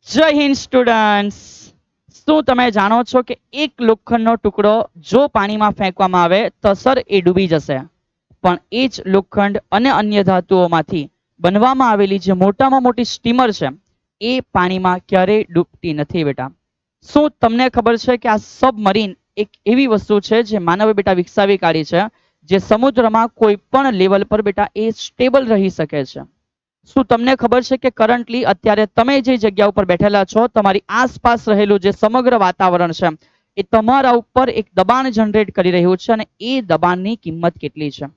જય હિન્દ સ્ટુડન્ટ્સ. શું તમે જાણો છો કે એક લોખંડનો ટુકડો જો પાણીમાં ફેંકવામાં આવે તો સર એ ડૂબી જશે, પણ એ જ લોખંડ અને અન્ય ધાતુઓમાંથી બનવામાં આવેલી જે મોટામાં મોટી સ્ટીમર છે એ પાણીમાં ક્યારેય ડૂબતી નથી બેટા. શું તમને ખબર છે કે આ સબમરીન એક એવી વસ્તુ છે જે માનવે બેટા વિકસાવી કાઢી છે, જે સમુદ્રમાં કોઈ પણ લેવલ પર બેટા એ સ્ટેબલ રહી શકે છે. શું તમને ખબર છે કે કરન્ટલી અત્યારે તમે જે જગ્યા ઉપર બેઠેલા છો, તમારી આસપાસ રહેલું જે સમગ્ર વાતાવરણ છે એ તમારા ઉપર એક દબાણ જનરેટ કરી રહ્યું છે, અને એ દબાણની કિંમત કેટલી છે?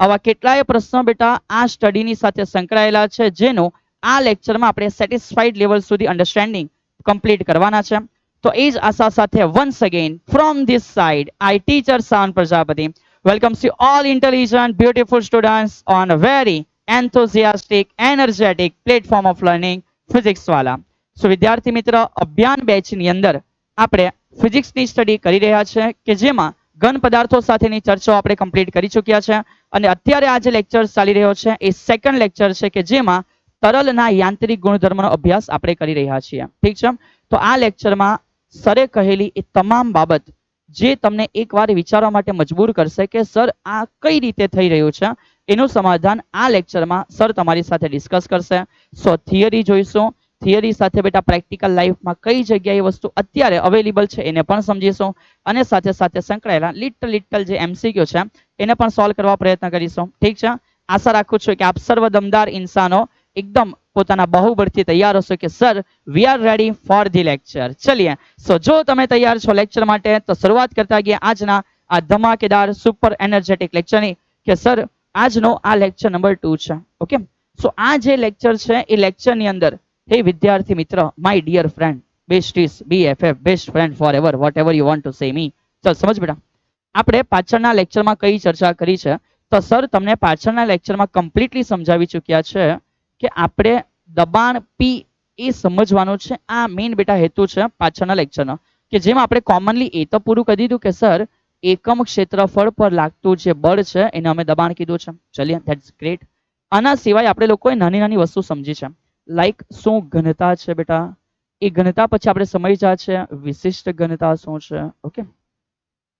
આવા કેટલાય પ્રશ્નો બેટા આ સ્ટડીની સાથે સંકળાયેલા છે, જેનો આ લેક્ચરમાં આપણે સેટિસ્ફાઈડ લેવલ સુધી અન્ડરસ્ટેન્ડિંગ કમ્પ્લીટ કરવાના છે. તો એ જ આશા સાથે once again from this side I teacher Savan Prajapati welcomes you all intelligent beautiful students on a very enthusiastic energetic platform of learning physics વાલા. સો વિદ્યાર્થી મિત્ર, અભ્યાન બેચની અંદર આપણે ફિઝિક્સની સ્ટડી કરી રહ્યા છે કે જેમાં ઘન પદાર્થો સાથેની ચર્ચાઓ આપણે કમ્પ્લીટ કરી ચૂક્યા છે, અને અત્યારે આ જે લેક્ચર ચાલી રહ્યો છે એ સેકન્ડ લેક્ચર છે કે જેમાં તરલના યાંત્રિક ગુણધર્મનો અભ્યાસ આપણે કરી રહ્યા છીએ. ઠીક છે, તો આ લેક્ચરમાં સરે કહેલી એ તમામ બાબત જે તમને એકવાર વિચારવા માટે મજબૂર કરશે કે સર આ કઈ રીતે થઈ રહ્યું છે, એનું સમાધાન આ લેક્ચરમાં સર તમારી સાથે ડિસ્કસ કરશે. સો થિયરી જોઈશું, થિયરી સાથે બેટા પ્રેક્ટિકલ લાઈફમાં કઈ જગ્યાએ વસ્તુ અત્યારે અવેલેબલ છે એને પણ સમજીશું, અને સાથે સાથે સંકળાયેલા લિટલ જે એમસીક્યુ છે એને પણ સોલ્વ કરવા પ્રયત્ન કરીશું. ઠીક છે, આશા રાખું છું કે આપ સર્વ દમદાર ઇન્સાનો એકદમ પોતાના બાહુબળથી તૈયાર હશો કે sir we are ready for the lecture. ચલિए, સો જો તમે તૈયાર છો લેક્ચર માટે તો શરૂઆત કરતા ગયા આજના આ ધમાકેદાર સુપર એનર્જેટિક લેક્ચરની કે સર આજનો આ લેક્ચર નંબર 2 છે. ઓકે, સો આ જે લેક્ચર છે એ લેક્ચરની અંદર હે વિદ્યાર્થી મિત્ર, my dear friend, besties, BFF, best friend forever, whatever you want to say me. ચલ સમજ બેટા, આપણે પાછળના લેક્ચરમાં કઈ ચર્ચા કરી છે તો સર તમને પાછળના લેક્ચરમાં કમ્પ્લીટલી સમજાવી ચૂક્યા છે કે આપણે દબાણ પી એ સમજવાનું છે. આ મેઇન બેટા હેતુ છે પાછળના લેક્ચરનો, કે જેમાં આપણે કોમનલી એ તો પૂરું કરી દીધું કે સર એકમ ક્ષેત્રફળ પર લાગતું જે બળ છે એને અમે દબાણ કીધું છે. ચલિए, ધેટ્સ ગ્રેટ. આના સિવાય આપણે લોકોએ નાની નાની વસ્તુ સમજી છે, લાઈક શું ઘનતા છે બેટા, એ ઘનતા પછી આપણે સમજ્યા છે વિશિષ્ટ ઘનતા શું છે. ઓકે,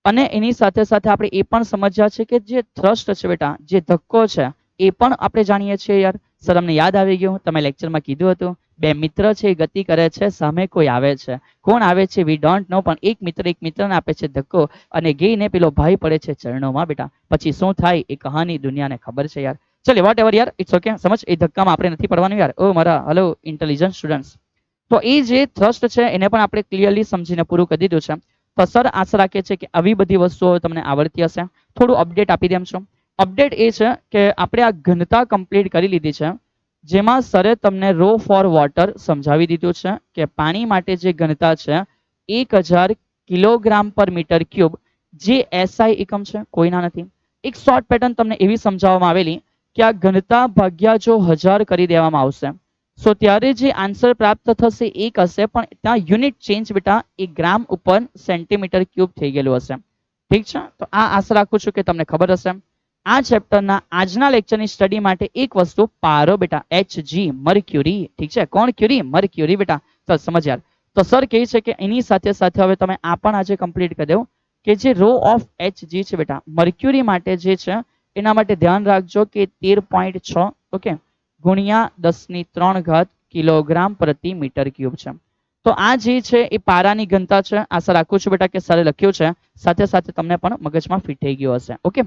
અને એની સાથે સાથે આપણે એ પણ સમજ્યા છે કે જે થ્રસ્ટ છે બેટા, જે ધક્કો છે એ પણ આપણે જાણીએ છીએ. યાર સર અમને યાદ આવી ગયું, તમે લેક્ચરમાં કીધું હતું બે મિત્ર છે એ ગતિ કરે છે, સામે કોઈ આવે છે, કોણ આવે છે વી ડોન્ટ નો, પણ એક મિત્રને આપે છે ધક્કો અને ગઈને પેલો ભાઈ પડે છે ચરણોમાં બેટા. પછી શું થાય એ કહાની દુનિયાને ખબર છે યાર. ચલે વોટ એવર યાર, ઇટ્સ ઓકે. સમજ, એ ધક્કામાં આપણે નથી પડવાનું યાર. ઓ મારા હલો ઇન્ટેલિજન્ટ સ્ટુડન્ટ્સ. તો એ જે થ્રસ્ટ છે એને પણ આપણે ક્લિયરલી સમજીને પૂરું કરી દીધું છે. તો સર આશા રાખે છે કે આવી બધી વસ્તુઓ તમને આવડતી હશે. થોડું અપડેટ આપી દેમ છો. અપડેટ એ છે કે આપણે આ ઘનતા કમ્પ્લીટ કરી લીધી છે, જેમાં સરે તમને રો ફોર વોટર સમજાવી દીધું છે કે પાણી માટે જે ઘનતા છે 1000 કિલોગ્રામ પર મીટર ક્યુબ, જે એસઆઈ એકમ છે કોઈના નથી. એક શોર્ટ પેટર્ન તમને એવી સમજાવવામાં આવેલી કે આ ઘનતા ભાગ્યા જો 1000 કરી દેવામાં આવશે, સો ત્યારે જે આન્સર પ્રાપ્ત થશે એક હશે, પણ ત્યાં યુનિટ ચેન્જ બેટા એ ગ્રામ ઉપર સેન્ટીમીટર ક્યુબ થઈ ગયેલું હશે. ઠીક છે, તો આ આશા રાખું છું કે તમને ખબર હશે. આ ચેપ્ટરના આજના લેક્ચરની સ્ટડી માટે એક વસ્તુ પારો બેટા, એચજી મર્ક્યુરી. ઠીક છે, કોણ ક્યુરી? મર્ક્યુરી બેટા. તો સમજ યાર. તો સર કહે છે કે એની સાથે સાથે હવે તમે આ પણ આજે કમ્પ્લીટ કરી દો કે જે રો ઓફ એચજી છે બેટા, મર્ક્યુરી માટે જે છે એના માટે ધ્યાન રાખજો કે 13.6 ઓકે ગુણ્યા 10³ કિલોગ્રામ પ્રતિ મીટર ક્યુબ છે. તો આ જે છે એ પારાની ઘનતા છે. આશા રાખું છું બેટા કે સરે લખ્યું છે, સાથે સાથે તમને પણ મગજમાં ફિટ થઈ ગયું હશે. ઓકે,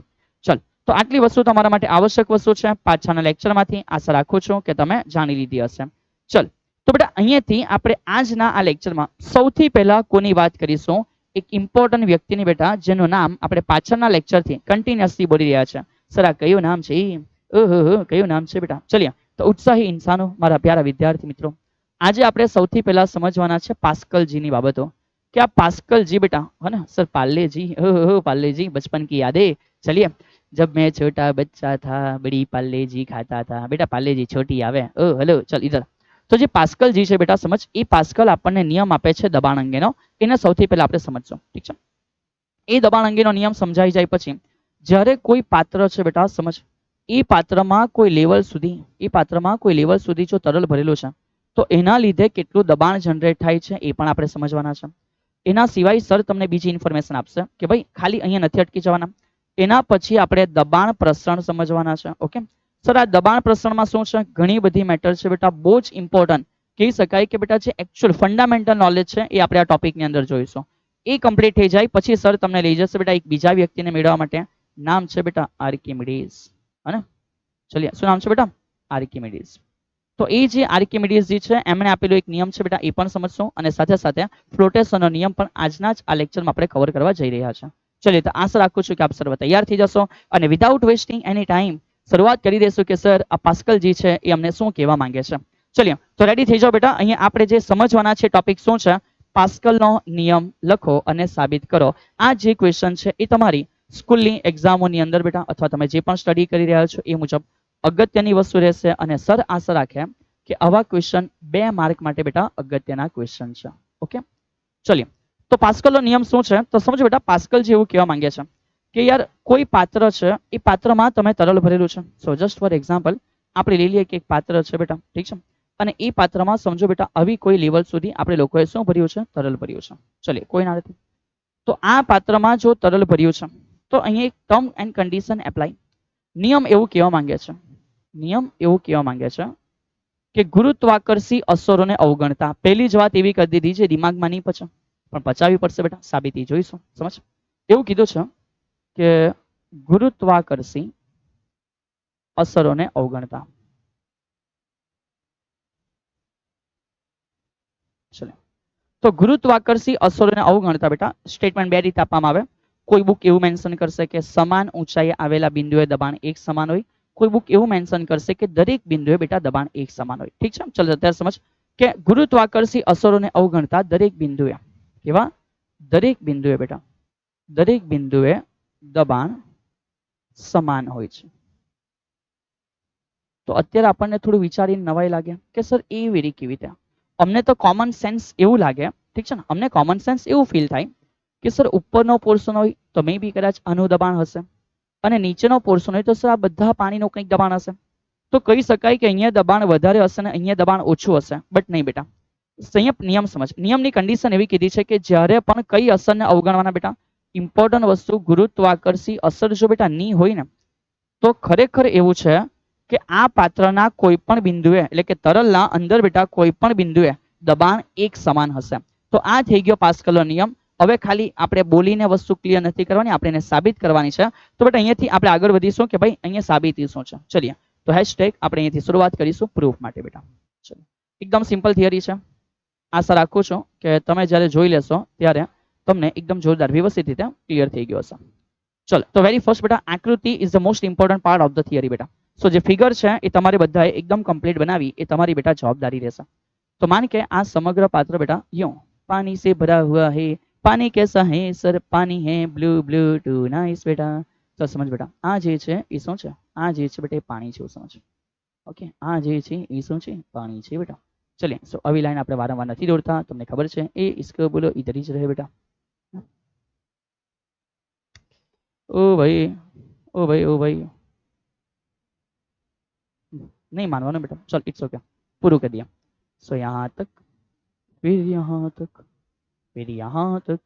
ચલ તો આટલી વસ્તુ તમારા માટે આવશ્યક વસ્તુ છે પાછળના લેક્ચરમાંથી. આશા રાખું છું કે તમે જાણી લીધી હશે. ચલ તો બેટા અહીંયાથી આપણે આજના આ લેક્ચરમાં સૌથી પહેલા કોની વાત કરીશું? એક ઇમ્પોર્ટન્ટ વ્યક્તિની બેટા, જેનું નામ આપણે પાછળના લેક્ચરથી કન્ટિન્યુઅસલી બોલી રહ્યા છે. સર આ કયું નામ છે? ઓહો, કયું નામ છે બેટા? ચલિए, તો ઉત્સાહી ઇન્સાનો, મારા પ્યારા વિદ્યાર્થી મિત્રો, આજે આપણે સૌથી પહેલા સમજવાના છે પાસ્કલજીની બાબતો. કે આ પાस्कल बेटा है ना सर, पाले जी, हो पाले जी, बचपन की यादें. चलिए, जब मैं छोटा बच्चा था बड़ी पाले जी खाता था. बेटा पाले जी छोटी आवे. ओ हेलो, चल इधर. तो જે પાસ્કલ જી છે બેટા સમજ, એ પાસ્કલ આપણને નિયમ આપે છે દબાણ અંગેનો, એને સૌથી પહેલા આપણે સમજશું. ઠીક છે, એ દબાણ અંગેનો નિયમ સમજાઈ જાય પછી જ્યારે કોઈ પાત્ર છે બેટા સમજ, એ પાત્રમાં કોઈ લેવલ સુધી જો તરલ ભરેલું છે તો એના લીધે કેટલું દબાણ જનરેટ થાય છે એ પણ આપણે સમજવાના છે. એના સિવાય સર તમને બીજી ઇન્ફોર્મેશન આપશે કે ભાઈ ખાલી અહીંયા નથી અટકી જવાના. એના પછી આપણે દબાણ પ્રસરણ સમજવાના છે. ઓકે સર, આ દબાણ પ્રસરણમાં શું છે? ઘણી બધી મેટર છે બેટા, બહુ જ ઇમ્પોર્ટન્ટ કહી શકાય કે બેટા જે એકચ્યુઅલ ફંડામેન્ટલ નોલેજ છે એ આપણે આ ટોપિકની અંદર જોઈશું. એ કમ્પ્લીટ થઈ જાય પછી સર તમને લઈ જશે બેટા એક બીજા વ્યક્તિને મેળવવા માટે. નામ છે બેટા આર્કિમિડીઝ. હને ચલિए, શું નામ છે બેટા? આર્કિમિડીઝ. તો એ જે આર્કિમિડીઝ જે છે એમણે આપેલો એક નિયમ છે બેટા, એ પણ સમજશું અને સાથે સાથે ફ્લોટેશનનો નિયમ પણ આજના જ આ લેક્ચરમાં આપણે કવર કરવા જઈ રહ્યા છે. ચલિए, તો આશા રાખું છું કે આપ સર્વ તૈયાર થઈ જશો અને વિધાઉટ વેસ્ટિંગ એની ટાઈમ શરૂઆત કરી દઈશું કે સર આ પાસ્કલ જે છે એ અમને શું કહેવા માંગે છે. ચલિए, તો રેડી થઈ જાઓ બેટા. અહીંયા આપણે જે સમજવાના છે ટોપિક શું છે? પાસ્કલનો નિયમ લખો અને સાબિત કરો. આ જે ક્વેશ્ચન છે એ તમારી સ્કૂલની એક્ઝામોની અંદર બેટા અથવા તમે જે પણ સ્ટડી કરી રહ્યા છો એ મુજબ અગત્યની વસ્તુ રહેશે અને સર આશા રાખે કે આવા ક્વેશ્ચન 2 માર્ક માટે બેટા અગત્યના ક્વેશ્ચન છે. ઓકે ચલિए, તો પાસ્કલનો નિયમ શું છે તો સમજો બેટા. પાસ્કલ જે એવું કહેવા માંગે છે કે યાર કોઈ પાત્ર છે એ પાત્રમાં તમે તરલ ભરેલું છે. સો જસ્ટ ફોર એક્ઝામ્પલ આપણે લઈ લઈએ કે એક પાત્ર છે બેટા, ઠીક છે, અને એ પાત્રમાં સમજો બેટા આવી કોઈ લેવલ સુધી આપણે લોકોએ શું ભર્યું છે? તરલ ભર્યું છે. ચલિए, કોઈ ના નથી. તો આ પાત્રમાં જો તરલ ભર્યું છે તો અહીંયા એક ટર્મ એન્ડ કન્ડિશન એપ્લાય. નિયમ એવું કહેવા માંગે છે, નિયમ એવું કહેવા માંગે છે કે ગુરુત્વાકર્ષી અસરોને અવગણતા. પહેલી જ વાત એવી કરી દીધી જે દિમાગમાં નહીં પચે પણ પચાવવી પડશે બેટા, સાબિતી જોઈશું. સમજ? એવું કીધું છે કે ગુરુત્વાકર્ષી અસરોને અવગણતા. ચલો, તો ગુરુત્વાકર્ષી અસરોને અવગણતા બેટા સ્ટેટમેન્ટ 2 રીતે આપવામાં આવે. કોઈ બુક એવું મેન્શન કરશે કે સમાન ઊંચાઈએ આવેલા બિંદુએ દબાણ એક સમાન હોય. કોઈ બુક એવું મેન્શન કરશે કે દરેક બિંદુએ બેટા દબાણ એક સમાન હોય. ઠીક છે, ચલો અત્યારે સમજ કે ગુરુત્વાકર્ષી અસરોને અવગણતા દરેક બિંદુએ કેવા? દરેક બિંદુએ બેટા દરેક બિંદુએ દબાણ સમાન હોય છે. તો અત્યારે આપણને થોડું વિચારીને નવાઈ લાગે કે સર એ વેરી કેવી રીતે? અમને તો કોમન સેન્સ એવું લાગે, ઠીક છે ને, અમને કોમન સેન્સ એવું ફીલ થાય કે સર ઉપરનો પોર્શન હોય તો મે બી કદાચ આનું દબાણ હશે અને નીચેનો પોર્શન હોય તો સર આ બધા પાણીનું કંઈક દબાણ હશે. તો કહી શકાય કે અહીંયા દબાણ વધારે હશે અને અહીંયા દબાણ ઓછું હશે. બટ નહીં બેટા, સંયમ નિયમ સમજ. નિયમની કન્ડિશન એવી કીધી છે કે જ્યારે પણ કઈ અસરને અવગણવાના બેટા? ઇમ્પોર્ટન્ટ વસ્તુ ગુરુત્વાકર્ષી અસર જો બેટા ની હોય ને તો ખરેખર એવું છે કે આ પાત્રના કોઈ પણ બિંદુએ એટલે કે તરલના અંદર બેટા કોઈ પણ બિંદુએ દબાણ એક સમાન હશે. તો આ થઈ ગયો પાસ્કલનો નિયમ. હવે ખાલી આપણે બોલીને વસ્તુ ક્લિયર નથી કરવાની, આપણે એને સાબિત કરવાની છે. તો બેટા અહીંયાથી આપણે આગળ વધીશું કે ભાઈ અહીંયા સાબિતી શું છે. ચલિએ, તો હેશટેગ આપણે અહીંયાથી શરૂઆત કરીશું પ્રૂફ માટે બેટા. ચલો, એકદમ સિમ્પલ થિયરી છે. આશા રાખું છું કે તમે જ્યારે જોઈ લેશો ત્યારે તમને એકદમ જોરદાર વ્યવસ્થિત રીતે ક્લિયર થઈ ગયો હશે. ચલો, તો વેરી ફર્સ્ટ બેટા આકૃતિ is the most important part of the theory બેટા. સો જે ફિગર છે એ તમારે બધાએ એકદમ કમ્પ્લીટ બનાવી એ તમારી બેટા જવાબદારી રહેશે. તો માન કે આ સમગ્ર પાત્ર બેટા યો પાણી से भरा हुआ है, पानी कैसा है सर? पानी है ब्लू ब्लू टू नाइस બેટા. તો સમજ બેટા આ જે છે એ શું છે? આ જે છે બેટા એ પાણી છે, એવું સમજ. ઓકે, આ જે છે એ શું છે? પાણી છે બેટા. ચलिए, સો આવી લાઈન આપણે વારંવાર નથી દોડતા, તમને ખબર છે. એ इसको बोलो इधर ही रहे बेटा. ओ भाई, ओ भाई, ओ भाई, नहीं मानवाना बेटा. चल इट्स ओके, पूरा कर दिया. सो यहाँ तक, फिर यहाँ तक, फिर यहाँ तक,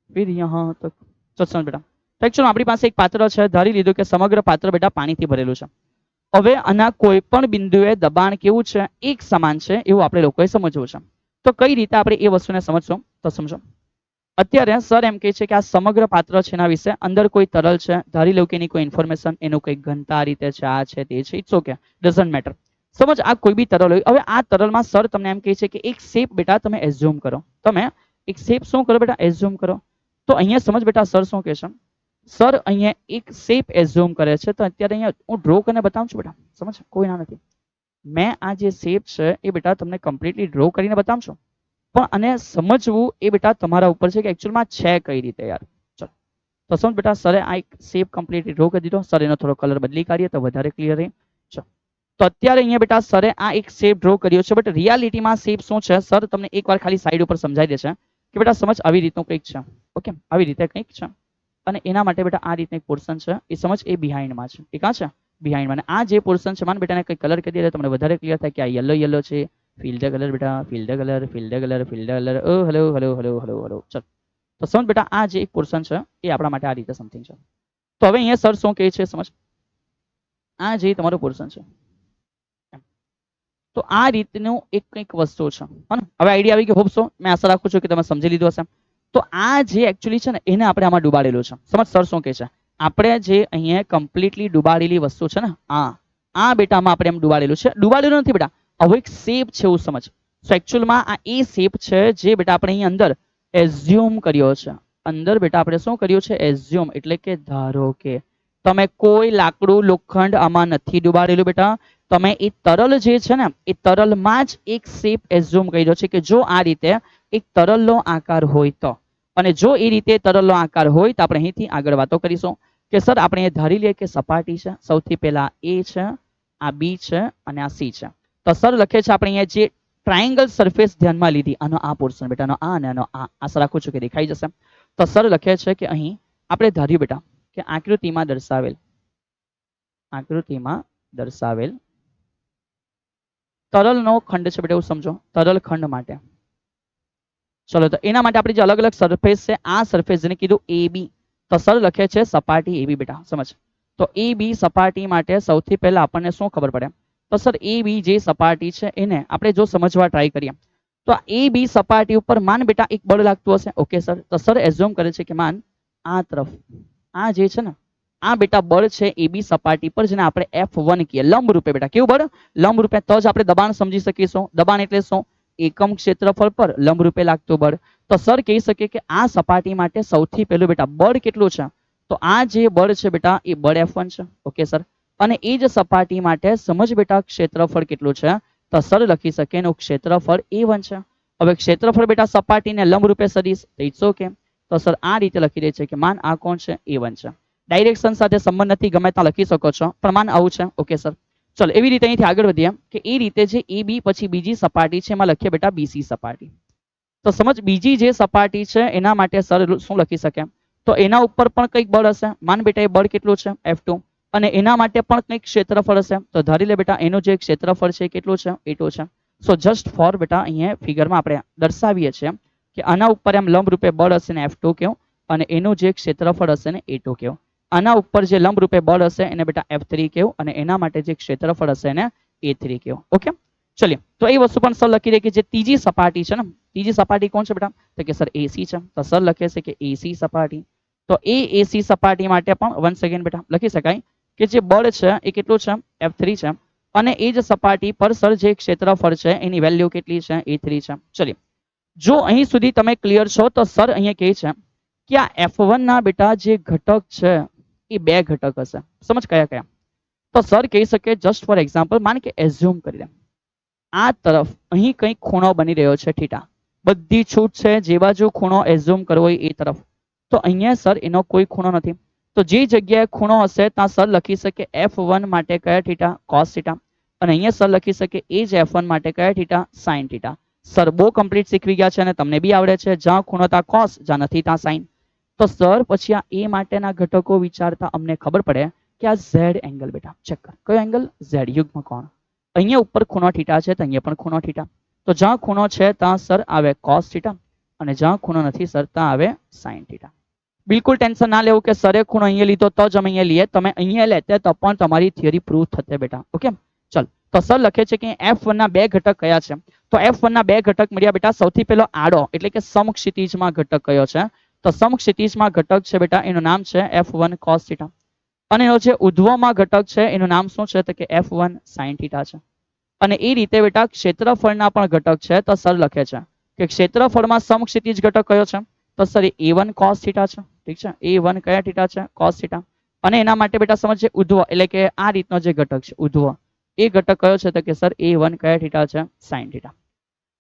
फिर यहाँ तक. चल समझ बेटा. ચલો આપણી પાસે એક પાત્ર છે, ધારી લીધું કે સમગ્ર પાત્ર બેટા પાણીથી ભરેલું છે. હવે આના કોઈ પણ બિંદુએ દબાણ કેવું છે? એક સમાન છે એવું આપણે લોકોએ સમજવું છે. તો કઈ રીતે આપણે એ વસ્તુને સમજશું તો સમજો. અત્યારે સર એમ કહે છે કે આ સમગ્ર પાત્ર છે એના વિશે અંદર કોઈ તરલ છે, ધારી લો કે એની કોઈ ઇન્ફોર્મેશન, એનું કોઈ ઘનતા આ રીતે છે, આ છે, તે છે, ઇટ્સ ઓકે, ડઝન્ટ મેટર. સમજ, આ કોઈ બી તરલ હોય. હવે આ તરલમાં સર તમને એમ કહે છે કે એક શેપ બેટા તમે એઝ્યુમ કરો. તમે એક શેપ શું કરો બેટા? એઝ્યુમ કરો. તો અહીંયા સમજ બેટા સર શું કહે છે? સર અહીંયા એક શેપ એઝ્યુમ કરે છે. તો અત્યારે અહીંયા હું ડ્રો કરીને બતાવું છું બેટા. સમજ, કોઈ ના નથી. મેં આ જે શેપ છે એ બેટા તમને કમ્પ્લીટલી ડ્રો કરીને બતાવું છું. પણ આને સમજવું એ બેટા તમારા ઉપર છે કે એકચ્યુઅલમાં છે કઈ રીતે યાર. ચલો, તો સમજ બેટા સરે આ એક શેપ કમ્પ્લીટલી ડ્રો કરી દીધો. સર એનો થોડો કલર બદલી કાઢીએ તો વધારે ક્લિયર રહે. ચલો, તો અત્યારે અહીંયા બેટા સરે આ એક શેપ ડ્રો કર્યો છે. બટ રિયાલિટીમાં શેપ શું છે સર તમને એકવાર ખાલી સાઈડ ઉપર સમજાવી દેશે કે બેટા સમજ આવી રીતનું કંઈક છે. ઓકે, આવી રીતે કંઈક છે અને એના માટે બેટા આ રીતનું એક પોર્શન છે એ સમજ એ બિહાઇન્ડમાં છે. એ કાં છે? બિહાઇન્ડમાં. અને આ જે પોર્શન છે માન બેટાને કંઈક કલર કરી દે તમને વધારે ક્લિયર થાય કે આ યલો યલો છે, ફિલ ધ કલર બેટા, fill the colour, fill the colour, fill the colour. Oh hello hello hello hello hello. ચલો તો સમજ બેટા, આ જે એક પોર્શન છે એ આપણા માટે આ રીતે સમથિંગ છે. તો હવે અહીંયા સર શું કહે છે સમજ, આ જે તમારું પોર્શન છે તો આ રીતનું એક કંઈક વસ્તુ છે. હવે આઈડિયા આવી ગયો હોપ સો, મેં આશા રાખું છું કે તમે સમજી લીધું હશે. તો આ જે એકચ્યુઅલી છે ને એને આપણે આમાં ડુબાડેલું છે. સમજ સર શું કહે છે, આપણે જે અહીંયા કમ્પ્લીટલી ડુબાડેલી વસ્તુ છે ને આ બેટામાં આપણે એમ ડુબાડેલું છે. ડુબાડેલું નથી બેટા, હવે એક શેપ છે એવું સમજ. સો એકચ્યુઅલમાં આ એ શેપ છે જે બેટા આપણે અહીં અંદર એઝ્યુમ કર્યો છે. અંદર બેટા આપણે શું કર્યું છે, એઝ્યુમ એટલે કે ધારો કે. તમે કોઈ લાકડું લોખંડ આમાં નથી ડુબાડેલું બેટા, તમે એ તરલ જે છે ને એ તરલમાં જ એક શેપ એઝ્યુમ કર્યો છે કે જો આ રીતે એક તરલનો આકાર હોય તો, અને જો એ રીતે તરલનો આકાર હોય તો આપણે અહીંથી આગળ વાતો કરીશું કે સર આપણે એ ધારી લઈએ કે સપાટી છે. સૌથી પહેલા એ છે, આ બી છે અને આ સી છે. તો સર લખે છે આપણે અહીંયા જે ટ્રાયંગલ સરફેસ ધ્યાનમાં લીધી, આનો આ પોર્શન બેટા, આનો આ અને આનો આ. આશા રાખું છું કે દેખાઈ જશે. તો સર લખે છે કે અહીં આપણે ધાર્યું બેટા કે આકૃતિમાં દર્શાવેલ તરલનો ખંડ છે બેટા, એવું સમજો તરલ ખંડ માટે. ચલો તો એના માટે આપણે જે અલગ અલગ સરફેસ છે, આ સરફેસ જેને કીધું એ બી, તો સર લખે છે સપાટી એ બી બેટા. સમજ, તો એ બી સપાટી માટે સૌથી પહેલા આપણને શું ખબર પડે, તો સર એ બી જે સપાટી છે એને આપણે જો સમજવા ટ્રાય કરીએ તો એ બી સપાટી ઉપર માન બેટા એક બળ લાગતું હશે. ઓકે સર, તો સર એઝ્યુમ કરે છે કે માન આ તરફ આ જે છે ને આ બેટા બળ છે એ બી સપાટી પર, જેને આપણે F1 કહીએ, લંબ રૂપે બેટા. કેવું બળ, લંબ રૂપે. તો જ આપણે દબાણ સમજી શકીશું. દબાણ એટલે શું, એકમ ક્ષેત્રફળ પર લંબ રૂપે લાગતું બળ. તો સર કહી શકે કે આ સપાટી માટે સૌથી પહેલું બેટા બળ કેટલું છે, તો આ જે બળ છે બેટા એ બળ F1 છે. ઓકે સર, અને એ જ સપાટી માટે સમજ બેટા ક્ષેત્રફળ કેટલું છે, તો સર લખી શકે એનું ક્ષેત્રફળ A1 છે. હવે ક્ષેત્રફળ બેટા સપાટીને લંબ રૂપે સદીશ, ઇટ્સ ઓકે. તો સર આ રીતે લખી દે છે કે માન આ કોણ છે, A1 છે. ડાયરેક્શન સાથે સંબંધ નથી, ગમે ત્યાં લખી શકો છો, પણ માન આવું છે. ઓકે સર, ચલો એવી રીતે અહીંથી આગળ વધીએ કે એ રીતે જે એ બી પછી બીજી સપાટી છે એમાં લખીએ બેટા બીસી સપાટી. તો સમજ બીજી જે સપાટી છે એના માટે સર શું લખી શકે, તો એના ઉપર પણ કંઈક બળ હશે. માન બેટા એ બળ કેટલું છે, F2, અને એના માટે પણ કંઈક ક્ષેત્રફળ હશે. તો ધારી લે બેટા એનું જે ક્ષેત્રફળ છે કેટલું છે, A2 છે. સો જસ્ટ ફોર બેટા અહીંયા ફિગરમાં આપણે દર્શાવીએ છીએ કે આના ઉપર એમ લંબ રૂપે બળ હશે ને F2 કેવું, અને એનું જે ક્ષેત્રફળ હશે ને A2 કેવું. આના ઉપર જે લંબ રૂપે બળ હશે એને બેટા F3 કેવું, અને એના માટે જે ક્ષેત્રફળ હશે એને A3 કેવું. ઓકે ચલિए, તો એ વસ્તુ પણ સર લખી દે કે જે ત્રીજી સપાટી છે ને, ત્રીજી સપાટી કોણ છે બેટા, તો કે સર AC છે. તો સર લખે છે કે AC સપાટી. તો એ AC સપાટી માટે પણ વન સેકન્ડ બેટા લખી શકાય કે જે બળ છે એ કેટલું છે, F3 છે, અને એ જ સપાટી પર સર જે ક્ષેત્રફળ છે એની વેલ્યુ કેટલી છે, A3 છે. ચલિए, જો અહીં સુધી તમે ક્લિયર છો તો સર અહીંયા કહે છે કે આ F1 ના બેટા જે ઘટક છે એ બે ઘટક હશે. સમજ કયા કયા, તો સર કહી શકે જસ્ટ ફોર એક્ઝામ્પલ માન કે એઝ્યુમ કરી દે આ તરફ અહીં કંઈક ખૂણો બની રહ્યો છે થીટા, બધી છૂટ છે, જે બાજુ ખૂણો એઝ્યુમ કરવો હોય એ તરફ. તો અહીંયા સર એનો કોઈ ખૂણો નથી, તો જે જગ્યાએ ખૂણો હશે ત્યાં સર લખી શકે F1 માટે કયા થીટા, cos થીટા, અને અહીંયા સર લખી શકે એ જ F1 માટે કયા થીટા, sin થીટા. સર બહુ કમ્પ્લીટ શીખવી ગયા છે અને તમને બી આવડે છે, જ્યાં ખૂણો ત્યાં cos, જ્યાં નથી ત્યાં sin. તો સર પછી આ એ માટેના ઘટકો વિચારતા અમને ખબર પડે કે આ Z એંગલ બેટા ચેક કર, કયો એંગલ, Z યુગ્મ કોણ. અહીંયા ઉપર ખૂણો થીટા છે તો અહીંયા પણ ખૂણો થીટા. તો જ્યાં ખૂણો છે ત્યાં સર આવે cos થીટા, અને જ્યાં ખૂણો નથી સર ત્યાં આવે sin થીટા. બિલકુલ ટેન્શન ના લેવું કે સરે ખૂણો અહીંયા લીધો તો જ અમે અહીંયા લઈએ, તમે અહીંયા લેતે તો પણ તમારી થિયરી પ્રૂવ થશે બેટા. ઓકે ચલ, તો સર લખે છે કે F1 ના બે ઘટક કયા છે, તો F1 ના બે ઘટક મળ્યા બેટા. સૌથી પહેલો આડો એટલે કે સમક્ષિતિજમાં ઘટક કયો છે, તો સમક્ષિતિજમાં ઘટક છે બેટા એનું નામ છે F1 cos થીટા, અને એનો જે ઉધ્વમાં ઘટક છે એનું નામ શું છે, તો કે F1 sin થીટા છે. અને એ રીતે બેટા ક્ષેત્રફળના પણ ઘટક છે, તો સર લખે છે કે ક્ષેત્રફળમાં સમક્ષિતિજ ઘટક કયો છે, તો સર A1 cos થીટા છે. ઠીક છે, A1 કયા થીટા છે, cos થીટા. અને એના માટે બેટા સમજે ઉધ્વ એટલે કે આ રીતનો જે ઘટક છે ઉધ્વ, એ ઘટક કયો છે, તો કે સર A1 કયા થીટા છે, sin થીટા.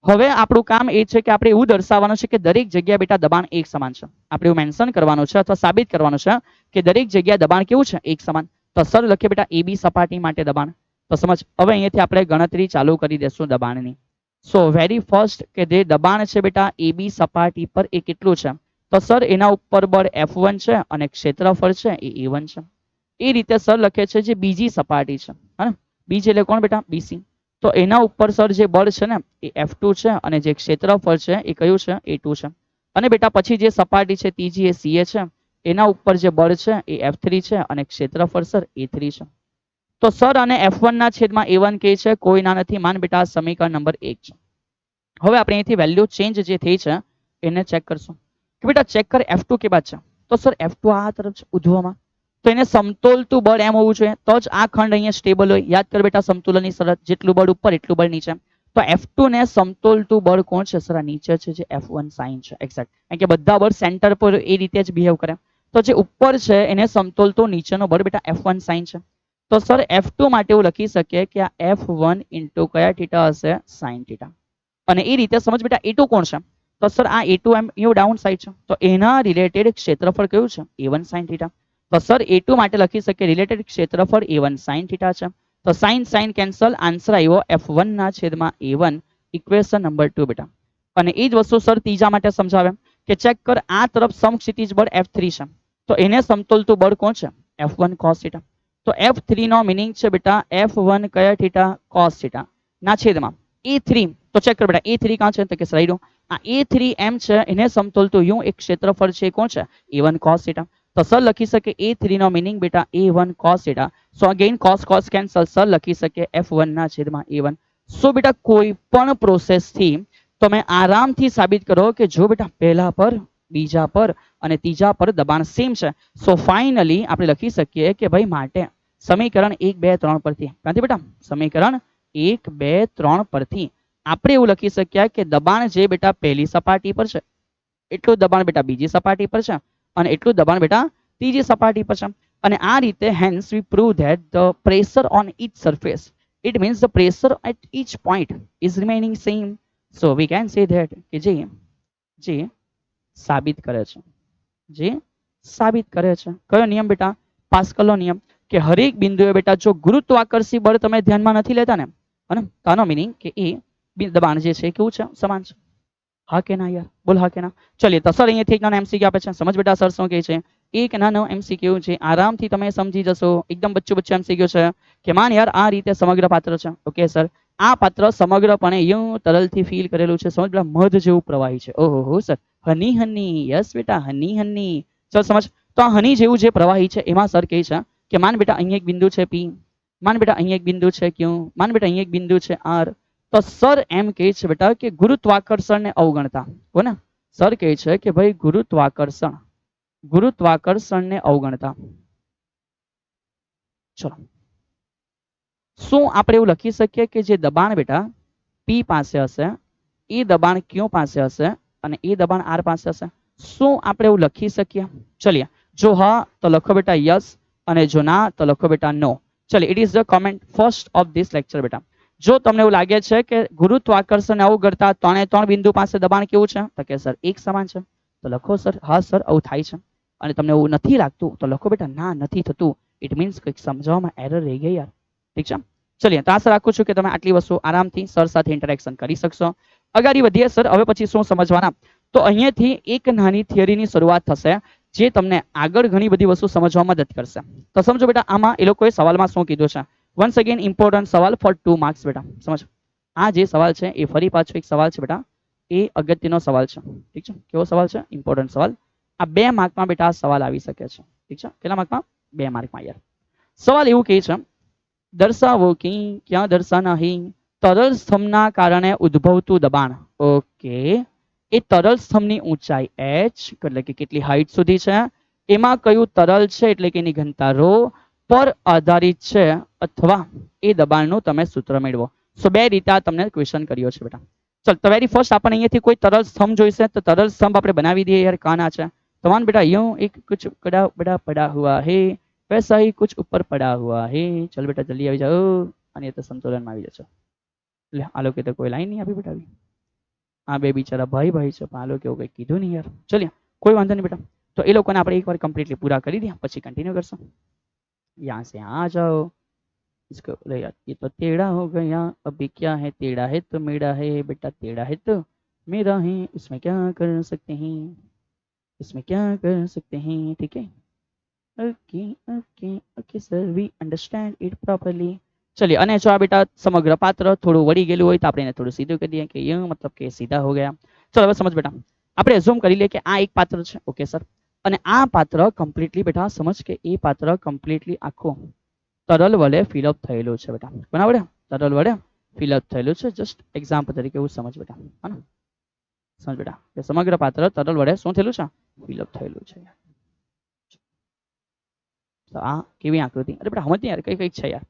હવે આપણું કામ એ છે કે આપણે એવું દર્શાવવાનું છે કે દરેક જગ્યાએ બેટા દબાણ એક સમાન છે. આપણે એવું મેન્શન કરવાનું છે અથવા સાબિત કરવાનું છે કે દરેક જગ્યાએ દબાણ કેવું છે, એક સમાન. તો સર લખીએ બેટા AB સપાટી માટે દબાણ. તો સમજ હવે અહીંયાથી આપણે ગણતરી ચાલુ કરી દેશું દબાણની. સો વેરી ફર્સ્ટ કે જે દબાણ છે બેટા AB સપાટી પર એ કેટલું છે, તો સર એના ઉપર બળ F1 છે અને ક્ષેત્રફળ છે એ A1 છે. એ રીતે સર લખે છે જે બીજી સપાટી છે, હા બીજી એટલે કોણ બેટા, BC. તો એના ઉપર સર જે બળ છે ને એ F2 છે અને જે ક્ષેત્રફળ છે એ કયું છે A2 છે. અને બેટા પછી જે સપાટી છે ત્રીજી એ CA છે એના ઉપર જે બળ છે એ F3 છે અને ક્ષેત્રફળ સર A3 છે. તો સર અને F1 ના છેદમાં A1 કે છે કોઈ ના નથી. માન બેટા આ સમીકરણ નંબર 1 છે. હવે આપણે અહીંથી વેલ્યુ ચેન્જ જે થઈ છે એને ચેક કરશું કે બેટા ચેક કર F2 કે બાદ છે. તો સર F2 આ તરફ છે ઉધ્વમાં, તો એને સમતોલતું બળ એમ હોવું જોઈએ તો જ આ ખંડ અહીંયા સ્ટેબલ હોય. યાદ કર બેટા સમતુલનની શરત, જેટલું બળ ઉપર એટલું બળ નીચે. તો F2 ને સમતોલતું બળ કોણ છે સર? આ નીચે છે જે F1 sin છે. એક્ઝેક્ટ, કારણ કે બધા બળ સેન્ટર પર એ રીતે જ બિહેવ કરે. તો જે ઉપર છે એને સમતોલતું નીચેનો બળ બેટા F1 sin છે. તો સર F2 માટે એવું લખી શકીએ કે આ F1 ઇન્ટુ કયા થીટા હશે? sin theta. અને એ રીતે સમજ બેટા A2 કોણ છે? તો સર આ A2 એમ એવું ડાઉન સાઈડ છે તો એના રિલેટેડ ક્ષેત્રફળ કયું છે? A1 sin theta. તો સર A2 માટે લખી શકીએ રિલેટેડ ક્ષેત્રફળ A1 sin થીટા છે. તો sin sin કેન્સલ, આન્સર આવ્યો F1 ના છેદમાં A1 ઇક્વેશન નંબર 2 બેટા. અને એ જ વસ્તુ સર ત્રીજા માટે સમજાવે કે ચેક કર આ તરફ સમક્ષિતિજ બળ F3 છે તો એને સમતોલતું બળ કોણ છે? F1 cos theta. તો F3 નો મીનિંગ છે બેટા F1 કયા થીટા? cos થીટા ના છેદમાં A3. તો ચેક કર બેટા A3 કાં છે? તો કે સ્લાઈડો આ A3 એમ છે એને સમતોલતું યુ એક ક્ષેત્રફળ છે કોણ છે? A1 cos theta. તો સર લખી શકે A3 નો મીનિંગ બેટા A1 cos થીટા. સો again cos cos cancel, sir લખી શકે F1 ના છેદમાં A1. સો બેટા કોઈ પણ પ્રોસેસ થી તમે આરામથી સાબિત કરો કે જો બેટા પહેલા પર, બીજા પર અને ત્રીજા પર દબાણ સેમ છે. સો ફાઇનલી આપણે લખી શકીએ કે ભાઈ માટે સમીકરણ 1 2 3 પરથી, ક્યાંથી બેટા? સમીકરણ 1 2 3 પરથી આપણે એવું લખી શકીએ કે દબાણ જે બેટા પહેલી સપાટી પર છે એટલું દબાણ બેટા બીજી સપાટી પર છે અને એટલું દબાણ બેટા ત્રીજી સપાટી પર છે. અને આ રીતે hence we prove that the pressure on each surface, it means the pressure at each point is remaining same. So we can say that કે જે સાબિત કરે છે, જે સાબિત કરે છે કયો નિયમ બેટા? પાસ્કલનો નિયમ. કે હરેક બિંદુએ બેટા જો ગુરુત્વાકર્ષી બળ તમે ધ્યાનમાં નથી લેતા ને, અને આનો મીનિંગ કે એ દબાણ જે છે કેવું છે? સમાન છે. હા કે ના યાર? બોલ હા કે ના? ચલિए તો સર અહીંયાથી એક નાનો MCQ આપે છે, સમજ બેટા સર શું કહે છે? એક નાનો MCQ છે, આરામથી તમે સમજી જશો. એકદમ બચ્ચું બચ્ચું MCQ છે કે માન યાર આ રીતે સમગ્ર પાત્ર છે. ઓકે સર, આ પાત્ર સમગ્રપણે યું તરલથી ફીલ કરેલું છે. સમજ બેટા મધ જેવું પ્રવાહી છે. ઓહો હો સર, હની હની. યસ બેટા હની હની. ચલ સમજ. તો આ હની જેવું જે પ્રવાહી છે એમાં સર કહે છે કે માન બેટા અહીંયા એક બિંદુ છે P, માન બેટા અહીંયા એક બિંદુ છે Q, માન બેટા અહીંયા એક બિંદુ છે R. તો સર એમ કહે છે બેટા કે ગુરુત્વાકર્ષણને અવગણતા, કોને? સર કહે છે કે ભાઈ ગુરુત્વાકર્ષણને અવગણતા. ચલો, શું આપણે એવું લખી શકીએ કે જે દબાણ બેટા P પાસે હશે એ દબાણ Q પાસે હશે અને એ દબાણ R પાસે હશે? શું આપણે એવું લખી શકીએ? ચલિए, જો હા તો લખો બેટા યસ અને જો ના તો લખો બેટા નો. ચલિए, it is the comment first of this lecture બેટા. જો તમને એવું લાગે છે કે ગુરુત્વાકર્ષણ અવગણતા ત્રણે ત્રણ બિંદુ પાસે દબાણ કેવું છે? તો કે સર એક સમાન છે. તો લખો સર હા સર આવું થાય છે. અને તમને એવું નથી લાગતું તો લખો બેટા ના નથી થતું. ઇટ મીન્સ કંઈક સમજાવવામાં એરર રહી ગઈ યાર. ઠીક છે? ચલિए, તો આશા રાખું છું કે તમે આટલી વસ્તુ આરામથી સર સાથે ઇન્ટરેક્શન કરી શકશો. અગાડી વધીએ સર. હવે પછી શું સમજવાના? તો અહીંયાથી એક નાની થિયરીની શરૂઆત થશે જે તમને આગળ ઘણી બધી વસ્તુ સમજવામાં મદદ કરશે. તો સમજો બેટા આમાં એ લોકોએ સવાલમાં શું કીધું છે? વન્સ અગેન ઇમ્પોર્ટન્ટ સવાલ ફોર 2 માર્ક્સ બેટા. સમજ, આ જે સવાલ છે એ ફરી પાછો એક સવાલ છે બેટા, એ અગત્યનો સવાલ છે. ઠીક છે? કેવો સવાલ છે? ઇમ્પોર્ટન્ટ સવાલ. આ 2 માર્કમાં બેટા આ સવાલ આવી શકે છે. ઠીક છે? કેટલા માર્કમાં? 2 માર્કમાં યાર. સવાલ એવું કહે છે, દર્શાવો કે ક્યાં દર્શાના હી તરલ સ્તંભના કારણે ઉદ્ભવતું દબાણ. ઓકે, એ તરલ સ્તંભની ઊંચાઈ h એટલે કે કેટલી હાઈટ સુધી છે, એમાં કયું તરલ છે એટલે કે એની ઘનતા ρ પર આધારિત છે અથવા એ દબાણનું તમે સૂત્ર મેળવો. સો બે રીતે આ તમને ક્વેશ્ચન કર્યો છે બેટા. ચલ, તો વેરી ફર્સ્ટ આપણે અહીંયાથી કોઈ તરલ સ્તંભ જોઈશે તો તરલ સ્તંભ આપણે બનાવી દઈએ યાર. કાના છે તો मान बेटा यूं एक कुछ बड़ा बड़ा पड़ा हुआ है, वैसा ही कुछ ऊपर पड़ा हुआ है. चल बेटा जल्दी આવી જાઓ અને તો સંતુલનમાં આવી જશો. એટલે આ લોકો તો કોઈ લાઈન નહીં આપી બેટા. આ બે બિચારા ભાઈ ભાઈ છે પણ આ લોકો એવું કંઈ કીધું નહીં યાર. ચલિए, कोई वांधो नहीं बेटा. तो ये लोगों ने આપણે એકવાર કમ્પ્લીટલી પૂરા કરી दिया પછી कंटिन्यू કરશું. यहाँ से आ जाओ. इसको अरे यार ये तो टेढ़ा हो गया. अभी क्या है? टेढ़ा है तो मेरा है बेटा, टेढ़ा है तो मेरा है. इसमें क्या कर सकते हैं, इसमें क्या कर सकते हैं. ठीक है? Okay okay okay sir, we understand it properly. चलिए, અને જો આ બેટા સમગ્ર પાત્ર થોડું વળી ગયેલું હોય તો આપણે એને થોડું સીધું કરી દઈએ કે યું મતલબ કે સીધા हो गया. ચલો હવે સમજ બેટા, આપણે એઝ્યુમ કરી લઈએ કે આ એક પાત્ર છે. ઓકે સર, અને આ પાત્ર કમ્પ્લીટલી બેટા સમજ કે એ પાત્ર કમ્પ્લીટલી આખું તરલ વડે ફિલઅપ થયેલું છે બેટા. કોના વડે? તરલ વડે ફિલઅપ થયેલું છે. જસ્ટ એક્ઝામ્પલ તરીકે એવું સમજ બેટા. હા, સમજ બેટા કે સમગ્ર પાત્ર તરલ વડે શું થયેલું છે? ફિલઅપ થયેલું છે. તો આ કેવી આકૃતિ? અરે બેટા સમજ યાર, કઈ કઈ છે યાર.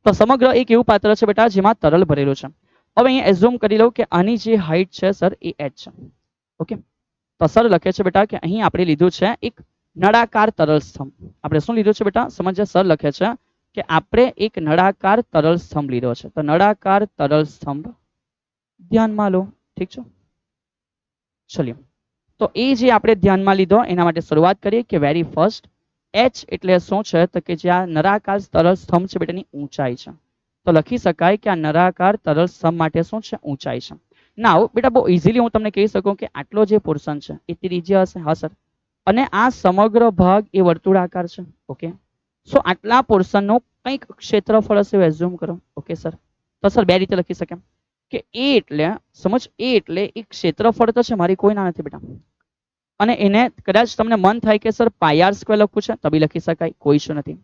તો સમગ્ર એક એવું પાત્ર છે બેટા જેમાં તરલ ભરેલું છે. હવે અહીંયા એઝ્યુમ કરી લઉં કે આની જે હાઈટ છે સર એ h છે. ઓકે, તો સર લખે છે બેટા કે અહીં આપણે લીધું છે એક નળાકાર તરલ સ્તંભ. આપણે શું લીધું છે બેટા? સમજ્યા, સર લખે છે કે આપણે એક નળાકાર તરલ સ્તંભ લીધો છે. તો નળાકાર તરલ સ્તંભ ધ્યાનમાં લો. ઠીક છે, ચલિયો. તો એ જે આપણે ધ્યાનમાં લીધો એના માટે શરૂઆત કરીએ કે વેરી ફર્સ્ટ h એટલે શું છે? તો કે જે આ નળાકાર તરલ સ્તંભ છે બેટાની ઊંચાઈ છે. તો લખી શકાય કે આ નળાકાર તરલ સ્તંભ માટે શું છે? ઊંચાઈ છે. નાઉ બેટા બહુ ઇઝીલી હું તમને કહી શકું કે આટલો જે પોર્શન છે એ ત્રિજ્યા હશે. હા સર, અને આ સમગ્ર ભાગ એ વર્તુળાકાર છે. ઓકે, સો આટલા પોર્શનનું કંઈક ક્ષેત્રફળ હશે એવું એઝ્યુમ કરો. ઓકે સર, તો સર બે રીતે લખી શકાય કે એ એટલે સમજ, એ એટલે એક ક્ષેત્રફળ તો છે, મારી કોઈ ના નથી બેટા, અને એને કદાચ તમને મન થાય કે સર પાઈ આર સ્ક્વેર લખવું છે તો બી લખી શકાય, કોઈ ઇશ્યુ નથી.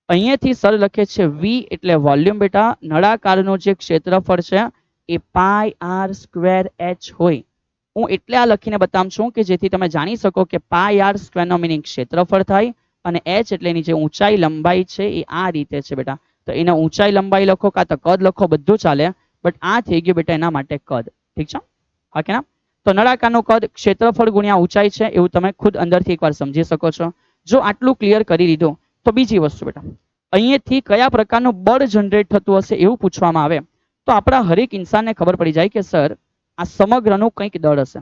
અહીંયાથી સર લખે છે વી એટલે વોલ્યુમ બેટા. નળાકારનું જે ક્ષેત્રફળ છે એ પાઈ આર સ્ક્વેર એચ હોય. હું એટલે આ લખીને બતાવું છું કે જેથી તમે જાણી શકો કે પાઈ આર સ્ક્વેર નો મિનિંગ ક્ષેત્રફળ થાય અને એચ એટલે એની જે ઊંચાઈ લંબાઈ છે એ આ રીતે છે બેટા. તો એને ઊંચાઈ લંબાઈ લખો કાં તો કદ લખો, બધું ચાલે, બટ આ થઈ ગયું બેટા એના માટે કદ. ઠીક છે, હા કે ના? તો નળાકારનું કદ ક્ષેત્રફળ ગુણ્યા ઊંચાઈ છે એવું તમે ખુદ અંદરથી એકવાર સમજી શકો છો. જો આટલું ક્લિયર કરી દીધું તો બીજી વસ્તુ બેટા, અહીંયાથી કયા પ્રકારનું બળ જનરેટ થતું હશે એવું પૂછવામાં આવે તો આપણા હરેક ઇન્સાનને ખબર પડી જાય કે સર આ સમગ્રનું કંઈક દળ હશે.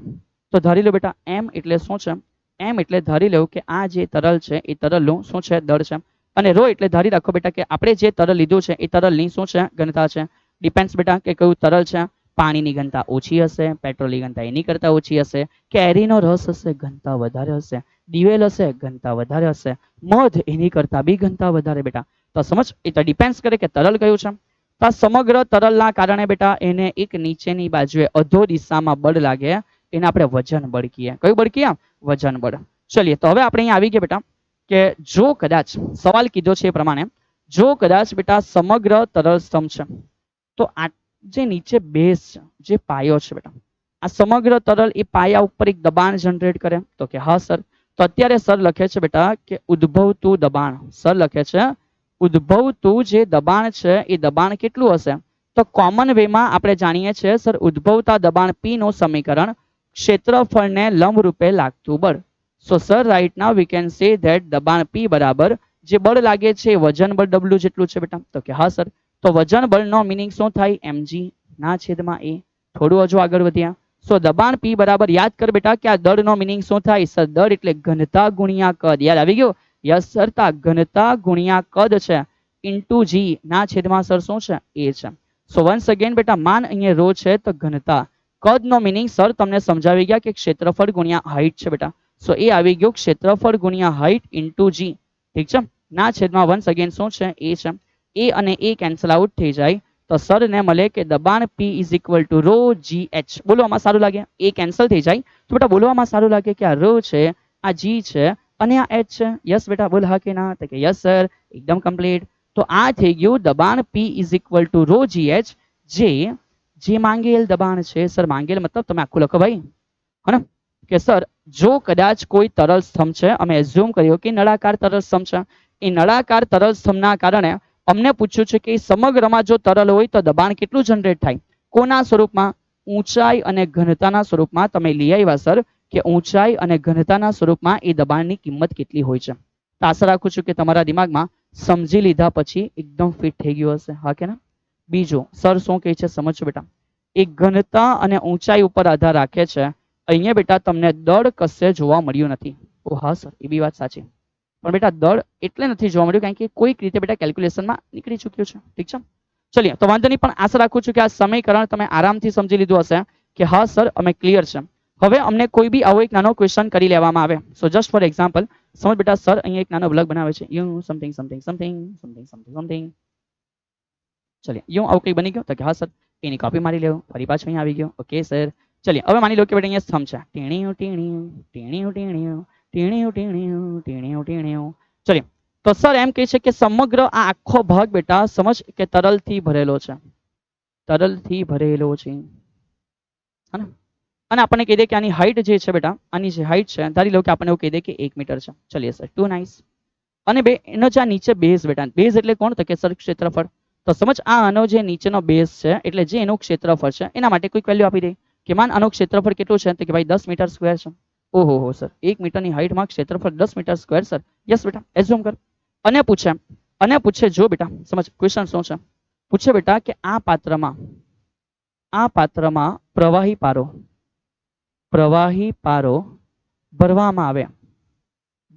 તો ધારી લો બેટા એમ એટલે શું છે? એમ એટલે ધારી લો કે આ જે તરલ છે એ તરલનું શું છે? દળ છે. અને રો એટલે ધારી રાખો બેટા કે આપણે જે તરલ લીધું છે એ તરલની શું છે? ઘનતા છે. ડિપેન્ડ્સ બેટા કે કયું તરલ છે. પાણીની ઘનતા ઓછી હશે, પેટ્રોલની ઘનતા એની કરતા ઓછી હશે, કેરીનો રસ હશે ઘનતા વધારે હશે, દિવેલ હશે ઘનતા વધારે હશે, મધ એની કરતા બી ઘનતા વધારે બેટા. તો સમજ, એ તો ડિપેન્ડ્સ કરે કે તરલ કયું છે. તો આ સમગ્ર તરલના કારણે બેટા એને એક નીચેની બાજુએ અધો દિશામાં બળ લાગે, એને આપણે વજન બળ કહીએ. કયું બળ કહીએ? વજન બળ. ચલીએ, તો હવે આપણે અહીંયા આવી ગયા બેટા કે જો કદાચ સવાલ કીધો છે એ પ્રમાણે જો કદાચ બેટા સમગ્ર તરલ સ્તંભ છે તો આ જે નીચે બેઝ છે, જે પાયો છે બેટા, આ સમગ્ર તરલ એ પાયા ઉપર એક દબાણ જનરેટ કરે. તો કે હા સર. તો અત્યારે સર લખે છે બેટા કે ઉદ્ભવતું દબાણ. સર લખે છે ઉદ્ભવતું જે દબાણ છે એ દબાણ કેટલું હશે? તો કોમન વેમાં આપણે જાણીએ છીએ સર ઉદ્ભવતા દબાણ P નું સમીકરણ ક્ષેત્રફળને લંબ રૂપે લાગતું બળ. સો sir right now we can say that દબાણ P બરાબર જે બળ લાગે છે એ વજન બળ W જેટલું છે બેટા. તો કે હા સર. તો વજન બળનો મિનિંગ શું થાય? mg ના છેદમાં a. થોડું હજુ આગળ વધ્યા. સો દબાણ P બરાબર યાદ કર બેટા કે આ દળનો મિનિંગ શું થાય? સર દળ એટલે ઘનતા ગુણ્યા કદ. યાદ આવી ગયું? યસ સર, ઘનતા ગુણ્યા કદ છે ઇન્ટુ g ના છેદમાં સર શું છે? a છે. સો વન્સ અગેન બેટા માન અહીંયા રો છે તો ઘનતા, કદ નો મિનિંગ સર તમને સમજાવી ગયા કે ક્ષેત્રફળ ગુણ્યા હાઈટ છે બેટા. સો એ આવી ગયું ક્ષેત્રફળ ગુણ્યા હાઈટ ઇન્ટુ g. ઠીક છે, ના છેદમાં વન્સ અગેન શું છે? a છે. a અને a કેન્સલ આઉટ થઈ જાય તો સર ને મળે કે દબાણ P is equal to rho g h. બોલવામાં સારું લાગે? એ કેન્સલ થઈ જાય તો બેટા બોલવામાં સારું લાગે કે આ રો છે, આ જી છે અને આ એચ છે. યસ બેટા, બોલ હા કે ના? તો કે યસ સર, એકદમ કમ્પ્લીટ. તો આ થઈ ગયું દબાણ P is equal to rho g h, જે માંગેલ દબાણ છે. સર માંગેલ મતલબ તમે આખું લખો ભાઈ, હે કે સર જો કદાચ કોઈ તરલ સ્તંભ છે, અમે એઝ્યુમ કર્યો કે નળાકાર તરલ સ્તંભ છે, એ નળાકાર તરલ સ્તંભના કારણે અમને પૂછ્યું છે કે સમગ્રમાં જો તરલ હોય તો દબાણ કેટલું જનરેટ થાય? કોના સ્વરૂપમાં? ઊંચાઈ અને ઘનતાના સ્વરૂપમાં. તમે લઈ આવ્યા સર કે ઊંચાઈ અને ઘનતાના સ્વરૂપમાં એ દબાણની કિંમત કેટલી હોય છે. તો આશા રાખું છું કે તમારા દિમાગમાં સમજી લીધા પછી એકદમ ફિટ થઈ ગયું હશે. હા કે ના? બીજું સર શું કહે છે સમજજો બેટા, એ ઘનતા અને ઊંચાઈ ઉપર આધાર રાખે છે. અહીંયા બેટા તમને દળ કશે જોવા મળ્યું નથી. ઓ હા સર, એ બી વાત સાચી, પણ બેટા દળ એટલે નથી જોવા મળ્યું કારણ કે કોઈક રીતે બેટા કેલ્ક્યુલેશનમાં નીકળી ચૂક્યું છે. ઠીક છે, ચલીએ તો વાંધો નહીં, પણ આશા રાખું છું કે આ સમીકરણ તમે આરામથી સમજી લીધું હશે કે હા સર અમે ક્લિયર છે. હવે અમને કોઈ બી આવો એક નાનો ક્વેશ્ચન કરી લેવામાં આવે, સો જસ્ટ ફોર એક્ઝામ્પલ સમજ બેટા, સર અહીંયા એક નાનો બ્લોગ બનાવે છે you something something something something something something. चलिए यूं આવું કંઈ બની ગયું તો કે હા સર એની કોપી મારી લેવું ફરી પાછું અહીં આવી ગયો ઓકે સર ચलिए હવે માની લો કે બેટા અહીંયા સ્તંભ છે ટીણીયું ટીણીયું ટીણીયું ટીણીયું ટીણીયું ટીણીયું ટીણીયું ટીણીયું ચलिए તો સર એમ કહે છે કે સમગ્ર આ આખો ભાગ બેટા સમજ કે તરલથી ભરેલો છે તરલથી ભરેલો છે હે ને અને આપણને કહી દે કે આની હાઈટ જે છે બેટા આની જે હાઈટ છે ધારી લો કે આપણને એવું કહી દે કે 1 મીટર છે ચलिए સર ટુ નાઇસ અને બે એનો જે આ નીચે બેઝ બેટા બેઝ એટલે કોણ તો કે સર ક્ષેત્રફળ તો સમજ આ આનો જે નીચેનો બેઝ છે એટલે જે એનું ક્ષેત્રફળ છે એના માટે કોઈક વેલ્યુ આપી દે કે માન આનું ક્ષેત્રફળ કેટલું છે તો કે ભાઈ 10 મીટર સ્ક્વેર છે ઓહો હો સર 1 મીટરની હાઈટમાં ક્ષેત્રફળ 10 મીટર સ્ક્વેર સર યસ બેટા એઝ્યુમ કર અને પૂછે જો બેટા સમજ ક્વેશ્ચન શું છે પૂછે બેટા કે આ પાત્રમાં પ્રવાહી પારો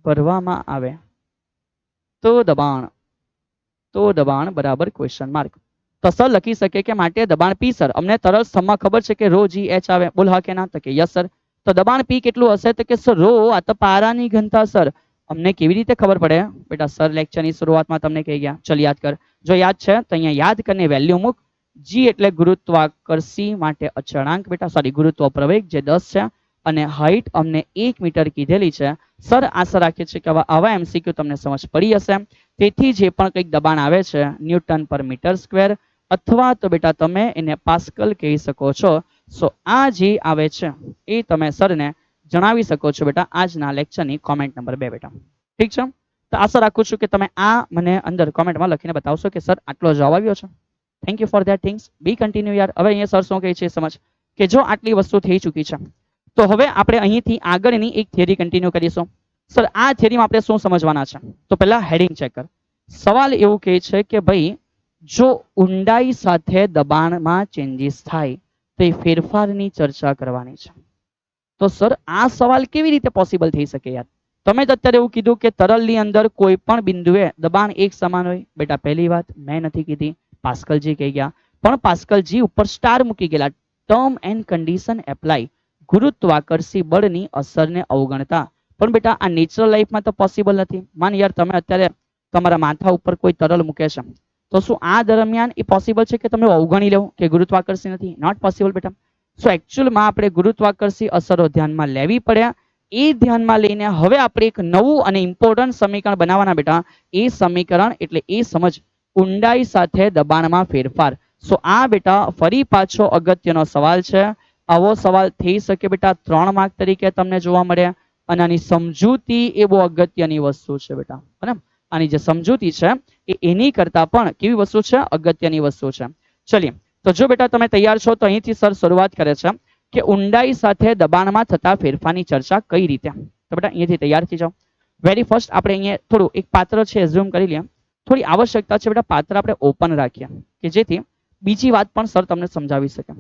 ભરવામાં આવે તો દબાણ બરાબર ક્વેશ્ચન માર્ક તો સર લખી શકે કે માટે દબાણ પી સર અમને તરલ સ્તંભમાં ખબર છે કે રો જી એચ આવે બોલ હા કે ના તો કે યસ સર તો દબાણ પી કેટલું હશે તો કે સર રો આ તો પારાની ઘનતા સર અમને કેવી રીતે ખબર પડે બેટા સર લેક્ચરની શરૂઆતમાં તમને કહી ગયા ચલ યાદ કર જો યાદ છે તો અહીંયા યાદ કરીને વેલ્યુ મૂક જી એટલે ગુરુત્વાકર્ષી માટે અચળાંક બેટા સોરી ગુરુત્વ પ્રવેગ જે 10 છે અને હાઈટ અમને 1 મીટર કીધેલી છે સર આશા રાખીએ છીએ કે આવા એમસીક્યુ તમને સમજ પડી હશે તેથી જે પણ કંઈક દબાણ આવે છે ન્યૂટન પર મીટર સ્ક્વેર અથવા તો બેટા તમે એને પાસ્કલ કહી શકો છો સો આ જે આવે છે એ તમે સરને જણાવી શકો છો બેટા આજના લેક્ચરની કોમેન્ટ નંબર 2 બેટા ઠીક છે તો આશા રાખું છું કે તમે આ મને અંદર કોમેન્ટમાં લખીને બતાવશો કે સર આટલો જવાબ આવ્યો છે thank you for that things be continue યાર હવે અહીંયા સર શું કહે છે સમજ કે જો આટલી વસ્તુ થઈ ચૂકી છે તો હવે આપણે અહીંથી આગળની એક થિયરી કન્ટિન્યુ કરીશું સર આ થિયરીમાં આપણે શું સમજવાના છે તો પહેલા હેડિંગ ચેક કર સવાલ એવું કહે છે કે ભાઈ જો ઊંડાઈ સાથે દબાણમાં ચેન્જીસ થાય તો એ ફેરફારની ચર્ચા કરવાની છે તો સર આ સવાલ કેવી રીતે પોસિબલ થઈ શકે યાર તમે જ અત્યારે એવું કીધું કે તરલની અંદર કોઈ પણ બિંદુએ દબાણ એક સમાન હોય બેટા પહેલી વાત મેં નથી કીધી પાસ્કલજી કહી ગયા પણ પાસ્કલજી ઉપર સ્ટાર મૂકી ગયેલા ટર્મ એન્ડ કન્ડિશન એપ્લાય ગુરુત્વાકર્ષી બળની અસરને અવગણતા પણ બેટા આ નેચરલ લાઈફમાં તો પોસિબલ નથી માન યાર તમે અત્યારે તમારા માથા ઉપર કોઈ તરલ મૂકે છે તો શું આ દરમિયાન એ પોસિબલ છે કે તમે અવગણી લેવો કે ગુરુત્વાકર્ષી નથી નોટ પોસિબલ બેટા સો એકચ્યુઅલમાં આપણે ગુરુત્વાકર્ષી અસરો ધ્યાનમાં લેવી પડ્યા એ ધ્યાનમાં લઈને હવે આપણે એક નવું અને ઇમ્પોર્ટન્ટ સમીકરણ બનાવવાના બેટા એ સમીકરણ એટલે એ સમજ ઊંડાઈ સાથે દબાણમાં ફેરફાર સો આ બેટા ફરી પાછો અગત્યનો સવાલ છે આવો સવાલ થઈ શકે બેટા 3 માર્ક તરીકે તમને જોવા મળે અને આની સમજૂતી એ બહુ અગત્યની વસ્તુ છે બેટા બરાબર આની જે સમજૂતી છે એ એની કરતા પણ કેવી વસ્તુ છે અગત્યની વસ્તુ છે ચલિए તો જો બેટા તમે તૈયાર છો તો અહીંથી સર શરૂઆત કરે છે કે ઊંડાઈ સાથે દબાણમાં થતા ફેરફારની ચર્ચા કઈ રીતે તો બેટા અહીંયાથી તૈયાર થઈ જાઓ વેરી ફર્સ્ટ આપણે અહીંયા થોડું એક પાત્ર છે ઝૂમ કરી લઈએ થોડી આવશ્યકતા છે બેટા પાત્ર આપણે ઓપન રાખીએ કે જેથી બીજી વાત પણ સર તમને સમજાવી શકે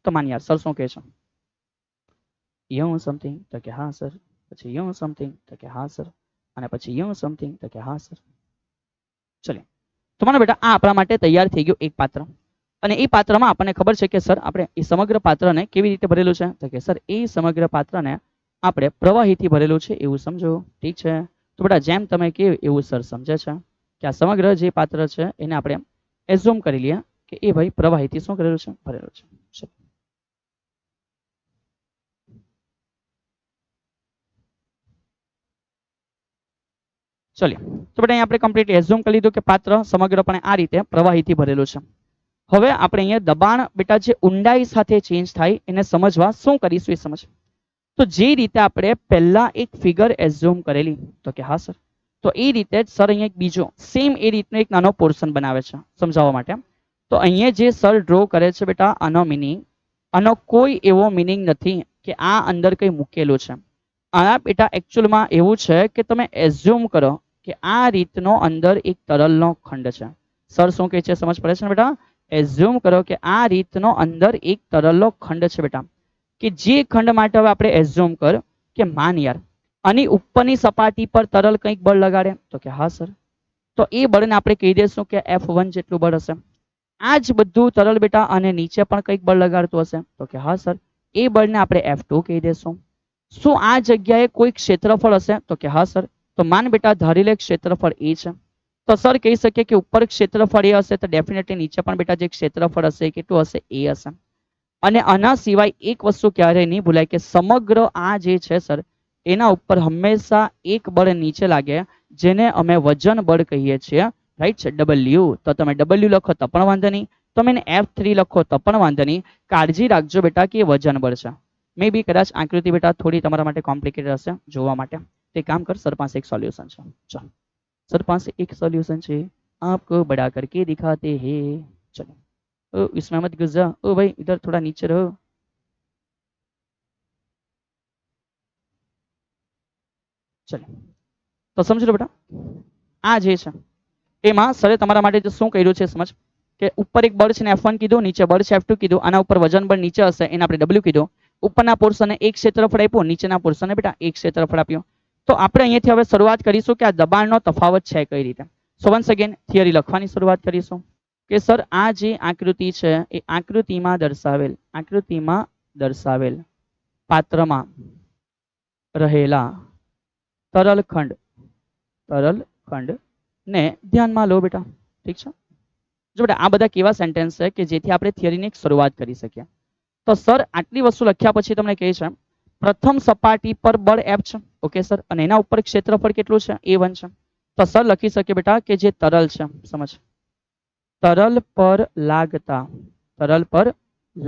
તો માન યાર સર શું કહે છે યું સમથિંગ તો કે હા સર પછી યું સમથિંગ તો કે હા સર અને પછી યું સમથિંગ તો કે હા સર ચલિए તો મને બેટા આ આપણા માટે તૈયાર થઈ ગયું એક પાત્ર અને એ પાત્રમાં આપણને ખબર છે કે સર આપણે એ સમગ્ર પાત્રને કેવી રીતે ભરેલું છે તો કે સર એ સમગ્ર પાત્રને આપણે પ્રવાહીથી ભરેલું છે એવું સમજો ઠીક છે તો બેટા જેમ તમે કહો એવું સર સમજે છે કે આ સમગ્ર જે પાત્ર છે એને આપણે એઝ્યુમ કરી લઈએ કે એ ભાઈ પ્રવાહીથી શું કરેલું છે ભરેલું છે ચલિए તો બેટા અહીંયા આપણે કમ્પ્લીટ એઝ્યુમ કરી લીધું કે પાત્ર સમગ્રપણે આ રીતે પ્રવાહીથી ભરેલું છે હવે આપણે અહીંયા દબાણ બેટા જે ઊંડાઈ સાથે ચેન્જ થાય એને સમજવા શું કરીશું એ સમજ તો જે રીતે આપણે પહેલા એક ફિગર એઝ્યુમ કરેલી તો કે હા સર તો એ રીતે જ સર અહીંયા એક બીજો સેમ એ રીતનો એક નાનો પોર્શન બનાવે છે સમજાવવા માટે તો અહીંયા જે સર ડ્રો કરે છે બેટા આનો કોઈ એવો મિનિંગ નથી કે આ અંદર કંઈ મૂકેલું છે આ બેટા એકચ્યુઅલમાં એવું છે કે તમે એઝ્યુમ કરો કે આ રીતનો અંદર એક તરલનો ખંડ છે સર શું કહે છે સમજ પડે છે ને બેટા એઝ્યુમ કરો કે આ રીતનો અંદર એક તરલનો ખંડ છે બેટા કે જે ખંડ માટે હવે આપણે એઝ્યુમ કર કે માન યાર આની ઉપરની સપાટી પર તરલ કંઈક બળ લગાડે તો કે હા સર તો એ બળને આપણે કહી દઈશું કે F1 જેટલું બળ હશે આ જ બધું તરલ બેટા અને નીચે પણ કંઈક બળ લગાડતું હશે તો કે હા સર એ બળને આપણે F2 કહી દઈશું શું આ જગ્યાએ કોઈ ક્ષેત્રફળ હશે તો કે હા સર તો માન બેટા ધારી લે ક્ષેત્રફળ એ છે તો સર કહી શકીએ કે ઉપર ક્ષેત્રફળ એ હશે તો ડેફિનેટલી નીચે પણ બેટા જે ક્ષેત્રફળ હશે એ કેટલું હશે, એ હશે. અને આના સિવાય એક વસ્તુ ક્યારેય નહીં ભૂલાય કે સમગ્ર આ જે છે સર એના ઉપર હંમેશા એક બળ નીચે લાગે જેને અમે વજન બળ કહીએ છીએ, રાઈટ છે, ડબલ્યુ. તો તમે ડબલ્યુ લખો તો પણ વાંધો નહીં, તમે એને F3 લખો તો પણ વાંધો નહીં. કાળજી રાખજો બેટા કે એ વજન બળ છે. મે બી કદાચ આકૃતિ બેટા થોડી તમારા માટે કોમ્પ્લિકેટેડ હશે જોવા માટે. તે કામ કર, સર પાસે એક સોલ્યુશન છે. ચાલો सर पास एक सॉल्यूशन है, आपको बड़ा करके दिखाते हैं. चलो ओ इसमें मत घुस जा, ओ भाई इधर थोड़ा नीचे रहो. चलो तो समझ लो बेटा आ जे છે એમાં સરે તમારા માટે જો શું કર્યું છે સમજ કે ઉપર એક બળ છે ને F1 કીધું, નીચે બળ છે F2 કીધું, આના ઉપર વજન બળ નીચે હશે એને આપણે W કીધું, ઉપરના પોર્શનને એક ક્ષેત્રફળ આપ્યું, નીચેના પોર્શનને બેટા એક ક્ષેત્રફળ આપ્યું. તો આપણે અહીંયાથી હવે શરૂઆત કરીશું કે આ દબાણનો તફાવત છે કઈ રીતે. સો વન્સ અગેન થિયરી લખવાની શરૂઆત કરીશું કે સર આ જે આકૃતિ છે એ આકૃતિમાં દર્શાવેલ પાત્રમાં રહેલા તરલ ખંડ ને ધ્યાનમાં લો બેટા. ઠીક છે, જો બેટા આ બધા કેવા સેન્ટેન્સ છે કે જેથી આપણે થિયરીની શરૂઆત કરી શકીએ. તો સર આટલી વસ્તુ લખ્યા પછી તમને કહે છે પ્રથમ સપાટી પર બળ F છે, ઓકે સર, અને એના ઉપર ક્ષેત્રફળ કેટલું છે, A1 છે. તો સર લખી શકીએ બેટા કે જે તરલ છે, સમજ, તરલ પર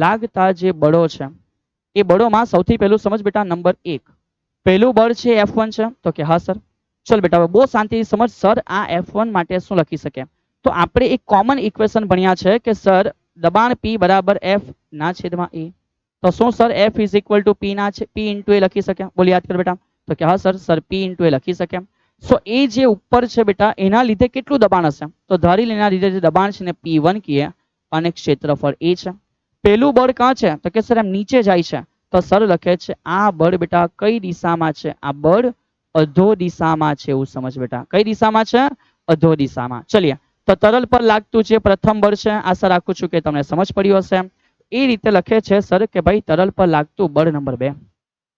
લાગતા જે બળો છે એ બળોમાં સૌથી પહેલું સમજ બેટા નંબર 1 પહેલું બળ છે F1 છે. તો કે હા સર. ચલ બેટા બહુ શાંતિથી સમજ, સર આ F1 માટે શું લખી શકે. તો આપણે એક કોમન ઇક્વેશન ભણ્યા છે કે સર દબાણ P બરાબર F ના છેદમાં A. તો શું sir F is equal two P into A લખી શકે, બોલ યાદ કર બેટા. તો કે હા સર P ઇન્ટુ A લખી શકે. સો એ જે ઉપર છે બેટા એના લીધે કેટલું દબાણ હશે, તો ધારી લે એના લીધે જે દબાણ છે ને P1 કહીએ અને ક્ષેત્રફળ A છે. પહેલું બળ ક્યાં છે, તો કે સર એમ નીચે જાય છે. તો સર લખે છે આ બળ બેટા કઈ દિશામાં છે, આ બળ અધો દિશામાં છે, એવું સમજ બેટા. કઈ દિશામાં છે, અધો દિશામાં. ચલિએ તો તરલ પર લાગતું જે પ્રથમ બળ છે, આશા રાખું છું કે તમને સમજ પડ્યું હશે. એ રીતે લખે છે સર કે ભાઈ તરલ પર લાગતું બળ નંબર 2.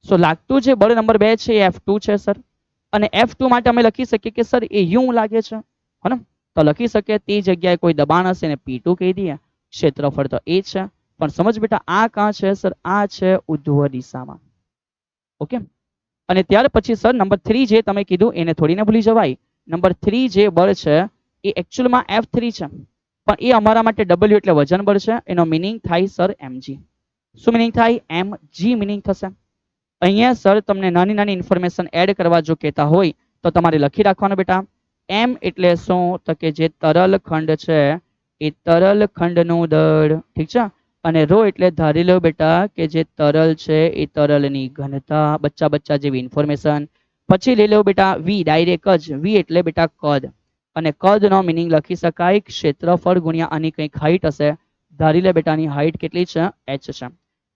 સો લાગતું જે બળ નંબર 2 છે એ F2 છે સર, અને F2 માટે અમે લખી શકીએ કે સર એ યુ લાગે છે, હે ને. તો લખી શકીએ તે જગ્યાએ કોઈ દબાણ હશે ને P2 કહી દઈએ, ક્ષેત્રફળ તો એ છે. પણ સમજ બેટા આ કાં છે સર, આ છે ઉધ્વ દિશામાં, ઓકે. અને ત્યાર પછી સર નંબર 3 જે તમે કીધું એને થોડીને ભૂલી જવાય. નંબર 3 જે બળ છે એ એકચ્યુઅલમાં F3 છે, પણ એ અમારા માટે W એટલે વજન બળ છે. એનો મિનિંગ થાય સર mg. શું મિનિંગ થાય, mg મિનિંગ થશે. અહીંયા સર તમને નાની નાની ઇન્ફોર્મેશન એડ કરવા જો કહેતા હોય તો તમારે લખી રાખવાનું બેટા. m એટલે શું, તો કે જે તરલ ખંડ છે એ તરલ ખંડનું દળ, ઠીક છે. અને રો એટલે ધારી લો બેટા કે જે તરલ છે એ તરલની ઘનતા, બચ્ચા જેવી ઇન્ફોર્મેશન. પછી લઈ લો બેટા V ડાયરેક્ટ જ, V એટલે બેટા કદ, અને કદનો મિનિંગ લખી શકાય ક્ષેત્રફળ ગુણ્યા આની કંઈક હાઈટ હશે. ધારી લે બેટાની હાઈટ કેટલી છે, h છે.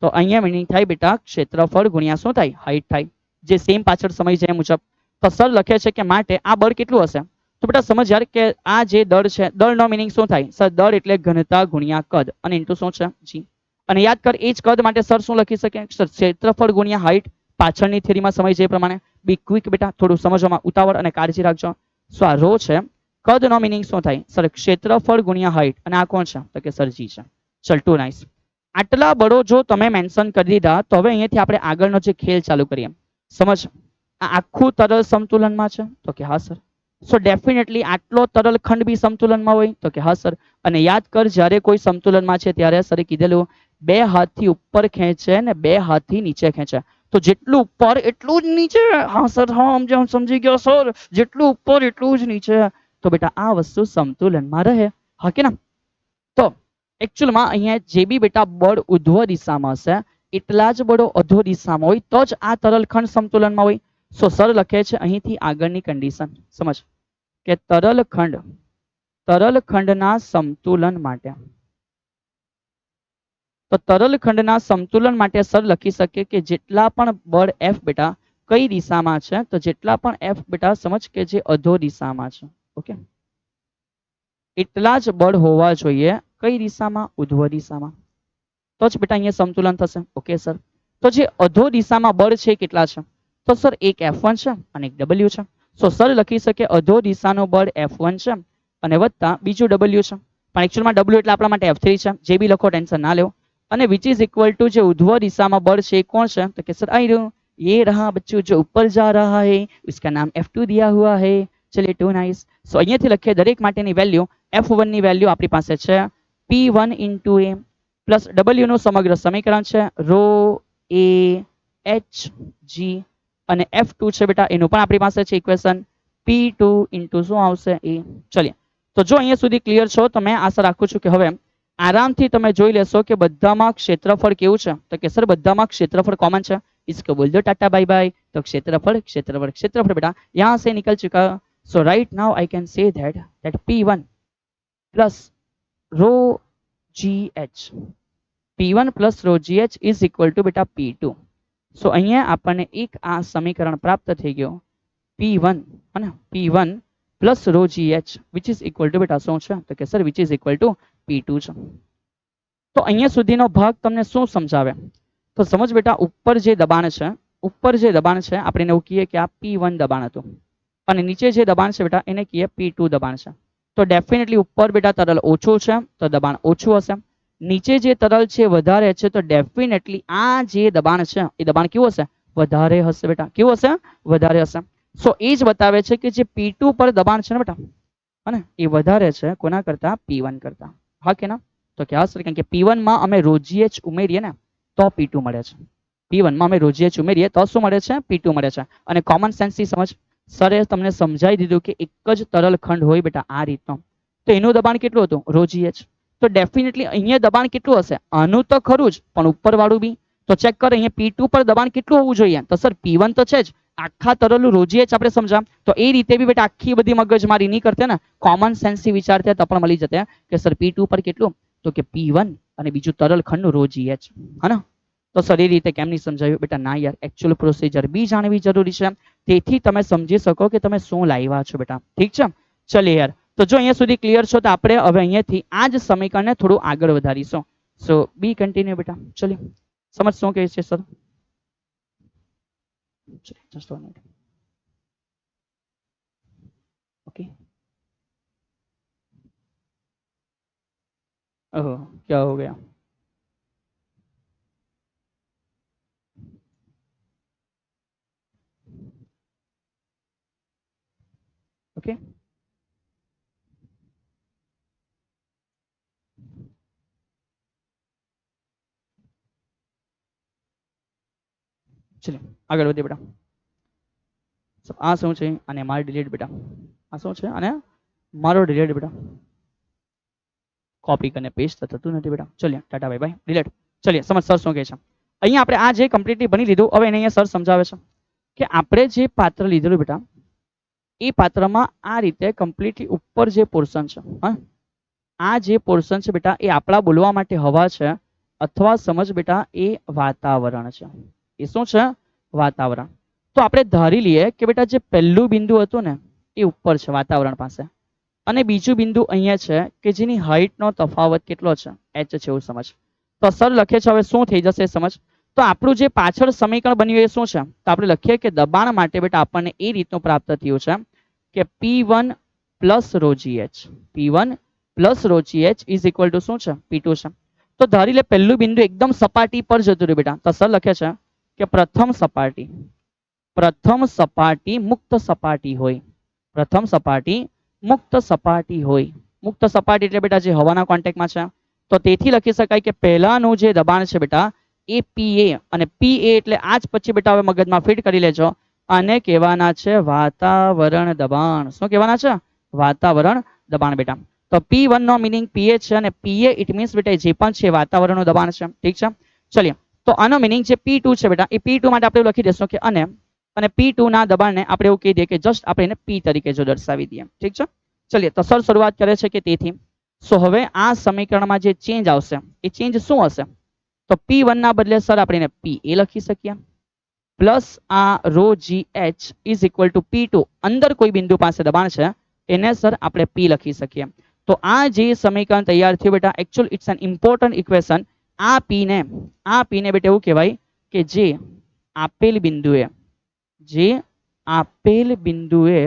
તો અહીંયા મિનિંગ થાય બેટા ક્ષેત્રફળ ગુણ્યા શું થાય, હાઈટ થાય, જે સેમ પાછળ સમય જાય મુજબ. તો સર લખે છે કે માટે આ બળ કેટલું હશે. તો બેટા સમજ યાર કે આ જે દળ છે, દળનો મિનિંગ શું થાય સર, દળ એટલે ઘનતા ગુણ્યા કદ, અને ઇન્ટુ શું છે જી. અને યાદ કર એ જ કદ માટે સર શું લખી શકે, સર ક્ષેત્રફળ ગુણ્યા હાઈટ. પાછળની થિયરીમાં સમય જે પ્રમાણે. બી ક્વિક બેટા, થોડું સમજવામાં ઉતાવળ અને કાળજી રાખજો. સો આ રો છે, કદનો મિનિંગ શું થાય સર, ક્ષેત્રફળ ગુણ્યા હાઈટ, અને આ કોણ છે તો કે સર જી છે. ચલ ટુ નાઇસ. આટલા બળો જો તમે મેન્શન કરી દીધા તો હવે અહીંયાથી આપણે આગળનો જે ખેલ ચાલુ કરીએ. સમજ, આ આખું તરલ સમતુલનમાં છે, તો કે હા સર. સો ડેફિનેટલી આટલો તરલ ખંડ બી સમતુલનમાં હોય, તો કે હા સર. અને યાદ કર જ્યારે કોઈ સમતુલનમાં છે ત્યારે સરે કીધેલું 2 હાથથી ઉપર ખેંચે ને 2 હાથથી નીચે ખેંચે. તો જેટલું ઉપર એટલું જ નીચે. હા સર, હા સમજી ગયો સર, જેટલું ઉપર એટલું જ નીચે. તો બેટા આ વસ્તુ સમતુલનમાં રહે, હા કે ના. તો એકચ્યુઅલમાં અહીંયા જે બી બેટા બળ ઉધ્વ દિશામાં હશે એટલા જ બળો અધો દિશામાં હોય તો જ આ તરલખંડ સમતુલનમાં હોય. સો સર લખે છે અહીંથી આગળની કન્ડિશન સમજ કે તરલખંડના સમતુલન માટે, તો તરલખંડના સમતુલન માટે સર લખી શકે કે જેટલા પણ બળ F બેટા કઈ દિશામાં છે, તો જેટલા પણ F બેટા સમજ કે જે અધો દિશામાં છે, ઓકે, એટલા જ બળ હોવા જોઈએ કઈ દિશામાં, ઉધ્વ દિશામાં. તો જ બેટા અહીંયા સમતુલન થશે, ઓકે સર. તો જે અધો દિશામાં બળ છે કેટલા છે, તો સર એક F1 છે અને એક W છે. સો સર લખી શકે અધો દિશાનું બળ F1 છે અને વત્તા બીજું ડબલ્યુ છે, પણ એકચ્યુઅલમાં ડબલ્યુ એટલે આપણા માટે F3 છે, જે બી લખો ટેન્શન ના લેવો. અને વિચ ઇઝ ઇક્વલ ટુ જે ઉધ્વ દિશામાં બળ છે એ કોણ છે? તો કે સર आई રહ્યું, ये रहा बच्चों जो ऊपर जा रहा है, इसका नाम F2 दिया हुआ है. चलिए टू नाइस. સો અહીંયાથી લખીએ દરેક માટેની વેલ્યુ. F1 ની વેલ્યુ આપણી પાસે છે P1 ઇન્ટુ એ પ્લસ ડબલ્યુ નું સમગ્ર સમીકરણ છે રો એ એચ જી અને F2 છે બેટા એનું પણ આપણી પાસે છે ઇક્વેશન P2 ઇન્ટુ શું આવશે એ. ચલિએ તો જો અહીંયા સુધી ક્લિયર છો તો મેં આશા રાખું છું કે હવે આરામથી તમે જોઈ લેશો કે બધામાં ક્ષેત્રફળ કેવું છે. તો કે સર બધામાં ક્ષેત્રફળ કોમન છે, इसको बोल दो टाटा बाय बाय. तो क्षेत्रफल क्षेत्रफल क्षेत्रफल बेटा यहाँ से निकल चुका. So right now I can say that P1 plus rho g h P1 plus rho g h is equal to बेटा P2. સો અહીંયા આપણને એક આ સમીકરણ પ્રાપ્ત થઈ ગયો P1 અને P1 plus rho g h which is equal to બેટા શું છે? તો કે sir which is equal to P2 છે. તો અહીંયા સુધીનો ભાગ તમને શું સમજાવે? તો સમજ બેટા ઉપર જે દબાણ છે, ઉપર જે દબાણ છે આપણે એવું કહીએ કે આ P1 દબાણ હતું અને નીચે જે દબાણ છે બેટા એને કહીએ P2 દબાણ છે. તો ડેફિનેટલી ઉપર બેટા તરલ ઓછું છે તો દબાણ ઓછું હશે, નીચે જે તરલ છે વધારે છે તો ડેફિનેટલી આ જે દબાણ છે એ દબાણ કેવું હશે? વધારે હશે બેટા. કેવું હશે? વધારે હશે. સો એ જ બતાવે છે કે જે P2 પર દબાણ છે ને બેટા અને એ વધારે છે કોના કરતા? P1 કરતા. હા કે ના? તો કે હા સર, કારણ કે P1 માં અમે રોજીએચ ઉમેરીએ ને તો P2 મળે છે. P1 માં અમે રોજીએચ ઉમેરીએ તો શું મળે છે? P2 મળે છે. અને કોમન સેન્સથી સમજ, સરે તમને સમજાવી દીધું કે એક જ તરલ ખંડ હોય બેટા આ રીતનો, તો એનું દબાણ કેટલું હતું? રોજીએચ. તો ડેફિનેટલી અહીંયા દબાણ કેટલું હશે? આનું તો ખરું જ પણ ઉપર વાળું બી. તો ચેક કરો અહીંયા P2 પર દબાણ કેટલું હોવું જોઈએ? તો સર P1 તો છે જ, આખા તરલનું રોજીએચ આપણે સમજા તો એ રીતે બી બેટા આખી બધી મગજમારી નહીં કરતે ને, કોમન સેન્સથી વિચારતે તો પણ મળી જતે કે સર P2 પર કેટલું? તો કે P1 અને બીજું તરલ ખંડનું રોજીએચ. હા, તો સર એ રીતે કેમ નહીં સમજાયું? બેટા ના યાર, એકચ્યુઅલ પ્રોસિજર બી જાણવી જરૂરી છે, તેથી તમે સમજી શકો કે તમે શું લાવ્યા છો બેટા. ઠીક છે? ચલિए યાર, તો જો અહીંયા સુધી ક્લિયર છો તો આપણે હવે અહીંયાથી આ જ સમીકરણને થોડું આગળ વધારીશું. સો બી કન્ટિન્યુ બેટા. ચલિए સમજ શું કહે છે સર? Just 1 minute. ओके. ओह क्या हो गया? ओके. चलिए આગળ વધીએ બેટા. આ શું છે? અને મારો ડિલીટ બેટા. આ શું છે? અને મારો ડિલીટ બેટા. કોપી કરીને પેસ્ટ થતું નથી બેટા. ચલિए ટાટા બાય બાય ડિલીટ. ચલિए સમજ સર શું કહે છે. અહીંયા આપણે આ જે કમ્પ્લીટલી બની લીધું, હવે એને અહીંયા સર સમજાવે છે કે આપણે જે પાત્ર લીધેલું બેટા એ પાત્રમાં આ રીતે કમ્પ્લીટલી ઉપર જે પોર્શન છે, હા આ જે પોર્શન છે બેટા એ આપણા બોલવા માટે હવા છે અથવા સમજ બેટા એ વાતાવરણ છે. એ શું છે? વાતાવરણ. તો આપણે ધારી લઈએ કે બેટા જે પહેલું બિંદુ હતું ને એ ઉપર છે વાતાવરણ પાસે, અને બીજું બિંદુ અહીંયા છે કે જેની હાઇટનો તફાવત કેટલો છે? h છે એવું સમજ. તો સર લખે છે હવે શું થઈ જશે સમજ. તો આપણું જે પાછળ સમીકરણ બન્યું એ શું છે? તો આપણે લખીએ કે દબાણ માટે બેટા આપણને એ રીતનું પ્રાપ્ત થયું છે કે P1 plus rho GH, P1 plus rho GH is equal to શું છે? P2 છે. તો ધારી લે પહેલું બિંદુ એકદમ સપાટી પર જતું રહ્યું બેટા. તો સર લખે છે કે પ્રથમ સપાટી મુક્ત સપાટી હોય. પ્રથમ સપાટી મુક્ત સપાટી હોય. મુક્ત સપાટી એટલે બેટા જે હવાના કોન્ટેક્ટમાં છે. તો તેથી લખી શકાય કે પહેલાનું જે દબાણ છે બેટા એ PA, અને PA એટલે આજ પછી બેટા હવે મગજમાં ફિટ કરી લેજો, આને કહેવાના છે વાતાવરણ દબાણ. શું કહેવાના છે? વાતાવરણ દબાણ બેટા. તો P1 નો મીનિંગ PA છે અને PA ઇટ મીન્સ બેટા જે પણ છે વાતાવરણનું દબાણ છે. ઠીક છે? ચલિએ તો આનો મીનિંગ જે P2 છે બેટા એ P2 માટે આપણે લખી દેશું કે અને P2 ના દબાણને આપણે એવું કહી દઈએ કે જસ્ટ આપણે એને P તરીકે જો દર્શાવી દઈએ. ઠીક છે? ચલિए તો સર શરૂઆત કરે છે કે તેથી. સો હવે આ સમીકરણમાં જે ચેન્જ આવશે એ ચેન્જ શું હશે? તો P1 ના બદલે સર આપણે એને PA લખી શકીએ પ્લસ આ rho GH is equal to P2. અંદર કોઈ બિંદુ પાસે દબાણ છે એને સર આપણે P લખી શકીએ. તો આ જે સમીકરણ તૈયાર થયું બેટા actually it's an important equation. આ P ને બેટા એવું કહેવાય કે જે આપેલ બિંદુએ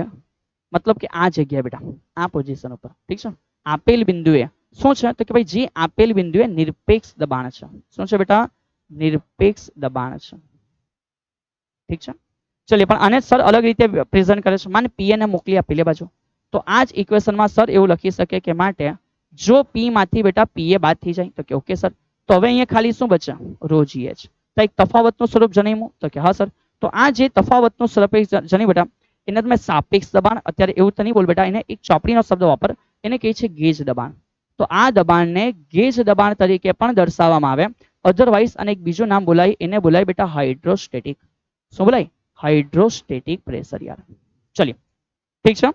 मतलब કે આ જગ્યાએ બેટા આ પોઝિશન ઉપર ઠીક છે આપેલ બિંદુએ શું છે તો કે ભાઈ જે આપેલ બિંદુએ નિરપેક્ષ દબાણ છે શું છે બેટા નિરપેક્ષ દબાણ છે ઠીક છે ચलिए પણ આને સર અલગ રીતે પ્રેઝન્ટ કરે છે માને પી ને મોકલી આપી લે બાજુ તો આ જ ઇક્વેશનમાં સર એવું લખી શકે કે માટે જો પી માંથી બેટા પી એ બાદ થઈ જાય તો કે ઓકે સર તો હવે અહીંયા ખાલી શું બચે રો GH તો એક તફાવતનું સ્વરૂપ જણાવ્યું તો કે હા સર તો આ જે તફાવતનું સ્વરૂપ જણાવ્યું બેટા એને તમે સાપેક્ષ દબાણ અત્યારે એવું તો નહીં બોલ બેટા એને એક ચોપડીનો શબ્દ વાપર એને કહે છે ગેજ દબાણ તો આ દબાણને ગેજ દબાણ તરીકે પણ દર્શાવવામાં આવે અધરવાઇઝ અને એક બીજું નામ બોલાય એને બોલાય બેટા હાઇડ્રોસ્ટેટિક શું બોલાય હાઇડ્રોસ્ટેટિક પ્રેશર યાર ચલિए ઠીક છે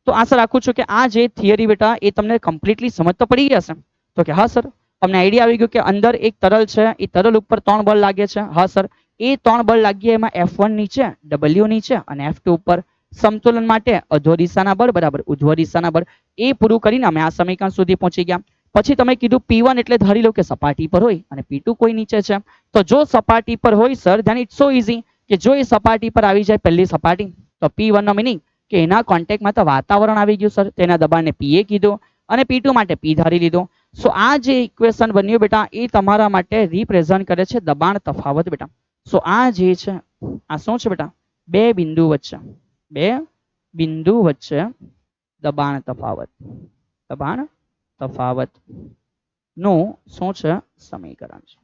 તો આશા રાખું છું કે આ જે થિયરી બેટા એ તમને કમ્પ્લીટલી સમજ તો પડી ગયા હશે તો કે હા સર તમને આઈડિયા આવી ગયો કે અંદર એક તરલ છે એ તરલ ઉપર 3 બળ લાગે છે હા સર એ 3 બળ લાગ્યા એમાં F1 નીચે W નીચે અને F2 ઉપર સમતોલન માટે અધો દિશાના બળ બરાબર ઉધ્વ દિશાના બળ એ પૂરું કરીને અમે આ સમીકરણ સુધી પહોંચી ગયા પછી તમે કીધું P1 એટલે ધારી લો કે સપાટી પર હોય અને P2 કોઈ નીચે છે તો જો સપાટી પર હોય sir then it's so easy કે જો એ સપાટી પર આવી જાય પહેલી સપાટી તો P1 નો મિનિંગ કે એના કોન્ટેક્ટમાં તો વાતાવરણ આવી ગયું સર તેના દબાણને PA કીધું અને P2 માટે P ધારી લીધો સો આ જે ઇક્વેશન બન્યું બેટા એ તમારા માટે રિપ્રેઝન્ટ કરે છે દબાણ તફાવત બેટા સો આ જે છે આ શું છે બેટા બે બિંદુ વચ્ચે દબાણ તફાવત નું શું છે સમીકરણ છે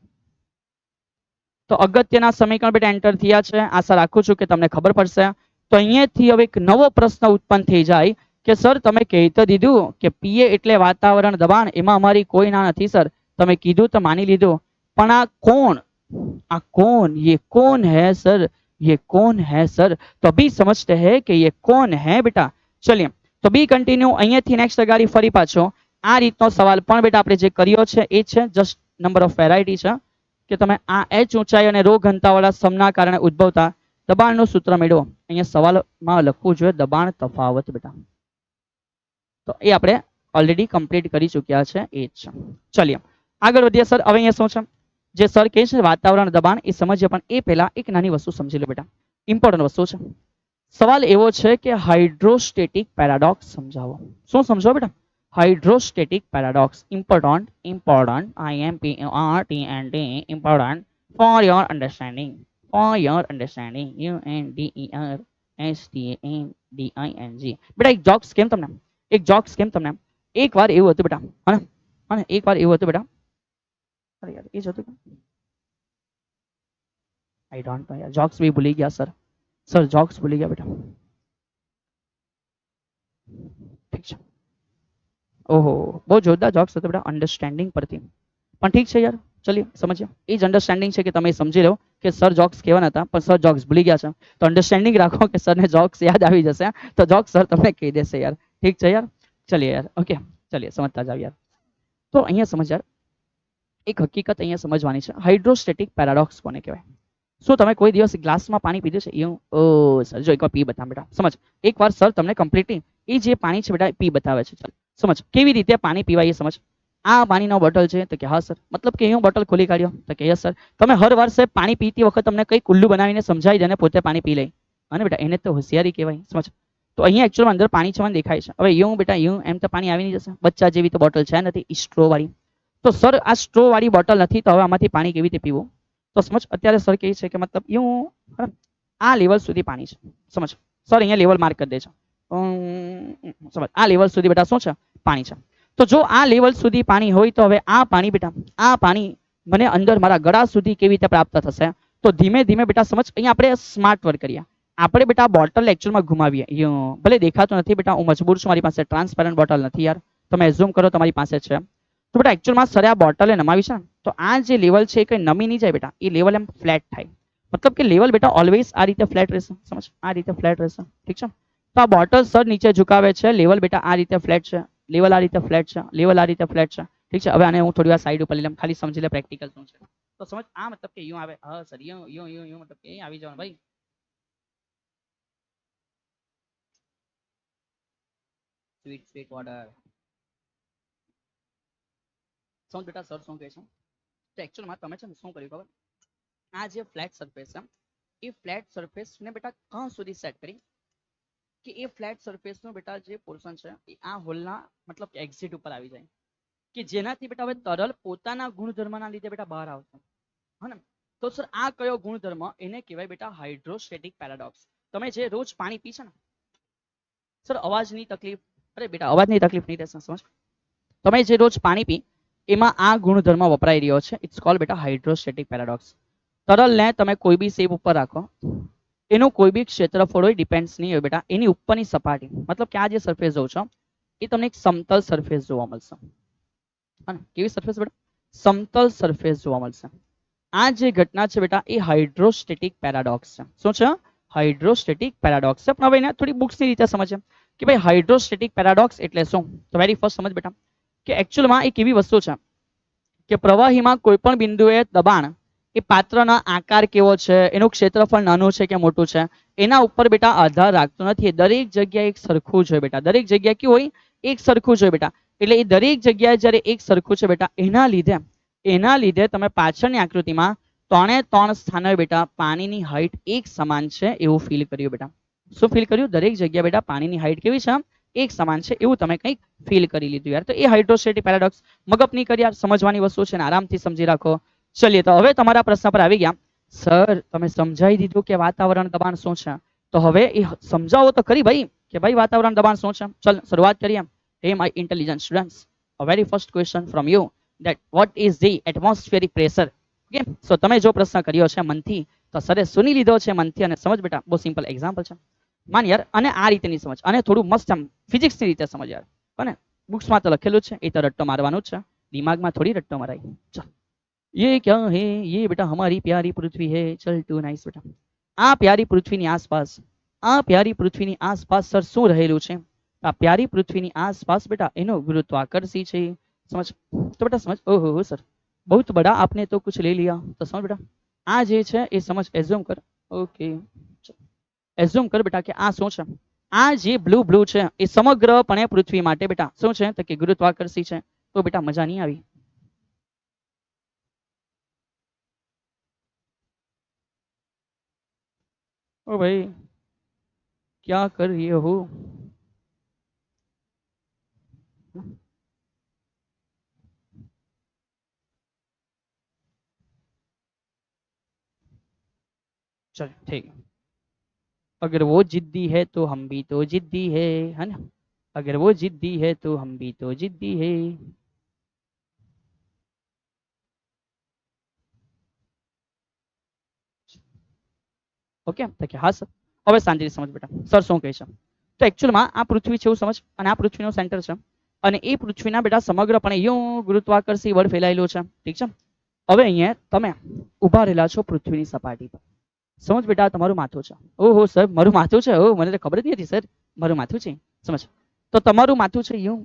તો અગત્યના સમીકરણ બેટા એન્ટર થયા છે આશા રાખું છું કે તમને ખબર પડશે તો અહીંયાથી હવે એક નવો પ્રશ્ન ઉત્પન્ન થઈ જાય કે સર તમે કહી તો દીધું કે પીએ એટલે વાતાવરણ દબાણ એમાં અમારી કોઈ ના નથી સર તમે કીધું તો માની લીધું પણ આ कौन ये कौन है सर ये कौन है सर तो अभी समझते हैं कि ये कौन है बेटा चलिए तो बी कंटिन्यू અહીંયાથી નેક્સ્ટ અગાડી ફરી પાછો આ રીતનો સવાલ પણ બેટા આપણે જે કર્યો છે એ છે જસ્ટ નંબર ઓફ વેરાયટી છે કે તમે આ h ઊંચાઈ અને રો ઘનતાવાળા સ્તંભના કારણે ઉદ્ભવતા દબાણનું સૂત્ર મેળવો અહીંયા સવાલમાં લખવું જોઈએ દબાણ તફાવત બેટા તો એ આપણે ઓલરેડી કમ્પ્લીટ કરી ચૂક્યા છે એ જ છે ચલિए આગળ વધીએ સર હવે અહીંયા શું છે જે સર કહે છે વાતાવરણ દબાણ એ સમજીએ પણ એ પહેલા એક નાની વસ્તુ સમજી લો બેટા ઇમ્પોર્ટન્ટ વસ્તુ છે સવાલ એવો છે કે હાઇડ્રોસ્ટેટિક પેરાડોક્સ સમજાવો શું સમજો બેટા hydrostatic paradox important IMPORTANT important for your understanding UNDERSTANDING બેટા એક જોક્સ કેમ તમને એક વાર એવું હતું બેટા અને એક વાર એવું હતું બેટા અરે યાર એ જ હતું આઈ ડોન્ટ નો યાર જોક્સ भी ભૂલી ગયા સર જોક્સ ભૂલી ગયા બેટા ઠીક છે ઓહો બહુ જોરદાર જોક્સ હતો બેટા અન્ડરસ્ટેન્ડિંગ પરથી પણ ઠીક છે યાર ચલિए સમજીએ એ જ અન્ડરસ્ટેન્ડિંગ છે કે તમે સમજી લો કે સર જોક્સ કહેવાના હતા પણ સર જોક્સ ભૂલી ગયા છે તો અન્ડરસ્ટેન્ડિંગ રાખો કે સરને જોક્સ યાદ આવી જશે તો જોક્સ સર તમને કહી દેશે યાર ઠીક છે યાર ચलिए યાર ઓકે ચलिए સમજતા જાવ યાર તો અહીંયા સમજ યાર એક હકીકત અહીંયા સમજવાની છે હાઇડ્રોસ્ટેટિક પેરાડોક્સ કોને કહેવાય શું તમે કોઈ દિવસ ગ્લાસમાં પાણી પીધું છે એવું ઓ સર જો એકવાર પી બતાવ બેટા સમજ એકવાર સર તમને કમ્પ્લીટલી એ જે પાણી છે બેટા પી બતાવે છે ચાલ સમજ કેવી રીતે પાણી પીવાય એ સમજ આ પાણીનો બોટલ છે તો કે હા સર મતલબ કે હું બોટલ ખોલી કાઢ્યો તો કે યસ સર તમે હર વાર સાહેબ પાણી પીતી વખત તમને કઈ કુલ્લું બનાવીને સમજાવી દે ને પોતે પાણી પી લે અને બેટા એને તો હોશિયારી કહેવાય સમજ તો અહીંયા એકચ્યુઅલમાં અંદર પાણી છે મને દેખાય છે હવે એવું બેટા એવું એમ તો પાણી આવી નહીં જશે બચ્ચા જેવી તો બોટલ છે નથી સ્ટ્રો વાળી તો સર આ સ્ટ્રો વાળી બોટલ નથી તો હવે આમાંથી પાણી કેવી રીતે પીવું તો સમજ અત્યારે સર કહે છે કે મતલબ એવું આ લેવલ સુધી પાણી છે સમજ સર અહીંયા લેવલ માર્ક કરી દે છે સમજ આ લેવલ સુધી બેટા શું છે પાણી છે તો જો આ લેવલ સુધી પાણી હોય તો હવે આ પાણી બેટા આ પાણી મને અંદર મારા ગળા સુધી કેવી રીતે પ્રાપ્ત થશે તો ધીમે ધીમે બેટા સમજ અહીંયા આપણે સ્માર્ટ વર્ક કરીએ આપણે બેટા બોટલ એકચ્યુઅલમાં ઘુમાવીએ ભલે દેખાતું નથી બેટા હું મજબૂર છું મારી પાસે ટ્રાન્સપેરન્ટ બોટલ નથી યાર તમે એઝ્યુમ કરો તમારી પાસે છે તો બેટા એકચ્યુઅલમાં સરે આ બોટલે નમાવી છે તો આ જે લેવલ છે એ કંઈ નમી નહીં જાય બેટા એ લેવલ એમ ફ્લેટ થાય મતલબ કે લેવલ બેટા ઓલવેઝ આ રીતે ફ્લેટ રહેશે સમજ આ રીતે ફ્લેટ રહેશે ઠીક છે તો આ બોટલ સર નીચે ઝુકાવે છે લેવલ બેટા આ રીતે ફ્લેટ છે લેવલ આ રીતે ફ્લેટ છે લેવલ આ રીતે ફ્લેટ છે ઠીક છે હવે આને હું થોડી વાર સાઈડ ઉપર લઈ લઉં ખાલી સમજી લે પ્રેક્ટિકલ શું છે તો સમજ આ મતલબ કે યું આવે હા સર યું મતલબ કે આવી જવાનું ભાઈ સ્વીટ વોટર શું બેટા સર શું કહે છે તો એકચ્યુઅલમાં તમે છે ને શું કર્યું ખબર આ જે ફ્લેટ સરફેસ છે એ ફ્લેટ સરફેસને બેટા કાં સુધી સેટ કરી કે એ ફ્લેટ સરફેસનો બેટા જે પોર્શન છે એ આ હોલના મતલબ એક્ઝિટ ઉપર આવી જાય કે જેનાથી બેટા હવે તરલ પોતાના ગુણધર્મના લીધે બેટા બહાર આવશે હા ને. તો સર આ કયો ગુણધર્મ એને કહેવાય બેટા હાઇડ્રોસ્ટેટિક પેરાડોક્સ. તમે જે રોજ પાણી પી છે ને સર અવાજની તકલીફ, અરે બેટા અવાજની તકલીફ નહીં રહેશે સમજ. તમે જે રોજ પાણી પી એમાં આ ગુણધર્મ વપરાઈ રહ્યો છે. ઇટ્સ કોલ્ડ બેટા હાઇડ્રોસ્ટેટિક પેરાડોક્સ. તરલને તમે કોઈ બી શેપ ઉપર રાખો, એનું કોઈ બી ક્ષેત્રફળ હોય ડિપેન્ડ્સ નહીં હોય બેટા, એની ઉપરની સપાટી મતલબ કે આ જે સરફેસ જોઉં છો એ તમને એક સમતલ સરફેસ જોવા મળશે. હા કેવી સરફેસ બેટા? સમતલ સરફેસ જોવા મળશે. આ જે ઘટના છે બેટા એ હાઇડ્રોસ્ટેટિક પેરાડોક્સ છે. શું છે? હાઇડ્રોસ્ટેટિક પેરાડોક્સ છે. પણ હવે એને થોડી બુક્સની રીતે સમજીએ કે ભાઈ હાઇડ્રોસ્ટેટિક પેરાડોક્સ એટલે શું. તો વેરી ફર્સ્ટ સમજ બેટા કે એકચ્યુઅલમાં એક એવી વસ્તુ છે કે પ્રવાહીમાં કોઈ પણ બિંદુએ દબાણ એ પાત્રના આકાર કેવો છે, એનું ક્ષેત્રફળ નાનું છે કે મોટું છે એના ઉપર બેટા આધાર રાખતો નથી. દરેક જગ્યાએ એક સરખું જ હોય બેટા. દરેક જગ્યાએ કેવું હોય? એક સરખું જ હોય બેટા. એટલે એ દરેક જગ્યાએ જ્યારે એક સરખું છે બેટા એના લીધે તમે પાછળની આકૃતિમાં 3 એ 3 સ્થાને બેટા પાણીની હાઈટ એક સમાન છે એવું ફીલ કર્યું બેટા. શું ફીલ કર્યું? દરેક જગ્યાએ બેટા પાણીની હાઈટ કેવી છે? એક સમાન છે એવું તમે કંઈક ફીલ કરી લીધું યાર. તો એ હાઇડ્રોસ્ટેટિક પેરાડોક્સ મગપ નહીં કરી યાર, સમજવાની વસ્તુ છે ને આરામથી સમજી રાખો. ચલિए તો હવે તમારા પ્રશ્ન પર આવી ગયા. સર તમે સમજાવી દીધું કે વાતાવરણ દબાણ શું છે, તો હવે એ સમજાવો તો ખરી ભાઈ કે ભાઈ વાતાવરણ દબાણ શું છે. ચલ શરૂઆત કરીએ. હે my intelligent students, a very first question from you that what is the atmospheric pressure. Okay so તમે જો પ્રશ્ન કર્યો છે મનથી તો સરે સુની લીધો છે મનથી. અને સમજ બેટા બહુ સિમ્પલ એક્ઝામ્પલ છે માન યાર. અને આ રીતે નહીં સમજ, અને થોડું મસ્ત આમ ફિઝિક્સની રીતે સમજ યાર. અને બુક્સમાં તો લખેલું છે એ તો રટ્ટો મારવાનું જ છે, દિમાગમાં થોડી રટ્ટો મરાય. ચાલ ये क्या है? ये बेटा हमारी प्यारी पृथ्वी है. चल टू नाइस बेटा. આ પ્યારી પૃથ્વીની આસપાસ, આ પ્યારી પૃથ્વીની આસપાસ સર શું રહેલું છે? આ પ્યારી પૃથ્વીની આસપાસ બેટા એનો ગુરુત્વાકર્ષી છે. સમજ તો બેટા સમજ. ઓહો સર बहुत बड़ा आपने तो कुछ ले लिया. तो समझ बेटा આ જે છે એ સમજ, એઝ્યુમ કર. ઓકે એઝ્યુમ કર બેટા કે આ શું છે? આ જે બ્લુ બ્લુ છે એ સમગ્રપણે પૃથ્વી માટે બેટા શું છે? તો કે ગુરુત્વાકર્ષી છે. તો બેટા મજા નહીં આવી. ओ भाई क्या कर रही हो? चल ठीक. अगर वो जिद्दी है तो हम भी तो जिद्दी है ना. अगर वो जिद्दी है तो हम भी तो जिद्दी है. ઓકે તો કે હા સર. હવે શાંતિથી સમજ બેટા સર શું કહે છે. તો એકચ્યુઅલમાં આ પૃથ્વી છે એવું સમજ, અને આ પૃથ્વીનો સેન્ટર છે અને એ પૃથ્વીના બેટા સમગ્રપણે યું ગુરુત્વાકર્ષી બળ ફેલાયેલું છે. ઠીક છે. હવે અહીંયા તમે ઊભા રહેલા છો પૃથ્વીની સપાટી પર. સમજ બેટા તમારું માથું છે. ઓહો સર મારું માથું છે? ઓહ મને તો ખબર જ નથી સર મારું માથું છે. સમજ તો તમારું માથું છે યું.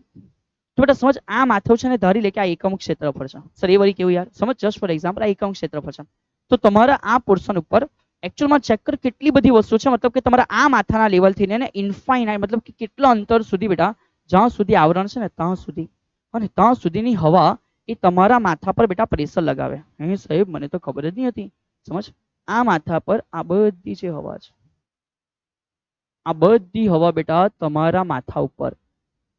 તો બેટા સમજ આ માથું છે ને ધારી લે કે આ એકમ ક્ષેત્રફળ છે. સર એ વળી કેવું યાર? સમજ જસ્ટ ફોર એક્ઝામ્પલ આ એકમ ક્ષેત્રફળ છે. તો તમારા આ પોર્શન ઉપર એકચ્યુઅલમાં ચેક કર કેટલી બધી વસ્તુ છે. મતલબ કે તમારા આ માથાના લેવલથી ને ઇન્ફાઇનાઇટ મતલબ કે કેટલા અંતર સુધી બેટા જ્યાં સુધી આવરણ છે ને ત્યાં સુધી, અને ત્યાં સુધીની હવા એ તમારા માથા પર બેટા પ્રેશર લગાવે. હે સાહેબ મને તો ખબર જ નહીં હતી. સમજ આ માથા પર આ બધી જે હવા છે, આ બધી હવા બેટા તમારા માથા ઉપર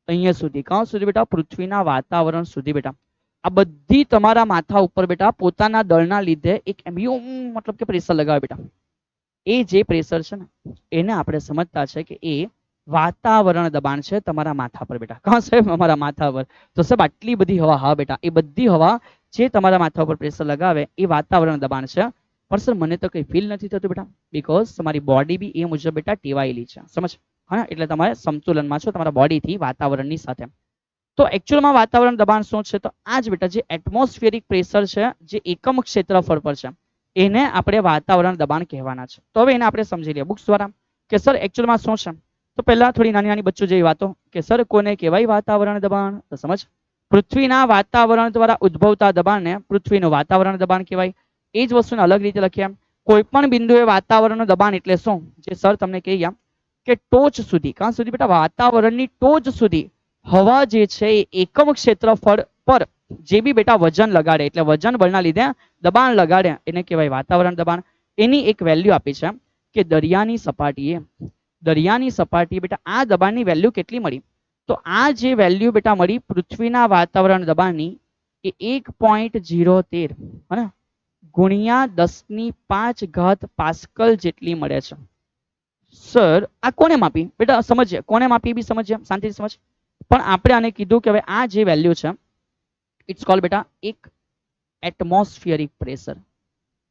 અહીંયા સુધી, ક્યાં સુધી બેટા? પૃથ્વીના વાતાવરણ સુધી બેટા. આ બધી તમારા માથા ઉપર બેટા પોતાના દળના લીધે એક મતલબ કે પ્રેશર લગાવે બેટા. એ જે પ્રેશર છે ને એને આપણે સમજતા છે કે એ વાતાવરણ દબાણ છે તમારા માથા પર બેટા. કાં સાહેબ? અમારા માથા પર. તો સાહેબ આટલી બધી હવા, હા બેટા એ બધી હવા જે તમારા માથા ઉપર પ્રેશર લગાવે એ વાતાવરણ દબાણ છે. પણ સર મને તો કંઈ ફીલ નથી થતું બેટા, બીકોઝ તમારી બોડી બી એ મુજબ બેટા ટેવાયેલી છે. સમજ હા, એટલે તમારે સંતુલનમાં છો તમારા બોડીથી વાતાવરણની સાથે. તો એકચ્યુઅલમાં વાતાવરણ દબાણ શું છે? તો આ જ બેટા જે એટમોસ્ફિયરિક પ્રેશર છે જે એકમ ક્ષેત્રફળ પર છે એને આપણે વાતાવરણ દબાણ કહેવાના છે. તો હવે એને આપણે સમજી લઈએ બુક્સ દ્વારા કે સર એકચ્યુઅલમાં શું છે. તો પહેલા થોડી નાની નાની બચ્ચો જેવી વાતો કે સર કોને કહેવાય વાતાવરણ દબાણ? તો સમજ પૃથ્વીના વાતાવરણ દ્વારા ઉદ્ભવતા દબાણને પૃથ્વીનું વાતાવરણ દબાણ કહેવાય. એ જ વસ્તુને અલગ રીતે લખીએ. કોઈ પણ બિંદુએ વાતાવરણનું દબાણ એટલે શું? જે સર તમને કહી ગયા કે ટોચ સુધી, કાં સુધી બેટા? વાતાવરણની ટોચ સુધી હવા જે છે એ એકમ ક્ષેત્રફળ પર જે બી બેટા વજન લગાડે એટલે વજન બળના લીધે દબાણ લગાડે એને કહેવાય વાતાવરણ દબાણ. એની એક વેલ્યુ આપી છે કે દરિયાની સપાટીએ દરિયાની સપાટી બેટા આ દબાણની વેલ્યુ કેટલી મળી? તો આ જે વેલ્યુ બેટા મળી પૃથ્વીના વાતાવરણ દબાણની એ 1.013 હે ગુણ્યા 10⁵ પાસ્કલ જેટલી મળે છે. સર આ કોને માપી બેટા? સમજીએ કોને માપી બી સમજીએ, શાંતિથી સમજ. પણ આપણે આને કીધું કે હવે આ જે વેલ્યુ છે ઇટ્સ કોલ્ડ બેટા એક એટમોસ્ફિયરિક પ્રેશર,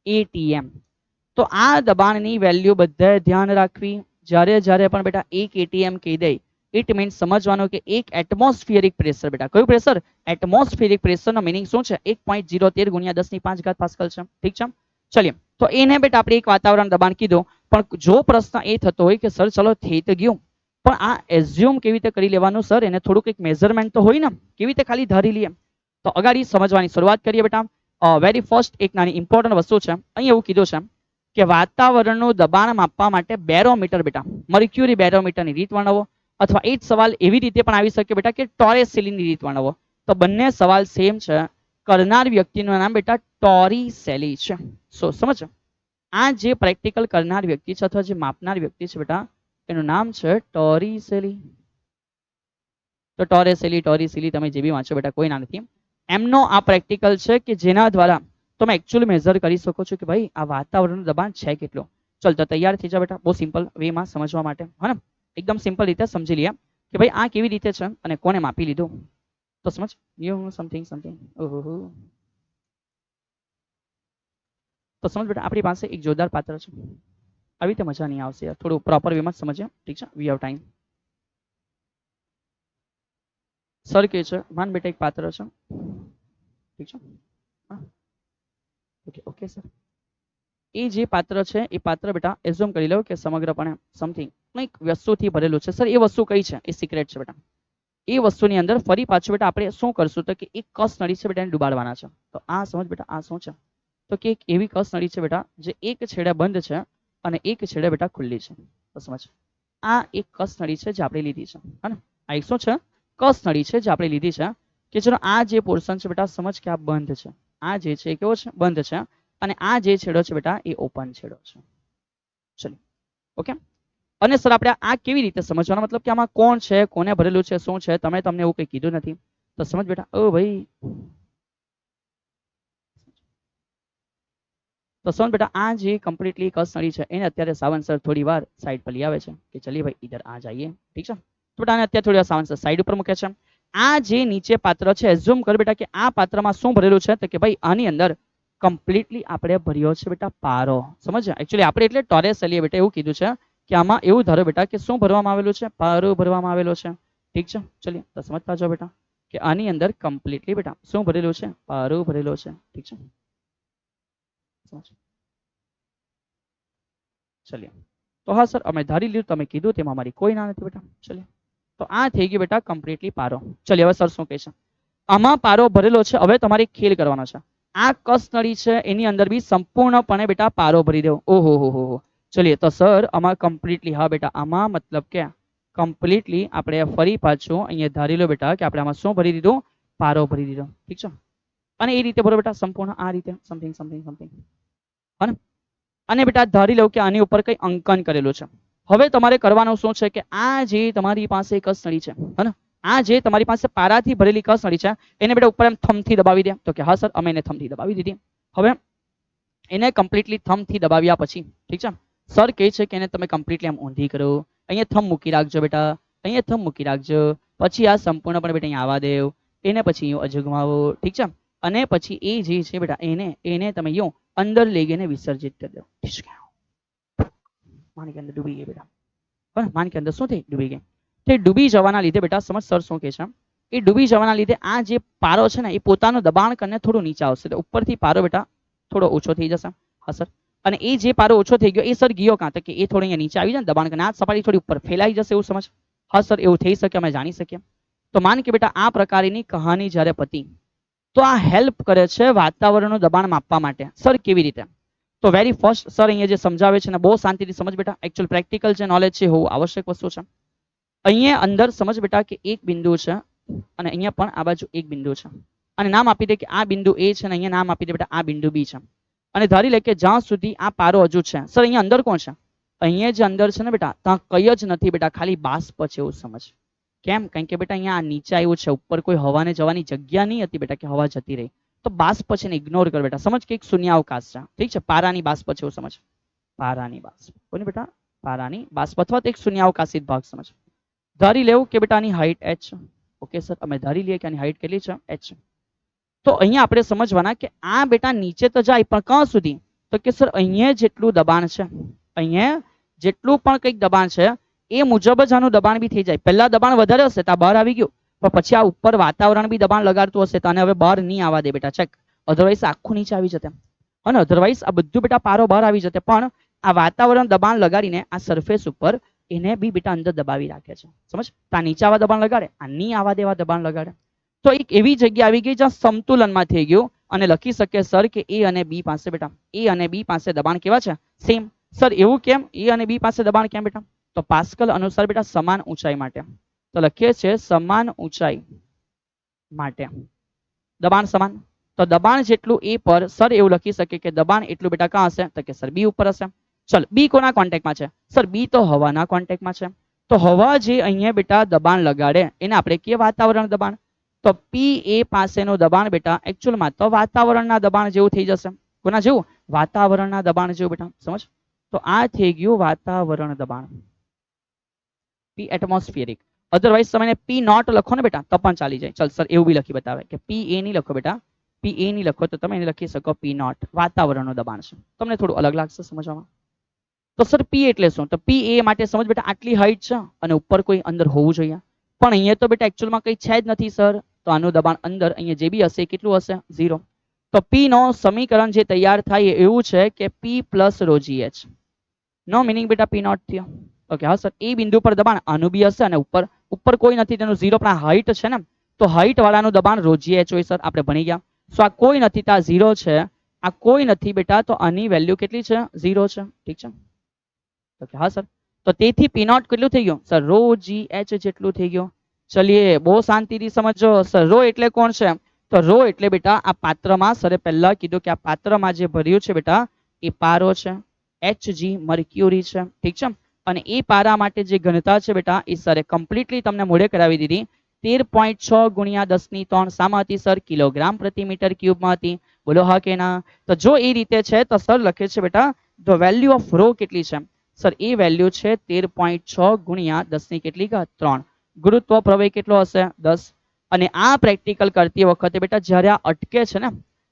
એટીએમ. તો આ દબાણની વેલ્યુ બધાએ ધ્યાન રાખવી. જ્યારે જ્યારે પણ બેટા એક એટીએમ કહી દે ઇટ મીન્સ સમજવાનું કે એક એટમોસ્ફિયરિક પ્રેશર. બેટા કયું પ્રેશર? એટમોસ્ફિયરિક પ્રેશરનો મીનિંગ શું છે? 1.013 ગુણ્યા 10⁵ પાસ્કલ છે. ઠીક છે, ચલિए. તો એને બેટા આપણે એક વાતાવરણ દબાણ કીધું. પણ જો પ્રશ્ન એ થતો હોય કે સર ચલો થઈ તો ગયું, પણ આ એઝ્યુમ કેવી રીતે કરી લેવાનું સર? એને થોડુંક એક મેઝરમેન્ટ તો હોય ને, કેવી રીતે ખાલી ધારી લઈએ? તો અગાડી સમજવાની શરૂઆત કરીએ બેટા. વેરી ફર્સ્ટ એક નાની ઇમ્પોર્ટન્ટ વસ્તુ છે. અહીં એવું કીધું છે કે વાતાવરણનું દબાણ માપવા માટે બેરોમીટર બેટા મર્ક્યુરી બેરોમીટરની રીત વર્ણવો, અથવા એ જ સવાલ એવી રીતે પણ આવી શકે બેટા કે ટોરેસેલીની રીત વર્ણવો. તો બંને સવાલ સેમ છે. કરનાર વ્યક્તિનું નામ બેટા ટોરિસેલી છે. સો સમજ, આ જે પ્રેક્ટિકલ કરનાર વ્યક્તિ છે અથવા જે માપનાર વ્યક્તિ છે બેટા એનું નામ છે ટોરિસેલી. તો ટોરેસેલી તમે જે બી વાંચો બેટા કોઈ ના નથી. એમનો આ પ્રેક્ટિકલ છે કે જેના દ્વારા તમે એકચ્યુઅલી મેઝર કરી શકો છો કે ભાઈ આ વાતાવરણનું દબાણ છે કેટલું. ચલ તો તૈયાર થઈ જાવ બેટા, બહુ સિમ્પલ વેમાં સમજવા માટે, હે ને? એકદમ સિમ્પલ રીતે સમજી લઈએ કે ભાઈ આ કેવી રીતે છે અને કોને માપી લીધું. તો સમજ યુ સમથિંગ સમથિંગ. ઓહો, તો સમજ બેટા આપણી પાસે એક જોરદાર પાત્ર છે. આવી રીતે મજા નહીં આવશે યાર, થોડું પ્રોપર વેમાં સમજીએ. ઠીક છે, વી હેવ ટાઈમ. સર કે છે માન બેટા એક પાત્ર છે. ઠીક છે, ઓકે ઓકે સર. એ જે પાત્ર છે એ પાત્ર બેટા એઝ્યુમ કરી લો કે સમગ્રપણે સમથિંગ કંઈક વસ્તુથી ભરેલું છે. સર એ વસ્તુ કઈ છે એ સિક્રેટ છે બેટા. એ વસ્તુની અંદર ફરી પાછું બેટા આપણે શું કરશું તો કે એક કસ નળી છે બેટા એને ડુબાડવાના છે. તો આ સમજ બેટા આ શું છે તો કે એક એવી કસ નળી છે બેટા જે એક છેડે બંધ છે અને એક છેડે બેટા ખુલ્લી છે. તો સમજ આ એક કસ નળી છે જે આપણે લીધી છે, હે ને? આ એક શું છે? કસ નળી છે જે આપણે લીધી છે કે ચલો આ જે પોર્શન છે બેટા સમજ કે આ બંધ છે. આ જે છે એ કેવો છે? બંધ છે. અને આ જે છેડો છે બેટા એ ઓપન છેડો છે. ચલો ઓકે. અને સર આપણે આ કેવી રીતે સમજવાનો મતલબ કે આમાં કોણ છે, કોને ભરેલું છે, શું છે? તમને એવું કંઈ કીધું નથી. તો સમજ બેટા ઓ ભાઈ, તો સમજ બેટા આ જે કમ્પ્લીટલી કસ નળી છે એને અત્યારે સાવંત સર થોડી વાર સાઈડ પર લઈ આવે છે કે ચલીએ ભાઈ ઇધર આ જઈએ. ઠીક છે, તો બેટા આને અત્યારે થોડી વાર સાવંત સર સાઈડ ઉપર મૂકે છે. આ જે નીચે પાત્ર છે એઝ્યુમ કર બેટા કે આ પાત્રમાં શું ભરેલું છે તો કે ભાઈ આની અંદર કમ્પ્લીટલી આપણે ભર્યો છે બેટા પારો. સમજ એકચ્યુઅલી આપણે એટલે ટોરેસેલીએ બેટા એવું કીધું છે કે આમાં એવું ધારો બેટા કે શું ભરવામાં આવેલું છે? પારો ભરવામાં આવેલો છે. ઠીક છે, ચલીએ તો સમજતા જાઓ બેટા કે આની અંદર કમ્પ્લીટલી બેટા શું ભરેલું છે? પારો ભરેલો છે. ઠીક છે, ચલીએ. તો હા સર અમે ધારી લીધું તમે કીધું તેમાં મારી કોઈ ના નથી બેટા. ચલીએ, તો આ થઈ ગયું બેટા કમ્પ્લીટલી પારો. ચલીએ હવે સર શું કહે છે? આમાં પારો ભરેલો છે. હવે તમારે ખેલ કરવાનો છે. આ કસ નળી છે એની અંદર બી સંપૂર્ણપણે બેટા પારો ભરી દેવો. ઓહો હો હો. ચલીએ તો સર આમાં કમ્પ્લીટલી, હા બેટા આમાં મતલબ કે કમ્પ્લીટલી આપણે ફરી પાછું અહીંયા ધારી લો બેટા કે આપણે આમાં શું ભરી દીધું? પારો ભરી દીધો. ઠીક છે, અને એ રીતે ભરો બેટા સંપૂર્ણ આ રીતે સમથિંગ સમથિંગ સમથિંગ, હે ને? અને બેટા ધારી લો કે આની ઉપર કંઈ અંકન કરેલું છે. હવે તમારે કરવાનું શું છે કે આ જે તમારી પાસે કસ નળી છે, હે ને? આ જે તમારી પાસે પારાથી ભરેલી કસ નળી છે એને બેટા ઉપર એમ થમથી દબાવી દે. તો કે હા સર અમે એને થમથી દબાવી દીધી. હવે એને કમ્પ્લીટલી થમથી દબાવ્યા પછી ઠીક છે સર કહે છે કે એને તમે કમ્પ્લીટલી આમ ઊંધી કરો. અહીંયા થમ મૂકી રાખજો બેટા, અહીંયા થમ મૂકી રાખજો. પછી આ સંપૂર્ણપણે બેટા અહીંયા આવવા દેવ. એને પછી અહીંયા અજગમાવો. ઠીક છે, અને પછી એ જે છે બેટા એને તમે યો અંદર લઈ ગઈને વિસર્જિત કરી દો. માની કે અંદર ડૂબી ગઈ બેટા, પણ માની કે અંદર શું થઈ? ડૂબી ગઈ. તે ડૂબી જવાના લીધે બેટા સમજ સર શું કહે છે? એ ડૂબી જવાના લીધે આ જે પારો છે ને એ પોતાનું દબાણ કરીને થોડું નીચે આવશે. તો ઉપરથી પારો બેટા થોડો ઓછો થઈ જશે. હા સર, અને એ જે પારો ઓછો થઈ ગયો એ સર ગયો કાં તો કે એ થોડો અહીંયા નીચે આવી જાય ને દબાણ કરીને આ સપાટી થોડી ઉપર ફેલાઈ જશે એવું સમજ. હા સર એવું થઈ શકે, અમે જાણી શકીએ. તો માન કે બેટા આ પ્રકારની કહાની જ્યારે પતી તો આ હેલ્પ કરે છે વાતાવરણનું દબાણ માપવા માટે. સર કેવી રીતે? તો વેરી ફર્સ્ટ સર અહીંયા જે સમજાવે છે ને બહુ શાંતિથી સમજ બેટા. એકચ્યુઅલ પ્રેક્ટિકલ જે નોલેજ છે હોવું આવશ્યક વસ્તુ છે. અહીંયા અંદર સમજ બેટા કે એક બિંદુ છે અને અહીંયા પણ આ બાજુ એક બિંદુ છે, અને નામ આપી દે કે આ બિંદુ એ છે અને અહીંયા નામ આપી દે બેટા આ બિંદુ બી છે. અને ધારી લે કે જ્યાં સુધી આ પારો હજુ છે. સર અહીંયા અંદર કોણ છે? અહીંયા જે અંદર છે ને બેટા ત્યાં કઈ જ નથી બેટા, ખાલી બાષ્પ છે એવું સમજ. કેમ? કારણ કે બેટા અહીંયા નીચે આવ્યું છે, ઉપર કોઈ હવાને જવાની જગ્યા નહીં હતી બેટા કે હવા જતી રહી, તો બાષ્પ છે ને ઇગ્નોર કર બેટા, સમજ કે એક શૂન્યાવકાશ છે. ઠીક છે, પારાની બાષ્પ છે એવું સમજ. પારાની બાષ્પ કોની બેટા? પારાની બાષ્પ અથવા તો એક શૂન્યાવકાશિત ભાગ સમજ. ધારી લેવું કે બેટા આની હાઈટ h. ઓકે સર, અમે ધારી લઈએ કે આની હાઈટ કેટલી છે? h. તો અહીંયા આપણે સમજવાના કે આ બેટા નીચે તો જાય પણ ક્યાં સુધી? તો કે સર અહીંયા જેટલું દબાણ છે, અહીંયા જેટલું પણ કંઈક દબાણ છે એ મુજબ જ આનું દબાણ બી થઈ જાય. પહેલા દબાણ વધારે હશે તો બહાર આવી ગયું, પણ પછી આ ઉપર વાતાવરણ બી દબાણ લગાડતું હશે તો આને હવે બહાર નહીં આવવા દે બેટા, ચેક. અધરવાઇઝ આખું નીચે આવી જતે, અને અધરવાઇઝ આ બધું બેટા પારો બહાર આવી જતે, પણ આ વાતાવરણ દબાણ લગાડીને આ સરફેસ ઉપર એને બી બેટા અંદર દબાવી રાખે છે, સમજ. તો આ નીચે આવા દબાણ લગાડે, આ નહીં આવા દેવા દબાણ લગાડે. તો એક એવી જગ્યા આવી ગઈ જ્યાં સમતુલનમાં થઈ ગયું અને લખી શકે સર કે એ અને બી પાસે બેટા, એ અને બી પાસે દબાણ કેવા છે? સેમ. સર એવું કેમ? એ અને બી પાસે દબાણ કેમ બેટા? તો પાસ્કલ અનુસાર બેટા સમાન ઊંચાઈ માટે, તો લખીએ છીએ સમાન ઊંચાઈ માટે દબાણ સમાન. તો દબાણ જેટલું એ પર સર એવું લખી શકે કે દબાણ એટલું બેટા ક્યાં હશે? તો કે સર બી ઉપર હશે. ચલ, બી કોના કોન્ટેક્ટમાં છે? સર બી તો હવાના કોન્ટેક્ટમાં છે. તો હવા જે અહીંયા બેટા દબાણ લગાડે એને આપણે કહીએ વાતાવરણ દબાણ. તો પી એ પાસેનું દબાણ બેટા એકચ્યુઅલમાં તો વાતાવરણના દબાણ જેવું થઈ જશે. કોના જેવું? વાતાવરણના દબાણ જેવું બેટા, સમજ. તો આ થઈ ગયું વાતાવરણ દબાણ, પી એટમોસ્ફિયરિક. અધરવાઇઝ તમે પી નોટ લખો ને બેટા તો પણ ચાલી જાય. ચલ સર એવું બી લખી બતાવે કે પી એ નહીં લખો બેટા, પી એ નહીં લખો તો તમે એને લખી શકો પી નોટ, વાતાવરણનું દબાણ છે. તમને થોડું અલગ લાગશે સમજવામાં. તો સર પી એટલે શું? તો પી એ માટે સમજ બેટા આટલી હાઈટ છે અને ઉપર કોઈ અંદર હોવું જોઈએ, પણ અહીંયા તો બેટા એકચ્યુઅલમાં કંઈ છે જ નથી સર. તો આનું દબાણ અંદર અહીંયા જે બી હશે કેટલું હશે? 0. તો પી નો સમીકરણ જે તૈયાર થાય એવું છે કે પી પ્લસ રો GH. નો મિનિંગ બેટા પી નોટ થયો. ઓકે હા સર, એ બિંદુ પર દબાણ આનું બી હશે અને ઉપર ઉપર કોઈ નથી તેનું 0, પણ આ હાઈટ છે ને, તો હાઈટ વાળાનું દબાણ રો GH હોય સર, આપણે ભણી ગયા. સો આ કોઈ નથી તો આ 0 છે, આ કોઈ નથી બેટા તો આની વેલ્યુ કેટલી છે? 0 છે. ઠીક છે, ઓકે હા સર. તો તેથી પી નોટ કેટલું થઈ ગયું સર? રો GH જેટલું થઈ ગયું. ચલિए બહુ શાંતિથી સમજો. સર રો એટલે કોણ છે? તો રો એટલે બેટા આ પાત્રમાં સરે પહેલા કીધું કે આ પાત્રમાં જે ભર્યું છે બેટા એ પારો છે, Hg મર્ક્યુરી છે. ઠીક છે, અને એ પારા માટે જે ઘનતા છે બેટા એ સરે કમ્પ્લીટલી તમને મોઢે કરાવી દીધી. 13.6 ગુણ્યા 10⁻³ શામાં હતી સર? કિલોગ્રામ પ્રતિ મીટર ક્યુબમાં હતી. બોલો હા કે ના? તો જો એ રીતે છે તો સર લખે છે બેટા ધ વેલ્યુ ઓફ રો કેટલી છે? સર એ વેલ્યુ છે 13.6 ગુણ્યા 10⁻³ ગુરુત્વ પ્રવેગ કેટલો હશે? 10. અને આ પ્રેક્ટિકલ કરતી વખતે બેટા જ્યારે આ અટકે છે ને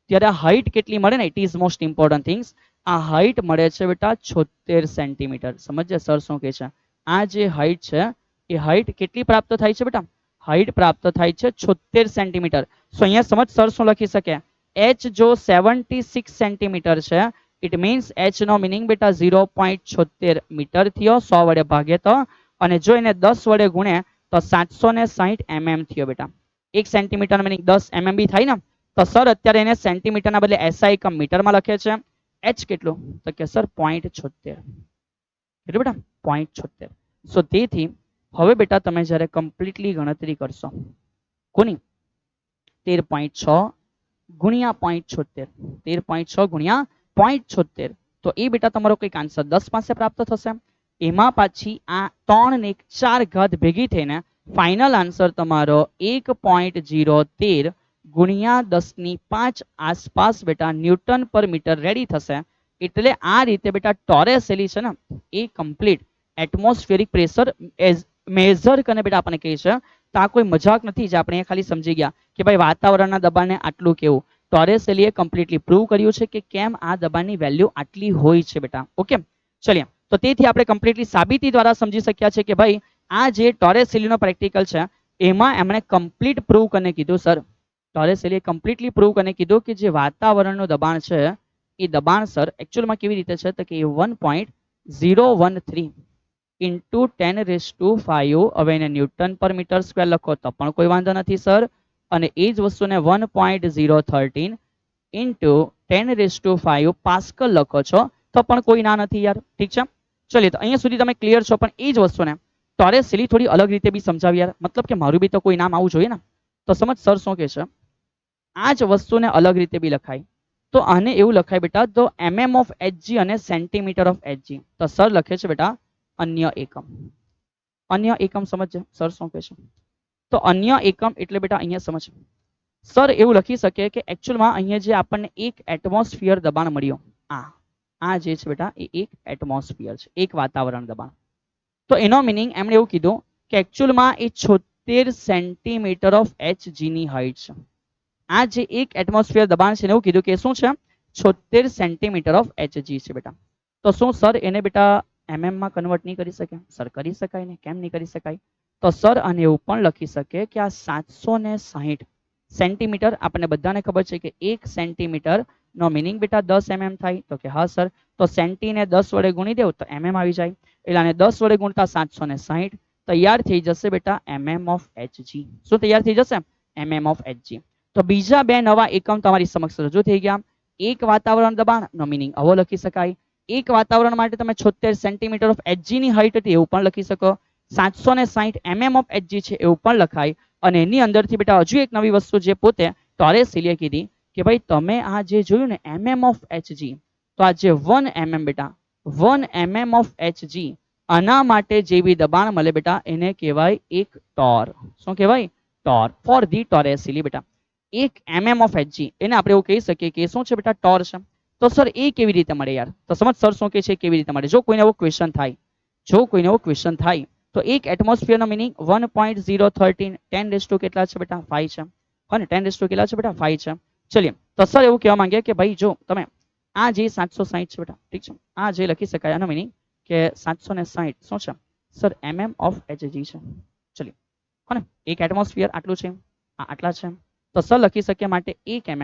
ત્યારે આ હાઈટ કેટલી મળે ને, it is most important things. આ હાઈટ મળે છે બેટા 76 સેન્ટીમીટર. સમજ્યા સર શું કહે છે? આ જે હાઈટ છે એ હાઈટ કેટલી પ્રાપ્ત થાય છે બેટા? હાઈટ પ્રાપ્ત થાય છે 76 સેન્ટીમીટર. સો અહીંયા સમજ સર શું લખી શકે? h જો 76 સેન્ટીમીટર છે, ઇટ મીન્સ h નો મિનિંગ બેટા 0.76 મીટર થયો. 100 વડે ભાગે તો, અને જો એને 10 વડે ગુણે તો 760 mm થયો બેટા. 1 સેન્ટીમીટર મિનિંગ 10 mm બી થાય ને. તો સર અત્યારે એને સેન્ટીમીટરના બદલે SI એકમ મીટરમાં લખે છે. h કેટલું? તો કે સર 0.76. કેટલું બેટા? 0.76. સો તેથી હવે બેટા તમે જ્યારે કમ્પ્લીટલી ગણતરી કરશો કોની? 13.6 ગુણ્યા 0.76, 13.6 ગુણ્યા 0.76, તો એ બેટા તમારો કંઈક આન્સર 10 પાસે પ્રાપ્ત થશે. એમાં પાછી આ 3 ને 4 ઘાત ભેગી થઈને ફાઇનલ આન્સર તમારો 1.013 ગુણ્યા 10⁵ આસપાસ બેટા ન્યૂટન પર મીટર રેડી થશે. એટલે આ રીતે બેટા ટોરેસેલી છે ને એ કમ્પ્લીટ એટમોસ્ફિયરિક પ્રેશર મેઝર કરીને બેટા આપણને કહે છે. તો આ કોઈ મજાક નથી જે આપણે ખાલી સમજી ગયા કે ભાઈ વાતાવરણના દબાણને આટલું કેવું. ટોરેસેલીએ કમ્પ્લીટલી પ્રૂવ કર્યું છે કે કેમ આ દબાણની વેલ્યુ આટલી હોય છે બેટા. ઓકે ચલિએ, તો તેથી આપણે કમ્પ્લીટલી સાબિતી દ્વારા સમજી શક્યા છે કે ભાઈ આ જે ટોરેસેલીનો પ્રેક્ટિકલ છે એમાં એમણે કમ્પ્લીટ પ્રૂવ કરીને કીધું સર, ટોરેસેલીએ કમ્પ્લીટલી પ્રૂવ કરીને કીધું કે જે વાતાવરણનું દબાણ છે એ દબાણ સર એકચ્યુઅલમાં કેવી રીતે છે તો કે 1.013 ઇન્ટુ 10⁵. હવે એને ન્યૂટન પર મીટર સ્ક્વેર લખો તો પણ કોઈ વાંધો નથી સર, અને એ જ વસ્તુને 1.013 ઇન્ટુ 10⁵ પાસ્કલ લખો છો તો પણ કોઈ ના નથી યાર. ઠીક છે, ચલિએ તો અહીંયા સુધી તમે ક્લિયર છો. પણ એ જ વસ્તુને ટોરેસેલી થોડી અલગ રીતે બી સમજાવી યાર, મતલબ કે મારું બી તો કોઈ નામ આવવું જોઈએ ને. તો સમજ સર શું કહે છે? આ જ વસ્તુને અલગ રીતે બી લખાય. તો આને એવું લખાય બેટા તો mm ઓફ hg અને સેન્ટીમીટર ઓફ hg. તો સર લખે છે બેટા અન્ય એકમ. અન્ય એકમ સમજે સર શું કહે છે? તો અન્ય એકમ એટલે બેટા અહીંયા સમજ. સર એવું લખી શકે કે એકચ્યુઅલમાં અહીંયા જે આપણને એક એટમોસ્ફિયર દબાણ મળ્યું, આ જે છે બેટા એ એક એટમોસ્ફિયર છે, એક વાતાવરણ દબાણ. તો એનો મિનિંગ એમણે એવું કીધું કે એકચ્યુઅલમાં એ 76 સેન્ટીમીટર ઓફ hg ની હાઈટ છે. આ જે એક એટમોસ્ફિયર દબાણ છે એવું કીધું કે શું છે 76 સેન્ટીમીટર ઓફ hg છે બેટા. તો શું સર એને બેટા mm માં કન્વર્ટ નહીં કરી શકે? સર કરી શકાય ને, કેમ નહીં કરી શકાય? તો સર આને એવું પણ લખી શકે કે આ 760 સેન્ટીમીટર, આપણને બધાને ખબર છે કે 1 સેન્ટીમીટર નો મિનિંગ બેટા 10 mm થાય. તો કે હા સર, તો સેન્ટી ને 10 વડે ગુણી દેવું તો mm આવી જાય, એટલે આને 10 વડે ગુણતા 760 તૈયાર થઈ જશે બેટા mm ઓફ hg. શું તૈયાર થઈ જશે? mm of hg. તો બીજા બે નવા એકમ તમારી સમક્ષ રજૂ થઈ ગયા. એક વાતાવરણ દબાણ નો મિનિંગ આવો લખી શકાય. એક વાતાવરણ માટે તમે 76 સેન્ટીમીટર ઓફ hg ની હાઈટ હતી એવું પણ લખી શકો. 760 mm ઓફ hg છે એવું પણ લખાય. અને એની અંદરથી બેટા હજુ એક નવી વસ્તુ જે પોતે ટોરેસીલીએ કીધી કે ભાઈ તમે આ જે જોયું ને mm ઓફ hg, તો આ જે 1 mm બેટા 1 mm ઓફ hg, આના માટે જે બી દબાણ મળે બેટા એને કહેવાય એક ટોર. શું કહેવાય? ટોર. ફોર ધી ટોરેસીલી બેટા 1 mm ઓફ hg એને આપણે એવું કહી શકીએ કે શું છે બેટા? ટોર છે. તો સર એ કેવી રીતે મળે યાર? તો સમજ સર શું કહે છે કેવી રીતે મળે. જો કોઈને એવો ક્વેશ્ચન થાય, તો એક એટમોસ્ફિયર નો મિનિંગ 1.013 10 રેસ ટુ કેટલા છે બેટા? 5 છે. અને 10 રેસ ટુ કેટલા છે બેટા? 5 છે. ચલિए, તો સર એવું કહેવા માંગે કે ભાઈ જો તમે આ જે 760 છે બેટા, ઠીક છે, આ જે લખી શકાય આનો મિનિંગ કે 760 શું છે સર? mm ઓફ hg છે. ચલિए, કોને એક એટમોસ્ફિયર આટલું છે, આ આટલા છે. તો સર લખી શકીએ માટે 1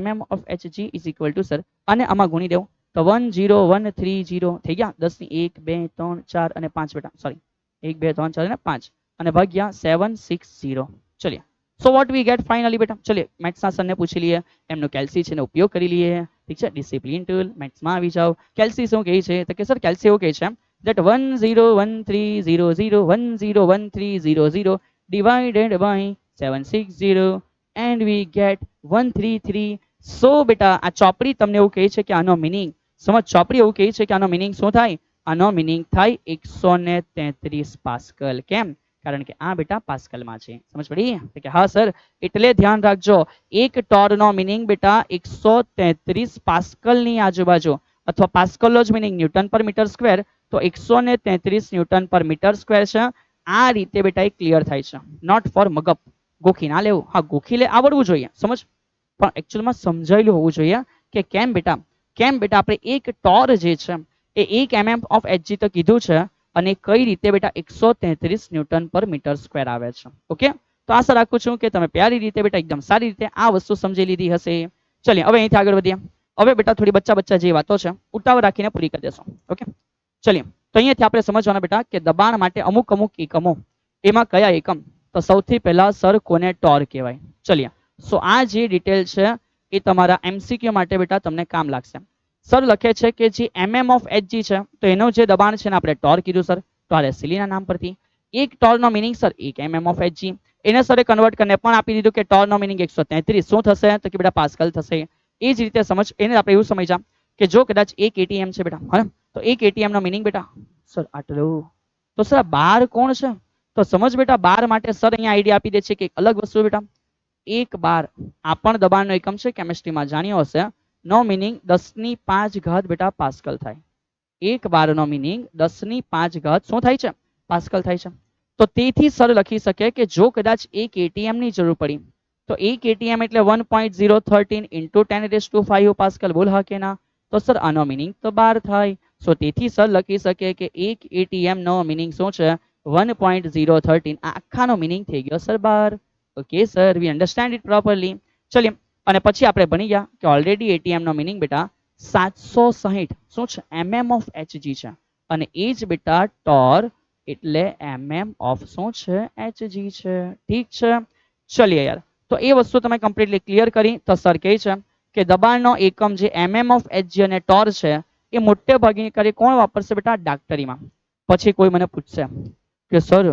mm of hg is equal two sir, અને આમાં ગુણી દેવું તો 10130 થઈ ગયા. 10 ની 1 2 3 4 અને 5 બેટા, સોરી 1 2 3 4 અને 5 અને ભાગ્યા 760. ચલિए, so what we get finally બેટા. ચલિए મેથ્સના સરને પૂછી લઈએ, એમનો કેલ્સી છે એનો ઉપયોગ કરી લઈએ. ઠીક છે, ડિસિપ્લિન ટૂલ મેથ્સમાં આવી જાઓ. કેલ્સી શું કહે છે? તો કે સર કેલ્સી એવું કહે છે that 1013001011300 divided by 760 and we get 133. સો બેટા આ ચોપડી તમને એવું કહે છે કે આનો મિનિંગ સમજ. ચોપડી એવું કહે છે કે આનો મિનિંગ શું થાય? આનો મિનિંગ થાય 133 પાસ્કલ. કેમ? કારણ કે આ બેટા પાસ્કલમાં છે. સમજ પડી કે હા સર? એટલે ધ્યાન રાખજો, એક ટોરનો મિનિંગ બેટા 133 પાસ્કલની આજુબાજુ, અથવા પાસ્કલનો જ મિનિંગ ન્યૂટન પર મીટર સ્ક્વેર, તો 133 ન્યૂટન પર મીટર સ્ક્વેર છે. આ રીતે બેટા એ ક્લિયર થાય છે. નોટ ફોર મગપ, ગોખી ના લેવું. હા ગોખી લે આવડવું જોઈએ સમજ, પણ એકચ્યુઅલમાં સમજાયેલું હોવું જોઈએ કે કેમ બેટા આપણે એક ટોર જે છે એ 1 mm ઓફ hg તો કીધું છે, અને કઈ રીતે બેટા 133 ન્યૂટન પર મીટર સ્ક્વેર આવે છે. ઓકે, તો આશા રાખું છું કે તમે પ્યારી રીતે બેટા એકદમ સારી રીતે આ વસ્તુ સમજી લીધી હશે. ચલિए હવે અહીંથી આગળ વધીએ. હવે બેટા થોડી બચ્ચા જે વાતો છે ઉતાવળ રાખીને પૂરી કરી દેશો. ઓકે, ચલિए, તો અહીંયાથી આપણે સમજવાના બેટા કે દબાણ માટે અમુક એકમો, એમાં કયા એકમ? તો સૌથી પહેલા સર કોને ટોર કહેવાય? ચલિए, સો આ જે ડિટેલ છે એ તમારા એમસીક્યુ માટે બેટા તમને કામ લાગશે. સર લખે છે કે જે mm ઓફ hg છે તો એનું જે દબાણ છે ને આપણે ટોર કીધું સર, ટોરેસીલીના નામ પરથી. એક ટોરનો meaning sir 1 mm of hg, એને સરે કન્વર્ટ કરીને પણ આપી દીધું કે ટોરનો મિનિંગ 133 શું થશે? તો કે બેટા પાસ્કલ થશે. એ જ રીતે સમજ, એને આપણે એવું સમજ્યા કે જો કદાચ 1 atm છે બેટા, હા, તો 1 atm નો મિનિંગ બેટા સર આટલું. તો સર 12 કોણ છે? તો સમજ બેટા 12 માટે સર અહીંયા આઈડિયા આપી દે છે કે એક અલગ વસ્તુ બેટા 1 bar આ પણ દબાણનો એકમ છે, કેમિસ્ટ્રીમાં જાણ્યો હશે. નો મિનિંગ 10⁵ બેટા પાસ્કલ થાય. 1 bar નો મિનિંગ 10⁵ શું થાય છે? પાસ્કલ થાય છે. તો તેથી સર લખી શકે કે જો કદાચ 1 atm ની જરૂર પડી તો 1 atm એટલે 1.013 into 10⁵ પાસ્કલ. બોલ હા કે ના? તો સર આનો મિનિંગ તો 12 થાય. સો તેથી સર લખી શકે કે 1 atm નો મિનિંગ શું છે? 1.013. આ આખાનો મિનિંગ થઈ ગયો sir 12. Okay sir, we understand it properly. ચલિए, અને પછી આપણે ભણી ગયા કે ઓલરેડી એટીએમ નો મિનિંગ બેટા 760 શું છે? mm ઓફ hg છે, અને એ જ બેટા ટોર એટલે mm ઓફ શું છે? hg છે. ઠીક છે, ચલિए યાર, તો એ વસ્તુ તમે કમ્પ્લીટલી ક્લિયર કરી. તો સર કહે છે કે દબાણનો એકમ જે mm ઓફ hg અને ટોર છે એ મોટે ભાગે કરી કોણ વાપરશે બેટા? ડાક્ટરીમાં. પછી કોઈ મને પૂછશે કે સર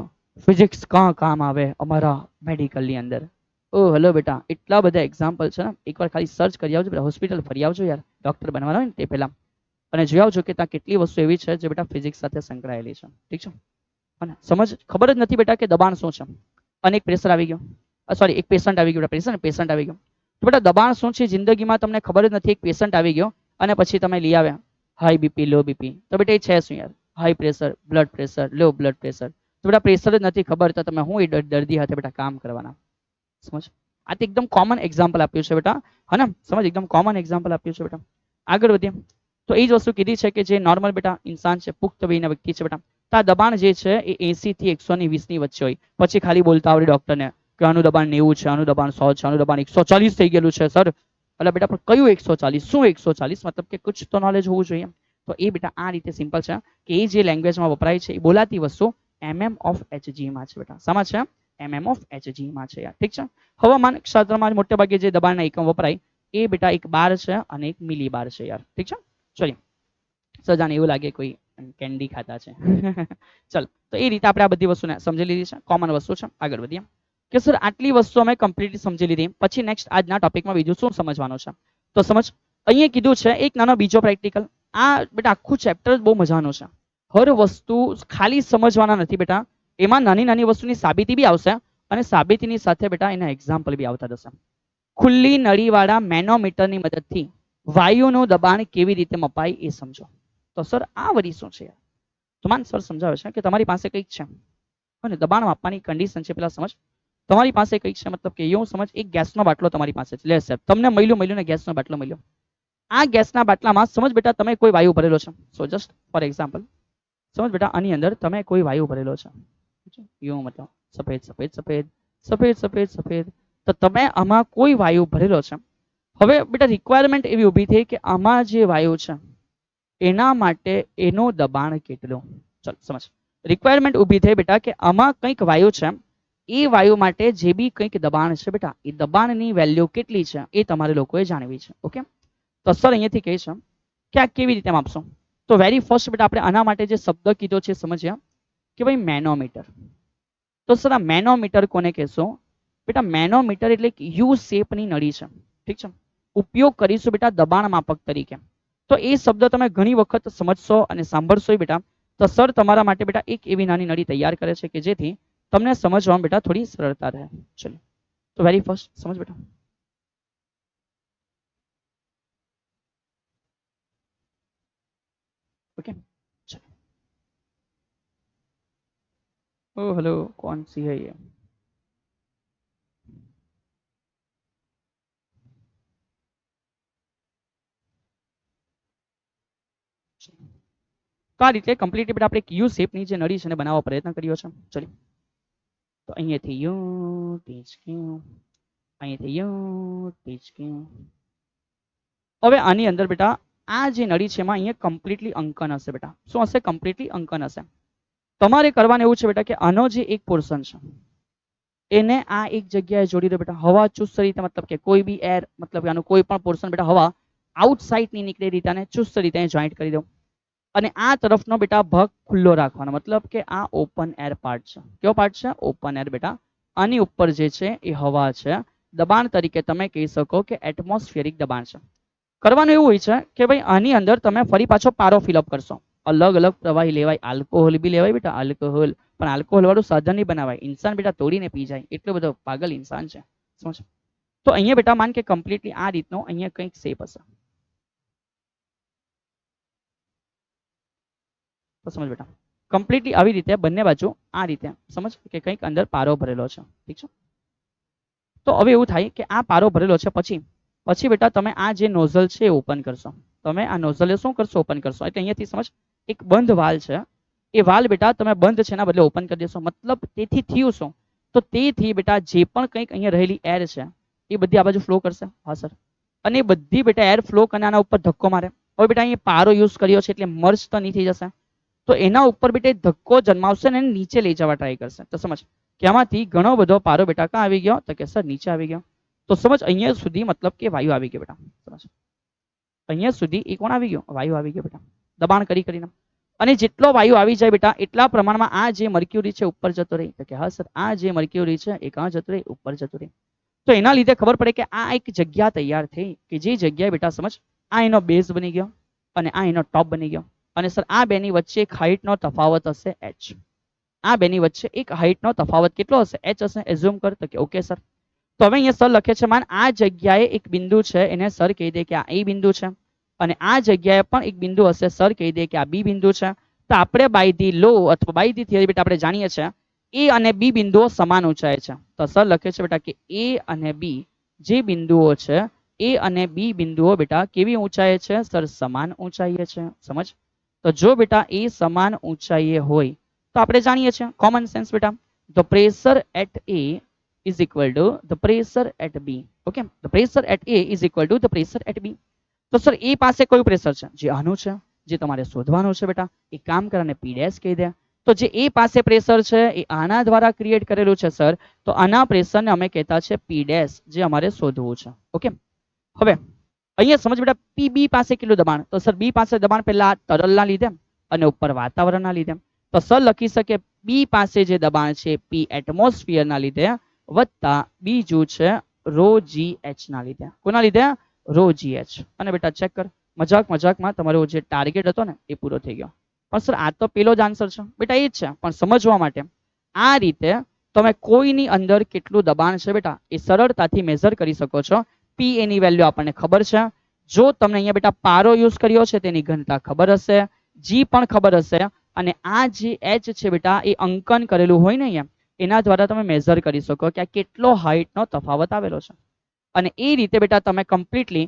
ફિઝિક્સ કાં કામ આવે અમારા મેડિકલની અંદર? ઓ હેલો બેટા, એટલા બધા એક્ઝામ્પલ છે ને, એકવાર ખાલી સર્ચ કરી આવજો બેટા, હોસ્પિટલ ફરી આવજો યાર, ડોક્ટર બનવાના હોય ને તે પહેલા, અને જોઈ આવજો કે ત્યાં કેટલી વસ્તુ એવી છે જે બેટા ફિઝિક્સ સાથે સંકળાયેલી છે. ઠીક છે? અને સમજ ખબર જ નથી બેટા કે દબાણ શું છે, અને એક પ્રેશર આવી ગયો, સોરી એક પેશન્ટ આવી ગયો, પેશન્ટ આવી ગયો, તો બેટા દબાણ શું છે જિંદગીમાં તમને ખબર જ નથી. એક પેશન્ટ આવી ગયો અને પછી તમે લઈ આવ્યા હાઈ બીપી, લો બીપી, તો બેટા એ છે શું યાર? High pressure, blood pressure, low blood pressure. તો બેટા પ્રેશર જ નથી ખબર તો તમે હું એ દર્દી હાથે બેટા કામ કરવાના? સમજ? આ તો એકદમ કોમન એક્ઝામ્પલ આપ્યું છે બેટા, હે ને? સમજ? એકદમ કોમન એક્ઝામ્પલ આપ્યું છે બેટા. આગળ વધીએ તો એ જ વસ્તુ કીધી છે કે જે નોર્મલ બેટા ઇન્સાન છે, પુખ્ત વયના વ્યક્તિ છે બેટા, તો આ દબાણ જે છે એ 80 થી 120 ની વચ્ચે હોય. પછી ખાલી બોલતા આવડે ડોક્ટરને કે આનું દબાણ 90 છે, આનું દબાણ 100 છે, આનું દબાણ 140 થઈ ગયેલું છે સર. એટલે બેટા પણ કયું 140? શું 140? મતલબ કે કુછ તો નોલેજ હોવું જોઈએ. તો એ બેટા આ રીતે સિમ્પલ છે કે એ જે લેંગ્વેજમાં વપરાય છે એ બોલાતી વસ્તુ mm(Hg) માં છે બેટા. શામાં છે? mm(Hg) માં છે યાર. ઠીક છે? હવામાન ક્ષેત્રમાં મોટે ભાગે જે દબાણના એકમ વપરાય એ બેટા એક બાર છે અને એક મિલી બાર છે યાર. ઠીક છે? ચલો, સજાને એવું લાગે કોઈ કેન્ડી ખાતા છે. ચલ, તો એ રીતે આપણે આ બધી વસ્તુને સમજી લીધી છે, કોમન વસ્તુ છે. આગળ વધીએ કે સર આટલી વસ્તુ અમે કમ્પ્લીટલી સમજી લીધી, પછી નેક્સ્ટ આજના ટોપિકમાં બીજું શું સમજવાનું છે? તો સમજ, અહીંયા કીધું છે એક નાનો બીજો પ્રેક્ટિકલ. આ બેટા આખું ચેપ્ટર બહુ મજાનું છે. હર વસ્તુ ખાલી સમજવાના નથી બેટા, એમાં નાની નાની વસ્તુની સાબિતી બી આવશે અને સાબિતીની સાથે બેટા એના એક્ઝામ્પલ બી આવતા જશે. ખુલ્લી નળીવાળા મેનોમીટરની મદદથી વાયુનું દબાણ કેવી રીતે મપાય એ સમજો. તો સર આ વળી શું છે? તો માન સર સમજાવે છે કે તમારી પાસે કંઈક છે અને દબાણ માપવાની કન્ડિશન છે. પેલા સમજ, તમારી પાસે કંઈક છે, મતલબ કે એવું સમજ એક ગેસનો બાટલો તમારી પાસે છે. લે સાહેબ, તમને મળ્યું ને ગેસનો બાટલો મળ્યો. આ ગેસના બાટલામાં સમજ બેટા તમે કોઈ વાયુ ભરેલો છે. સો જસ્ટ ફોર એક્ઝામ્પલ સમજ બેટા આની અંદર તમે કોઈ વાયુ ભરેલો છે. એવું મતલબ સફેદ સફેદ સફેદ સફેદ સફેદ સફેદ, તો તમે આમાં કોઈ વાયુ ભરેલો છે. હવે બેટા રિક્વાયરમેન્ટ એવી ઊભી થઈ કે આમાં જે વાયુ છે એના માટે એનું દબાણ કેટલું? ચલ સમજ, રિક્વાયરમેન્ટ ઊભી થઈ બેટા કે આમાં કંઈક વાયુ છે, એ વાયુ માટે જે બી કંઈક દબાણ છે બેટા, એ દબાણની વેલ્યુ કેટલી છે એ તમારે લોકોએ જાણવી છે. ઓકે, તો સર અહીંયાથી કહે છે કે આ કેવી રીતે માપશો? તો વેરી ફર્સ્ટ બેટા આપણે આના માટે જે શબ્દ કીધો છે સમજ્યા કે ભાઈ મેનોમીટર. તો સર આ મેનોમીટર કોને કહેશો? બેટા મેનોમીટર એટલે યુ શેપની નળી છે. ઠીક છે? ઉપયોગ કરીશું બેટા દબાણ માપક તરીકે. તો એ શબ્દ તમે ઘણી વખત સમજશો અને સાંભળશો બેટા, તો સર તમારા માટે બેટા એક એવી નાની નળી તૈયાર કરે છે કે જેથી તમને સમજવામાં બેટા થોડી સરળતા રહે. ચલો, તો વેરી ફર્સ્ટ સમજ બેટા. ओके, ओ हेलो, कौन सी है ये? તો આ રીતે કમ્પ્લીટલી બેટા આપણે એક યુ શેપની જે નળી છે એને બનાવવાનો પ્રયત્ન કર્યો છે. ચલો, તો અહીંયાથી યુ ટીચક્યુ, અહીંયાથી યુ ટીચક્યુ. હવે આની અંદર બેટા આ જે નળી છે એમાં અહીંયા કમ્પ્લીટલી અંકન હશે બેટા. શું હશે? કમ્પ્લીટલી અંકન હશે. તમારે કરવાનું એવું છે બેટા કે આનો જે એક પોર્શન છે એને આ એક જગ્યાએ જોડી દો બેટા. હવા ચુસ્ત રીતે, મતલબ કે કોઈ બી એર, મતલબ કે આનું કોઈ પણ પોર્શન બેટા હવા આઉટસાઇડ ની નીકળે રીતે આને ચુસ્ત રીતે જોઈન્ટ કરી દો. અને આ તરફનો બેટા ભાગ ખુલ્લો રાખવાનો, મતલબ કે આ ઓપન એર પાર્ટ છે. કયો પાર્ટ છે? ઓપન એર બેટા. આની ઉપર જે છે એ હવા છે. દબાણ તરીકે તમે કહી શકો કે એટમોસ્ફિયરિક દબાણ છે. કરવાનું એવું હોય છે કે ભાઈ આની અંદર તમે ફરી પાછો પારો ફિલઅપ કરશો. અલગ અલગ પ્રવાહી લેવાય, આલ્કોહોલ બી લેવાય બેટા, આલ્કોહોલ. પણ આલ્કોહોલ વાળું સાધન નહીં બનાવાય, ઇન્સાન બેટા તોડીને પી જાય, એટલો બધો પાગલ ઇન્સાન છે. સમજ? તો અહીંયા બેટા માન કે કમ્પ્લીટલી આ રીતનો અહીંયા કંઈક શેપ હશે. તો સમજ બેટા કમ્પ્લીટલી આવી રીતે બંને બાજુ આ રીતે સમજ કે કંઈક અંદર પારો ભરેલો છે. ઠીક છે? તો હવે એવું થાય કે આ પારો ભરેલો છે, પછી પછી બેટા તમે આ જે નોઝલ છે એ ઓપન કરશો. તમે આ નોઝલ શું કરશો? ઓપન કરશો. એટલે અહીંયાથી સમજ એક બંધ વાલ છે, એ વાલ બેટા તમે બંધ છે એના બદલે ઓપન કરી દેશો. મતલબ તેથી થયું શું? તો તેથી બેટા જે પણ કંઈક અહીંયા રહેલી એર છે એ બધી આ બાજુ ફ્લો કરશે. હા સર. અને એ બધી બેટા એર ફ્લો કરીને આના ઉપર ધક્કો મારે. હવે બેટા અહીંયા પારો યુઝ કર્યો છે એટલે મર્જ તો નહીં થઈ જશે, તો એના ઉપર બેટા ધક્કો જન્માવશે ને નીચે લઈ જવા ટ્રાય કરશે. તો સમજ કે આમાંથી ઘણો બધો પારો બેટા ક્યાં આવી ગયો? તો કે સર નીચે આવી ગયો. તો સમજ અહીંયા સુધી મતલબ કે વાયુ આવી ગયો બેટા. સમજ અહીંયા સુધી એ કોણ આવી ગયો? વાયુ આવી ગયો બેટા, દબાણ કરી કરીને. અને જેટલો વાયુ આવી જાય બેટા એટલા પ્રમાણમાં આ જે મર્ક્યુરી છે ઉપર જતો રહે. તો કે હા સર, આ જે મર્ક્યુરી છે એ ક્યાં જતો રહે? ઉપર જતો રહે. તો એના લીધે ખબર પડે કે આ એક જગ્યા તૈયાર થઈ કે જે જગ્યાએ બેટા સમજ આ એનો બેઝ બની ગયો અને આ એનો ટોપ બની ગયો અને સર આ બેની વચ્ચે એક હાઇટનો તફાવત હશે h. આ બેની વચ્ચે એક હાઇટનો તફાવત કેટલો હશે h હશે. એઝ્યુમ કર તો કે ઓકે સર. તો હવે અહીંયા સર લખે છે માન આ જગ્યાએ એક બિંદુ છે એને સર કહી દે કે આ એ બિંદુ છે અને આ જગ્યાએ પણ એક બિંદુ હશે સર કહી દે કે આ બી બિંદુ છે. તો આપણે બાય ધી લો અથવા બાય ધી થિયરી બેટા આપણે જાણીએ છીએ એ અને બી બિંદુઓ સમાન ઊંચાઈ છે. તો સર લખે છે બેટા કે એ અને બી જે બિંદુઓ છે એ અને બી બિંદુઓ બેટા કેવી ઊંચાઈએ છે સર સમાન ઊંચાઈએ છે. સમજ. તો જો બેટા એ સમાન ઊંચાઈએ હોય તો આપણે જાણીએ છીએ કોમન સેન્સ બેટા the pressure at a is equal to the pressure at B. Okay, the pressure at A is equal to the pressure at B. તો સર એ પાસે કયું પ્રેશર છે જે આનું છે જે તમારે શોધવાનું છે બેટા એ કામ કરે P ડેશ કહી દે. તો જે એ પાસે પ્રેશર છે એ આના દ્વારા ક્રિએટ કરેલું છે સર તો આના પ્રેશરને અમે કહેતા છે P ડેશ જે અમારે શોધવું છે. ઓકે હવે અહીંયા સમજ બેટા PB પાસે કેટલું દબાણ તો સર બી પાસે દબાણ પહેલા તરલના લીધે અને ઉપર વાતાવરણના લીધે તો સર લખી શકે બી પાસે જે દબાણ છે P એટમોસ્ફિયરના લીધે વત્તા બીજું છે રો જી એચ ના લીધે. કોના લીધે રો જી એચ. અને બેટા ચેક કર મજાકમાં તમારો જે ટાર્ગેટ હતો ને એ પૂરો થઈ ગયો. પણ સર આ તો પેલો જ આન્સર છે બેટા એ જ છે પણ સમજવા માટે આ રીતે તમે કોઈની અંદર કેટલું દબાણ છે બેટા એ સરળતાથી મેઝર કરી શકો છો. પી એની વેલ્યુ આપણને ખબર છે. જો તમને અહીંયા બેટા પારો યુઝ કર્યો છે તેની ઘનતા ખબર હશે જી પણ ખબર હશે અને આ જે એચ છે બેટા એ અંકન કરેલું હોય ને અહીંયા એના દ્વારા તમે મેઝર કરી શકો કે આ કેટલો હાઇટનો તફાવત આવેલો છે. અને એ રીતે બેટા તમે કમ્પ્લીટલી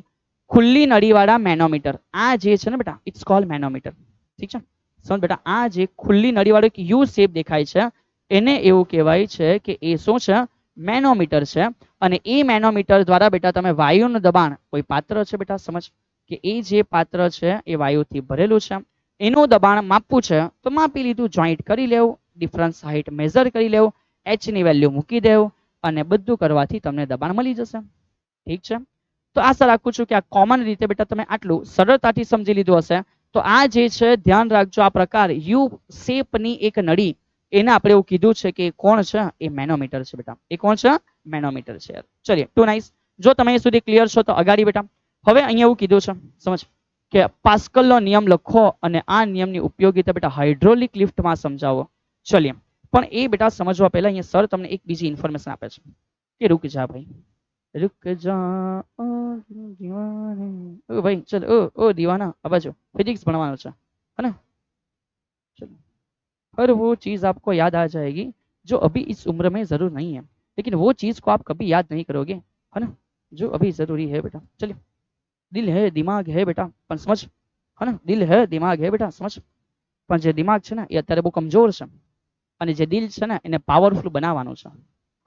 ખુલ્લી નળીવાળા મેનોમીટર આ જે છે ને બેટા ઇટ્સ કોલ્ડ મેનોમીટર. ઠીક છે સમજ બેટા આ જે ખુલ્લી નળીવાળો એક યુ શેપ દેખાય છે એને એવું કહેવાય છે કે એ શું છે મેનોમીટર છે. અને એ મેનોમીટર દ્વારા બેટા તમે વાયુનું દબાણ કોઈ પાત્ર છે બેટા સમજ કે એ જે પાત્ર છે એ વાયુથી ભરેલું છે એનું દબાણ માપવું છે તો માપી લીધું જોઈન્ટ કરી લેવું ડિફરન્સ હાઇટ મેઝર કરી લેવું એચ ની વેલ્યુ મૂકી દેવું અને બધું કરવાથી તમને દબાણ મળી જશે. ઠીક છે તો આશા રાખું છું કે આ કોમન રીતે બેટા તમે આટલું સરળતાથી સમજી લીધું હશે. તો આ જે છે ધ્યાન રાખજો આ પ્રકાર યુ શેપની એક નળી એને આપણે એવું કીધું છે કે કોણ છે એ મેનોમીટર છે બેટા એ કોણ છે મેનોમીટર છે. ચલિए ટુ નાઇસ. જો તમે એ સુધી ક્લિયર છો તો અગાડી બેટા હવે અહીંયા એવું કીધું છે સમજ કે પાસ્કલનો નિયમ લખો અને આ નિયમની ઉપયોગીતા બેટા હાઇડ્રોલિક લિફ્ટમાં સમજાવો. ચલિए પણ એ બેટા સમજવા પહેલા અહીંયા સર તમને એક બીજી ઇન્ફોર્મેશન આપે છે કે રૂક જા ભાઈ रुक जा ओ दीवाने ओ भाई चल ओ दीवाना अब बाजू फिजिक्स बनवाना है ना. चलो हर वो चीज़ आपको याद आ जाएगी जो अभी इस उम्र में ज़रूर नहीं है लेकिन वो चीज़ को आप कभी याद नहीं करोगे है ना जो अभी ज़रूरी है बेटा. चलिए दिल है दिमाग है बेटा पर समझ है ना दिल है दिमाग है बेटा समझ પણ જે દિમાગ છે ને એ અત્યારે બહુ કમજોર છે અને જે દિલ છે ને એને પાવરફુલ બનાવવાનું છે.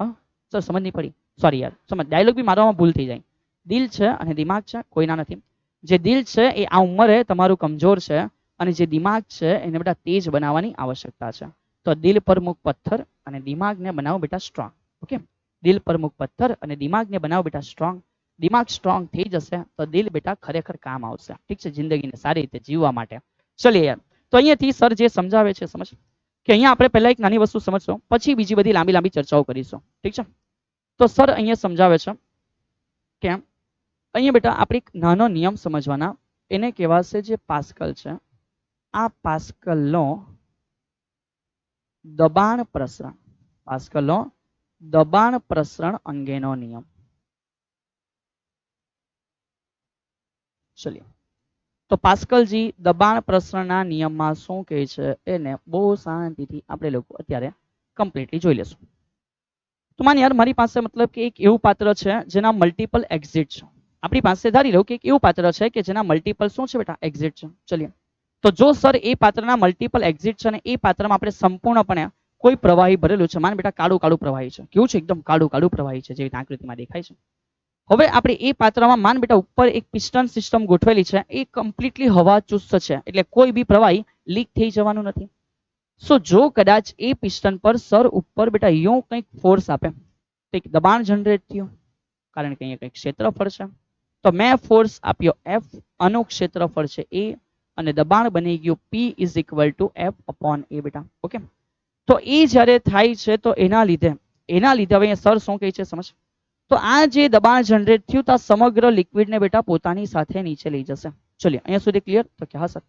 હા સર સમજ નહીં પડી સોરી યાર સમજ ડાયલોગ બી મારામાં ભૂલ થઈ જાય. દિલ છે અને દિમાગ છે કોઈના નથી. જે દિલ છે એ આ ઉંમરે તમારું કમજોર છે અને જે દિમાગ છે એને બેટા તેજ બનાવવાની આવશ્યકતા છે. તો દિલ પર મૂક પથ્થર અને દિમાગને બનાવો બેટા સ્ટ્રોંગ. ઓકે દિલ પર મૂક પથ્થર અને દિમાગને બનાવો બેટા સ્ટ્રોંગ. દિમાગ સ્ટ્રોંગ થઈ જશે તો દિલ બેટા ખરેખર કામ આવશે. ઠીક છે જિંદગીને સારી રીતે જીવવા માટે. ચલીએ યાર તો અહીંયાથી સર જે સમજાવે છે સમજ કે અહીંયા આપણે પહેલા એક નાની વસ્તુ સમજશું પછી બીજી બધી લાંબી લાંબી ચર્ચાઓ કરીશું. ઠીક છે તો સર અહીંયા સમજાવે છે કે અહીંયા બેટા આપણે એક નાનો નિયમ સમજવાના એને કહેવાશે જે પાસ્કલ છે. આ પાસ્કલનો દબાણ પ્રસરણ પાસ્કલનો દબાણ પ્રસરણ અંગેનો નિયમ. ચલિए તો પાસ્કલજી દબાણ પ્રસરણના નિયમમાં શું કહે છે એને બહુ શાંતિથી આપણે લોકો અત્યારે કમ્પ્લીટલી જોઈ લેશું. તો માન યાર મારી પાસે મતલબ કે એક એવું પાત્ર છે જેના મલ્ટિપલ એક્ઝિટ છે. આપણી પાસે ધારી લો કે એક એવું પાત્ર છે કે જેના મલ્ટિપલ શું છે બેટા એક્ઝિટ છે. ચલીએ તો જો સર એ પાત્રના મલ્ટિપલ એક્ઝિટ છે અને એ પાત્રમાં આપણે સંપૂર્ણપણે કોઈ પ્રવાહી ભરેલું છે માન બેટા કાળું કાળું પ્રવાહી છે કેવું છે એકદમ કાળું કાળું પ્રવાહી છે જેવી આકૃતિમાં દેખાય છે. હવે આપણે એ પાત્રમાં માન બેટા ઉપર એક પિસ્ટન સિસ્ટમ ગોઠવેલી છે એ કમ્પ્લીટલી હવા ચુસ્ત છે એટલે કોઈ બી પ્રવાહી લીક થઈ જવાનું નથી. સો જો કદાચ એ પિસ્ટન પર સર ઉપર બેટા યો કંઈક ફોર્સ આપે કંઈક દબાણ જનરેટ થયું કારણ કે અહીંયા કંઈક ક્ષેત્રફળ છે તો મેં ફોર્સ આપ્યો એફ આનું ક્ષેત્રફળ છે એ અને દબાણ બની ગયું P is equal to F upon a બેટા. ઓકે તો એ જ્યારે થાય છે તો એના લીધે હવે સર શું કહે છે સમજ તો આ જે દબાણ જનરેટ થયું તો આ સમગ્ર લિક્વિડને બેટા પોતાની સાથે નીચે લઈ જશે. ચલિए અહીંયા સુધી ક્લિયર? તો કે હા સર.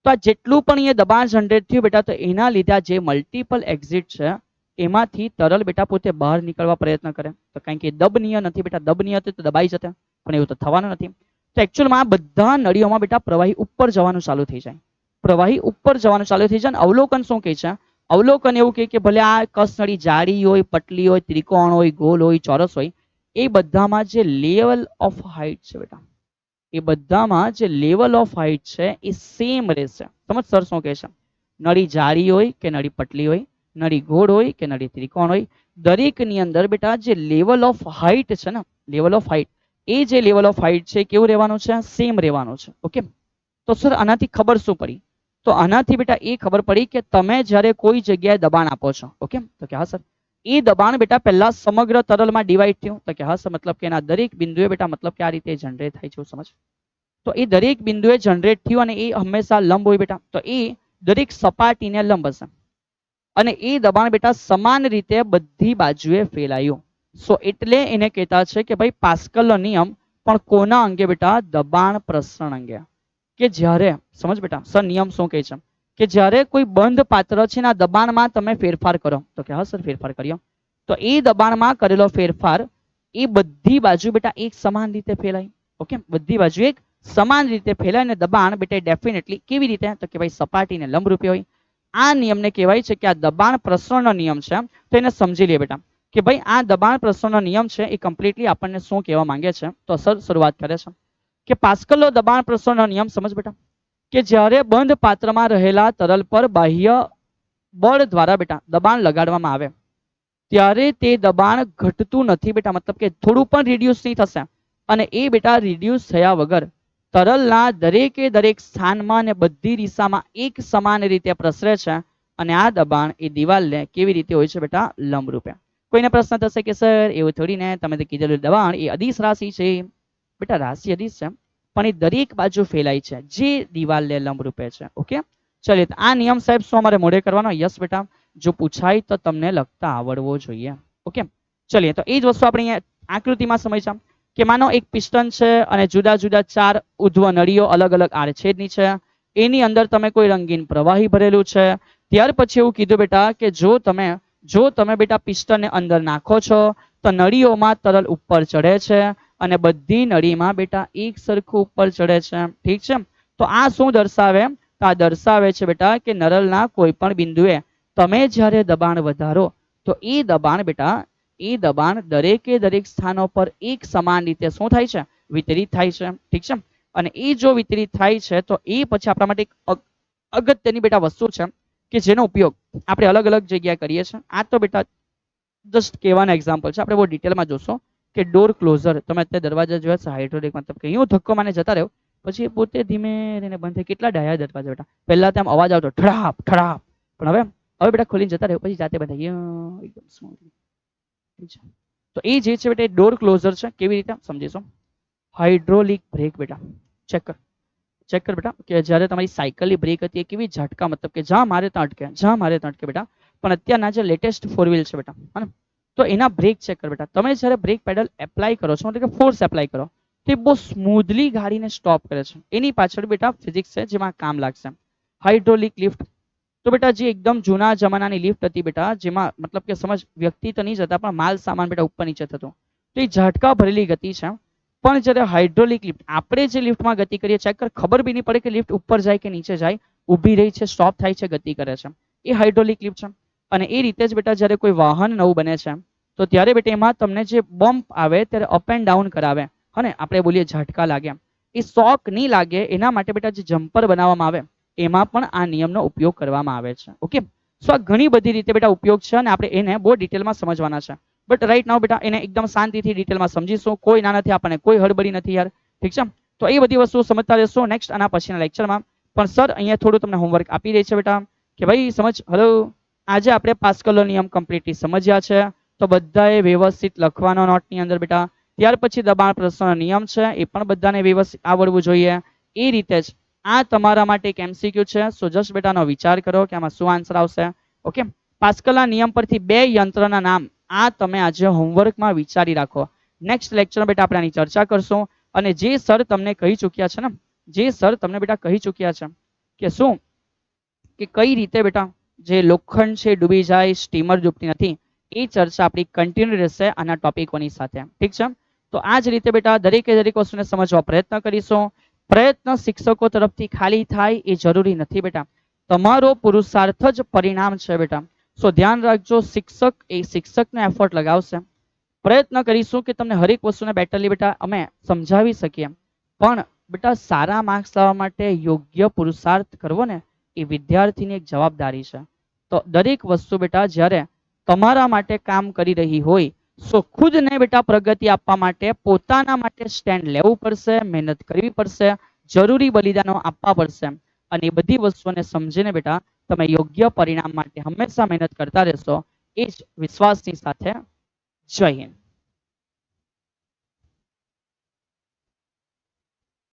તો આ જેટલું પણ અહીંયા દબાણ જનરેટ થયું બેટા, તો એના લીધે જે મલ્ટિપલ એક્ઝિટ છે એમાંથી તરલ બેટા પોતે બહાર નીકળવા પ્રયત્ન કરે. તો કારણ કે દબનીય નથી બેટા, દબનીય હતું તો દબાઈ જતે, પણ એવું તો થવાનું નથી. તો એકચ્યુઅલમાં આ બધા નળીઓમાં બેટા પ્રવાહી ઉપર જવાનું ચાલુ થઈ જાય. પ્રવાહી ઉપર જવાનું ચાલુ થઈ જાય. અવલોકન શું કહે છે? અવલોકન એવું કહે કે ભલે આ કસનળી જાડી હોય, પટલી હોય, ત્રિકોણ હોય, ગોલ હોય, ચોરસ હોય, એ બધામાં જે લેવલ ઓફ હાઇટ છે બેટા, એ બધામાં જે લેવલ ઓફ હાઇટ છે એ સેમ રહેશે. સમજ સર શું કહે છે? નળી જાડી હોય કે નળી પટલી હોય, નળી ગોળ હોય કે નળી ત્રિકોણ હોય, દરેકની અંદર બેટા જે લેવલ ઓફ હાઇટ છે ને, લેવલ ઓફ હાઇટ, એ જે લેવલ ઓફ હાઇટ છે કેવું રહેવાનું છે? સેમ રહેવાનું છે. ઓકે. તો સર આનાથી ખબર શું પડી? તો આનાથી બેટા એ ખબર પડી કે તમે જ્યારે કોઈ જગ્યાએ દબાણ આપો છો, ઓકે, તો કે હા સર, એ દબાણ બેટા પહેલા સમગ્ર તરલમાં ડિવાઈડ થયું. તો કે હા સર, મતલબ કે એના દરેક બિંદુએ બેટા મતલબ કે આ રીતે જનરેટ થાય છે, સમજ? તો એ દરેક બિંદુએ જનરેટ થયું અને એ હંમેશા લંબ હોય બેટા. તો એ દરેક સપાટીને લંબ હશે અને એ દબાણ બેટા સમાન રીતે બધી બાજુએ ફેલાયું. સો એટલે એને કહેતા છે કે ભાઈ પાસ્કલનો નિયમ પણ કોના અંગે બેટા? દબાણ પ્રસરણ અંગે. કે જ્યારે, સમજ બેટા, સર નિયમ શું કહે છે કે જ્યારે કોઈ બંધ પાત્ર છે ના દબાણમાં તમે ફેરફાર કરો. તો કે હા સર, ફેરફાર કર્યો. તો એ દબાણમાં કરેલો ફેરફાર એ બધી બાજુ બેટા એક સમાન રીતે ફેલાય. ઓકે, બધી બાજુ એક સમાન રીતે ફેલાય અને દબાણ બેટા ડેફિનેટલી કેવી રીતે? તો કે ભાઈ સપાટીને લંબરૂપે હોય. આ નિયમને કહેવાય છે કે આ દબાણ પ્રસરણનો નિયમ છે. તો એને સમજી લે બેટા કે ભાઈ આ દબાણ પ્રસરણનો નિયમ છે એ કમ્પ્લીટલી આપણને શું કહેવા માંગે છે. તો સર શરૂઆત કરે છે કે પાસ્કલનો દબાણ પ્રસરણનો નિયમ, સમજ બેટા, કે જ્યારે બંધ પાત્રમાં રહેલા તરલ પર બાહ્ય બળ દ્વારા બેટા દબાણ લગાડવામાં આવે ત્યારે તે દબાણ ઘટતું નથી બેટા, મતલબ કે થોડું પણ રિડ્યુસ નહીં થશે અને એ બેટા રિડ્યુસ થયા વગર તરલના દરેકે દરેક સ્થાનમાં અને બધી દિશામાં એક સમાન રીતે પ્રસરે છે અને આ દબાણ એ દિવાલને કેવી રીતે હોય છે બેટા? લંબરૂપે. કોઈને પ્રશ્ન થશે કે સર એવું થોડી ને, તમે તો કીધેલું દબાણ એ અદિશ રાશિ છે. બેટા રાશિ અદિશ છે પણ એ દરેક બાજુ ફેલાય છે જે દિવાલને લંબરૂપે છે. ઓકે, ચલિए તો આ નિયમ સાહેબ શું અમારે મોઢે કરવાનો? યસ બેટા, જો પૂછાય તો તમને લખતા આવડવો જોઈએ. ઓકે, ચલિए તો એ જ વસ્તુ આપણે અહીંયા આકૃતિમાં સમજ્યા કે માનો એક પિસ્ટન છે અને જુદા જુદા 4 ઉધ્વ નળીઓ અલગ અલગ આડછેદની છે. એની અંદર તમે કોઈ રંગીન પ્રવાહી ભરેલું છે. ત્યાર પછી એવું કીધું બેટા કે જો તમે બેટા પિસ્ટનને અંદર નાખો છો તો નળીઓમાં તરલ ઉપર ચડે છે અને બધી નળીમાં બેટા એક સરખું ઉપર ચડે છે. ઠીક છે? તો આ શું દર્શાવે? તો આ દર્શાવે છે બેટા કે નળના કોઈ પણ બિંદુએ તમે જ્યારે દબાણ વધારો તો એ દબાણ બેટા દરેકે દરેક સ્થાનો પર એક સમાન રીતે શું થાય છે? વિતરિત થાય છે. ઠીક છે? અને એ જો વિતરિત થાય છે તો એ પછી આપણા માટે એક અગત્યની બેટા વસ્તુ છે કે જેનો ઉપયોગ આપણે અલગ અલગ જગ્યાએ કરીએ છીએ. આ તો બેટા જસ્ટ કહેવાના એક્ઝામ્પલ છે, આપણે બહુ ડિટેલમાં જોશો કે ડોર ક્લોઝર, તમે અત્યારે દરવાજા જોયા છે હાઇડ્રોલિક, મતલબ કે એવું ધક્કો માને જતા રહ્યો પછી પોતે ધીમે રહીને બંધ થાય. કેટલા ડાયા દરવાજા બેટા, પહેલા તેમ અવાજ આવતો ઠડાપ ઠડાપ, પણ હવે બેટા ખોલીને જતા રહ્યો પછી જાતે બંધ થાય એકદમ સ્મૂથલી. તો એ જે છે બેટા ડોર ક્લોઝર છે. કેવી રીતે સમજીશું? હાઇડ્રોલિક બ્રેક બેટા ચેક કર બેટા કે જ્યારે તમારી સાયકલની બ્રેક હતી એ કેવી ઝટકા, મતલબ કે જ્યાં મારે ત્યાં અટકે, જ્યાં મારે ત્યાં અટકે બેટા. પણ અત્યારના જે લેટેસ્ટ 4 વ્હીલ છે બેટા, હા, તો એના બ્રેક ચેક કર બેટા. તમે જ્યારે બ્રેક પેડલ એપ્લાય કરો છો, મતલબ કે ફોર્સ એપ્લાય કરો તો એ બહુ સ્મૂધલી ગાડીને સ્ટોપ કરે છે. એની પાછળ બેટા ફિઝિક્સ છે જેમાં કામ લાગશે. હાઇડ્રોલિક લિફ્ટ તો બેટા જે એકદમ જૂના જમાનાની લિફ્ટ હતી બેટા, જેમાં મતલબ કે સમજ વ્યક્તિ તો નહીં જતા પણ માલ સામાન બેટા ઉપર નીચે થતો, તો એ ઝટકા ભરેલી ગતિ છે. પણ જ્યારે હાઇડ્રોલિક લિફ્ટ, આપણે જે લિફ્ટમાં ગતિ કરીએ ચેક કર, ખબર બી નહીં પડે કે લિફ્ટ ઉપર જાય કે નીચે જાય, ઊભી રહી છે, સ્ટોપ થાય છે, ગતિ કરે છે. એ હાઇડ્રોલિક લિફ્ટ છે. અને એ રીતે જ બેટા જ્યારે કોઈ વાહન નવું બને છે તો ત્યારે બેટા એમાં તમને જે બમ્પ આવે ત્યારે અપ એન્ડ ડાઉન કરાવે, અને આપણે બોલીએ ઝટકા લાગે, એ શોક નહીં લાગે એના માટે બેટા જે જમ્પર બનાવવામાં આવે એમાં પણ આ નિયમનો ઉપયોગ કરવામાં આવે છે. ઓકે, સો આ ઘણી બધી રીતે બેટા ઉપયોગ છે અને આપણે એને બહુ ડિટેલમાં સમજવાના છે. બટ રાઈટ નાઉ બેટા એને એકદમ શાંતિથી ડિટેલમાં સમજીશું. કોઈ ના નથી, આપણને કોઈ હડબડી નથી યાર. ઠીક છે? તો એ બધી વસ્તુ સમજતા રહેશો નેક્સ્ટ આના પછીના લેક્ચરમાં. પણ સર અહીંયા થોડું તમને હોમવર્ક આપી દે છે બેટા કે ભાઈ સમજ. હલો, આજે આપણે પાસ્કલનો નિયમ કમ્પ્લીટલી સમજ્યા છે તો બધાએ વ્યવસ્થિત લખવાનો નોટની અંદર બેટા. ત્યાર પછી દબાણ પ્રસરણનો નિયમ છે એ પણ બધાને વ્યવસ્થિત આવડવું જોઈએ. એ રીતે જ આ તમારા માટે એક MCQ છે. સો જસ્ટ બેટાનો વિચાર કરો કે આમાં શું આન્સર આવશે. ઓકે, પાસ્કલના નિયમ પરથી 2 યંત્રના નામ આ તમે આજે હોમવર્કમાં વિચારી રાખો. નેક્સ્ટ લેક્ચરમાં બેટા આપણે આની ચર્ચા કરશું. અને જે સર તમને કહી ચૂક્યા છે ને, જે સર તમને બેટા કહી ચૂક્યા છે કે શું કે કઈ રીતે બેટા જે લોખંડ છે ડૂબી જાય, સ્ટીમર ડૂબતી નથી, એ ચર્ચા આપણી કન્ટિન્યુ રહેશે આના ટોપિકોની સાથે. ઠીક છે? તો આ જ રીતે બેટા દરેકે દરેક વસ્તુને સમજવા પ્રયત્ન કરીશું. પ્રયત્ન શિક્ષકો તરફથી ખાલી થાય એ જરૂરી નથી બેટા, તમારો પુરુષાર્થ જ પરિણામ છે બેટા. સો ધ્યાન રાખજો, શિક્ષક એ શિક્ષકને એફર્ટ લગાવશે. પ્રયત્ન કરીશું કે તમને હરેક વસ્તુને બેટરલી બેટા અમે સમજાવી શકીએ, પણ બેટા સારા માર્ક્સ લાવવા માટે યોગ્ય પુરુષાર્થ કરવો ને એ વિદ્યાર્થીની એક જવાબદારી છે. તો દરેક વસ્તુ બેટા જ્યારે તમારા માટે કામ કરી રહી હોય, સો ખુદને બેટા પ્રગતિ આપવા માટે પોતાના માટે સ્ટેન્ડ લેવું પડશે, મહેનત કરવી પડશે, જરૂરી બલિદાનો આપવા પડશે. અને એ બધી વસ્તુઓને સમજીને બેટા તમે યોગ્ય પરિણામ માટે હંમેશા મહેનત કરતા રહેશો, એ જ વિશ્વાસની સાથે. જય હિન્દ.